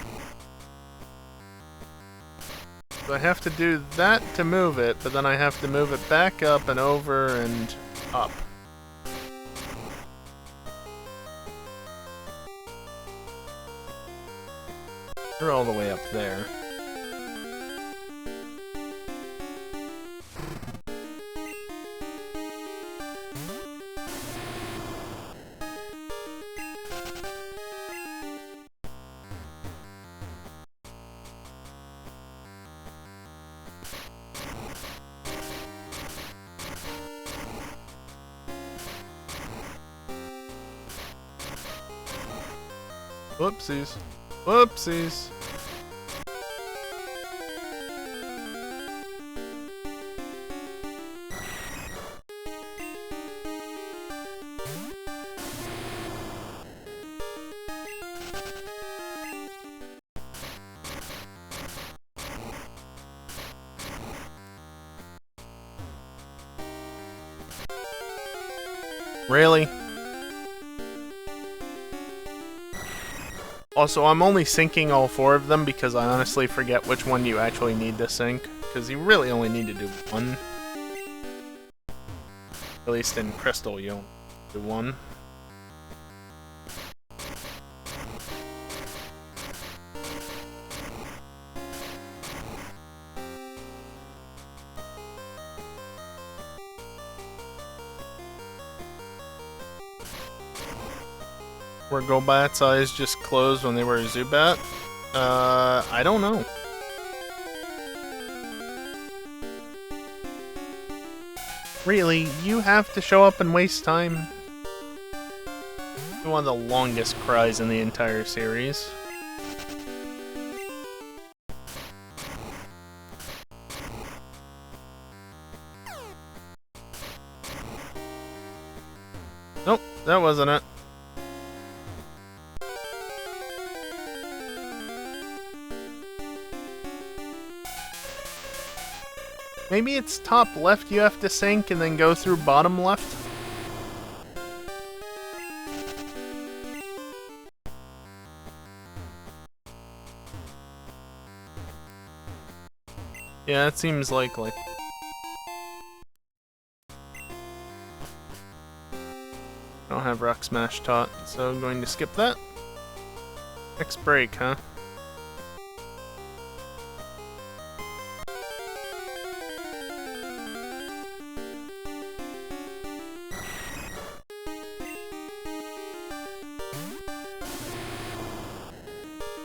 So I have to do that to move it, but then I have to move it back up and over and up. You're all the way up there. Whoopsies. Whoopsies. Really? Also, I'm only syncing all 4 of them because I honestly forget which one you actually need to sync, because you really only need to do one. At least in Crystal, you don't do one. Were Golbat's eyes just closed when they were a Zubat? I don't know. Really, you have to show up and waste time? One of the longest cries in the entire series. Nope, that wasn't it. Maybe it's top left you have to sink and then go through bottom left? Yeah, that seems likely. I don't have Rock Smash taught, so I'm going to skip that. Next break, huh?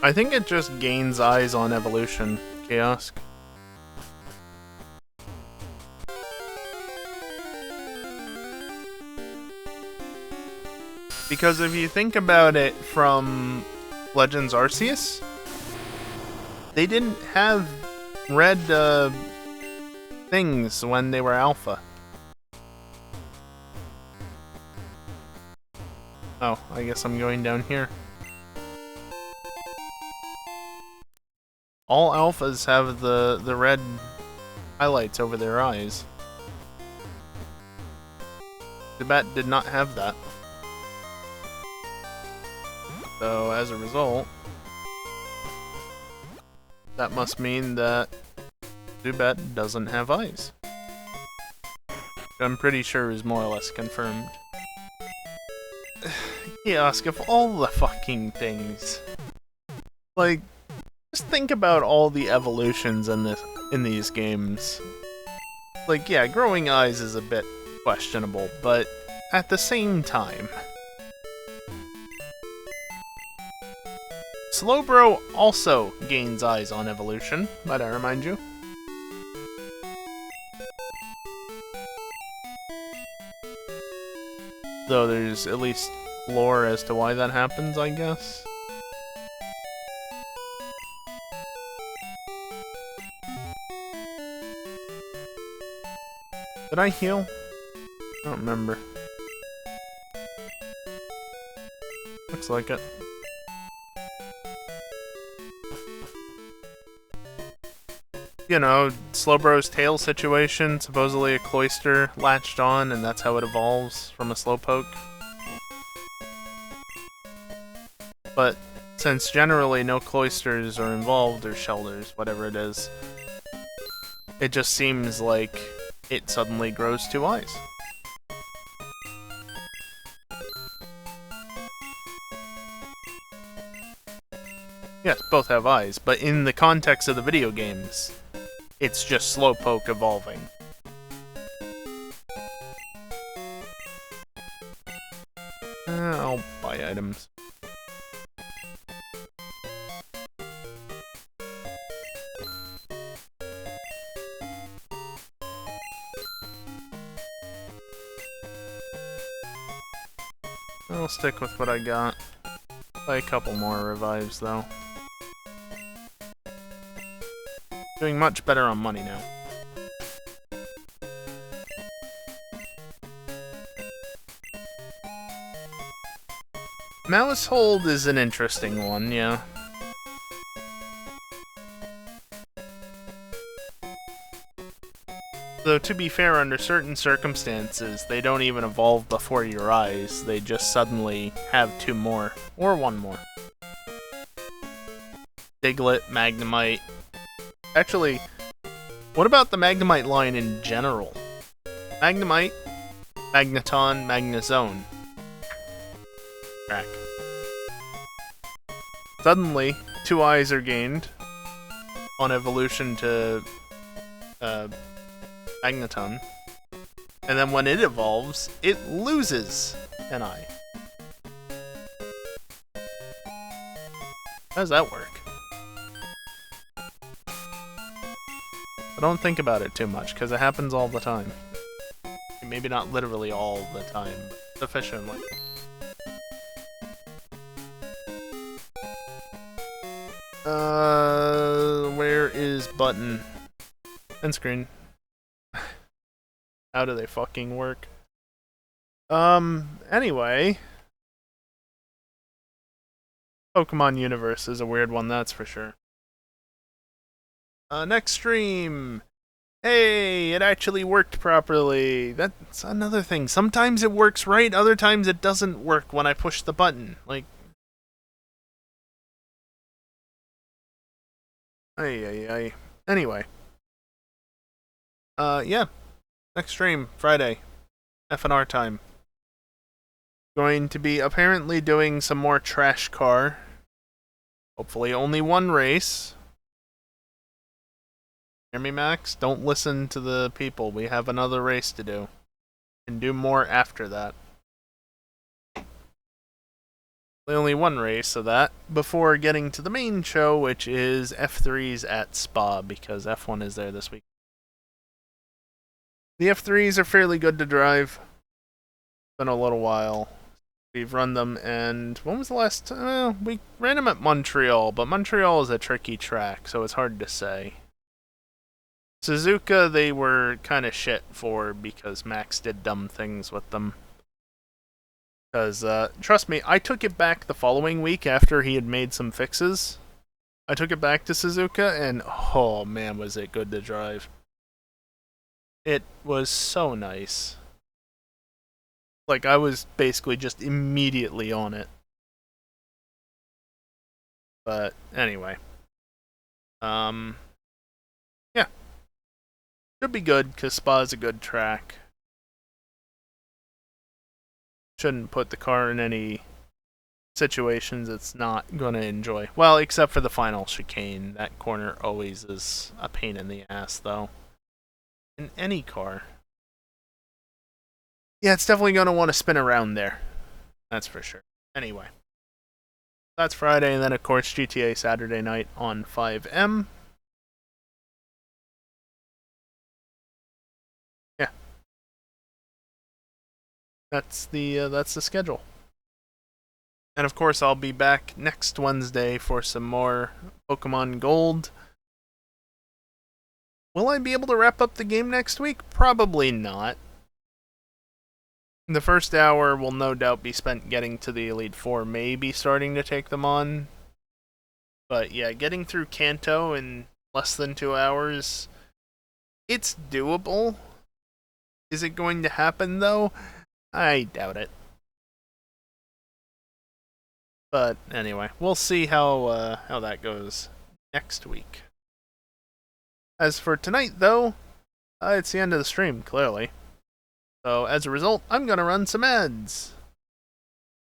I think it just gains eyes on evolution, Chaos. Because if you think about it from Legends Arceus, they didn't have red things when they were alpha. Oh, I guess I'm going down here. All alphas have the red highlights over their eyes. Tibet did not have that. So as a result, that must mean that Zubat doesn't have eyes. I'm pretty sure is more or less confirmed. Kiosk, of all the fucking things. Like, just think about all the evolutions in these games. Like, yeah, growing eyes is a bit questionable, but at the same time, Slowbro also gains eyes on evolution, might I remind you. Though there's at least lore as to why that happens, I guess. Did I heal? I don't remember. Looks like it. You know, Slowbro's tail situation, supposedly a cloister latched on, and that's how it evolves from a Slowpoke. But since generally no cloisters are involved, or shelters, whatever it is, it just seems like it suddenly grows two eyes. Yes, both have eyes, but in the context of the video games, it's just Slowpoke evolving. I'll buy items. I'll stick with what I got. Buy a couple more revives, though. Doing much better on money now. Mouse Hold is an interesting one, yeah. Though, to be fair, under certain circumstances, they don't even evolve before your eyes. They just suddenly have two more. Or one more. Diglett, Magnemite. Actually, what about the Magnemite line in general? Magnemite, Magneton, Magnezone. Crack. Suddenly, two eyes are gained on evolution to Magneton. And then when it evolves, it loses an eye. How does that work? I don't think about it too much, because it happens all the time. Maybe not literally all the time, but sufficiently. Where is button? End screen. How do they fucking work? Anyway. Pokemon Universe is a weird one, that's for sure. Next stream! Hey, it actually worked properly. That's another thing. Sometimes it works right, other times it doesn't work when I push the button. Like, ay, ay, ay. Anyway, yeah, next stream, Friday, FNR time. Going to be apparently doing some more trash car. Hopefully only one race. Hear me, Max? Don't listen to the people. We have another race to do. And do more after that. Only one race of that before getting to the main show, which is F3s at Spa, because F1 is there this week. The F3s are fairly good to drive. Been a little while. We've run them, and when was the last time? We ran them at Montreal, but Montreal is a tricky track, so it's hard to say. Suzuka, they were kind of shit for because Max did dumb things with them. Because, trust me, I took it back the following week after he had made some fixes. I took it back to Suzuka, and oh man, was it good to drive. It was so nice. Like, I was basically just immediately on it. But, anyway. Yeah. Should be good, because Spa is a good track. Shouldn't put the car in any situations it's not going to enjoy. Well, except for the final chicane. That corner always is a pain in the ass, though. In any car. Yeah, it's definitely going to want to spin around there. That's for sure. Anyway. That's Friday, and then, of course, GTA Saturday night on 5M. Yeah. That's the schedule. And of course, I'll be back next Wednesday for some more Pokemon Gold. Will I be able to wrap up the game next week? Probably not. The first hour will no doubt be spent getting to the Elite Four, maybe starting to take them on. But yeah, getting through Kanto in less than 2 hours, it's doable. Is it going to happen though? I doubt it. But anyway, we'll see how that goes next week. As for tonight, though, it's the end of the stream, clearly. So as a result, I'm gonna run some ads.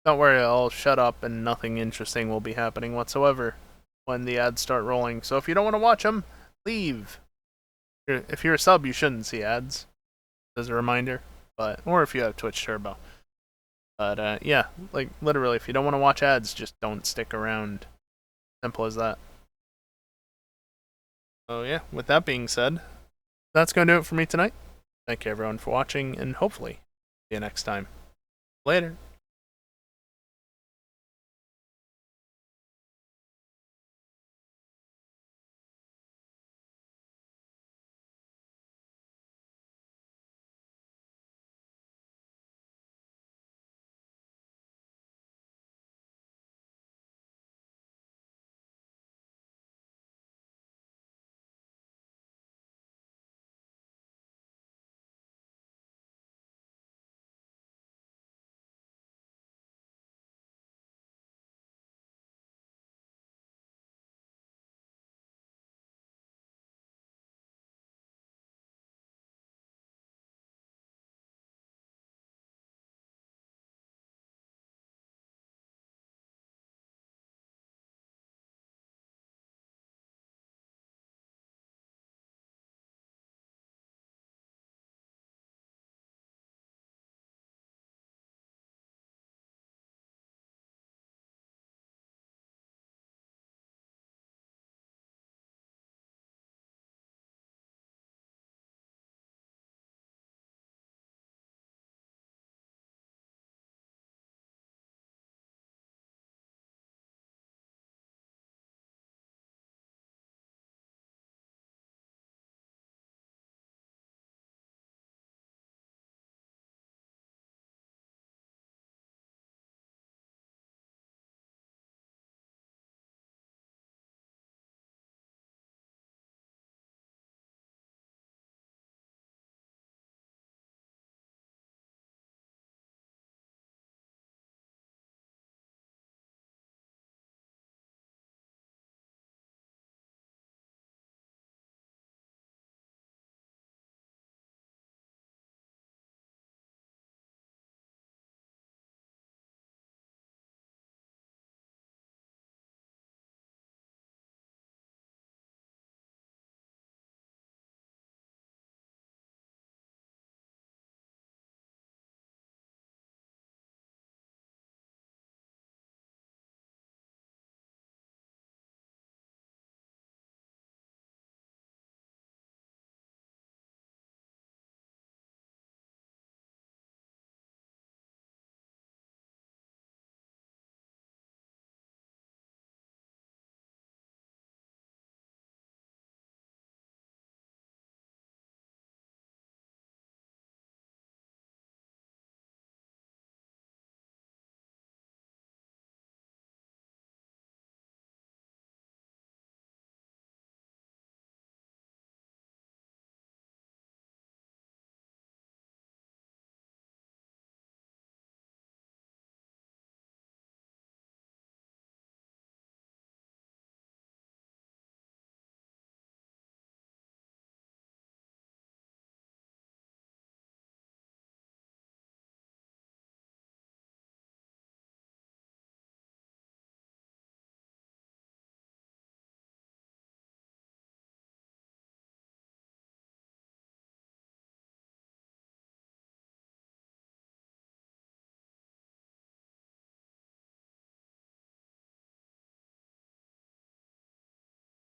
Don't worry, I'll shut up and nothing interesting will be happening whatsoever when the ads start rolling. So if you don't want to watch them, leave. If you're a sub, you shouldn't see ads, as a reminder. Or if you have Twitch Turbo. But yeah, like literally, if you don't want to watch ads, just don't stick around. Simple as that. So yeah, with that being said, that's going to do it for me tonight. Thank you everyone for watching, and hopefully see you next time. Later.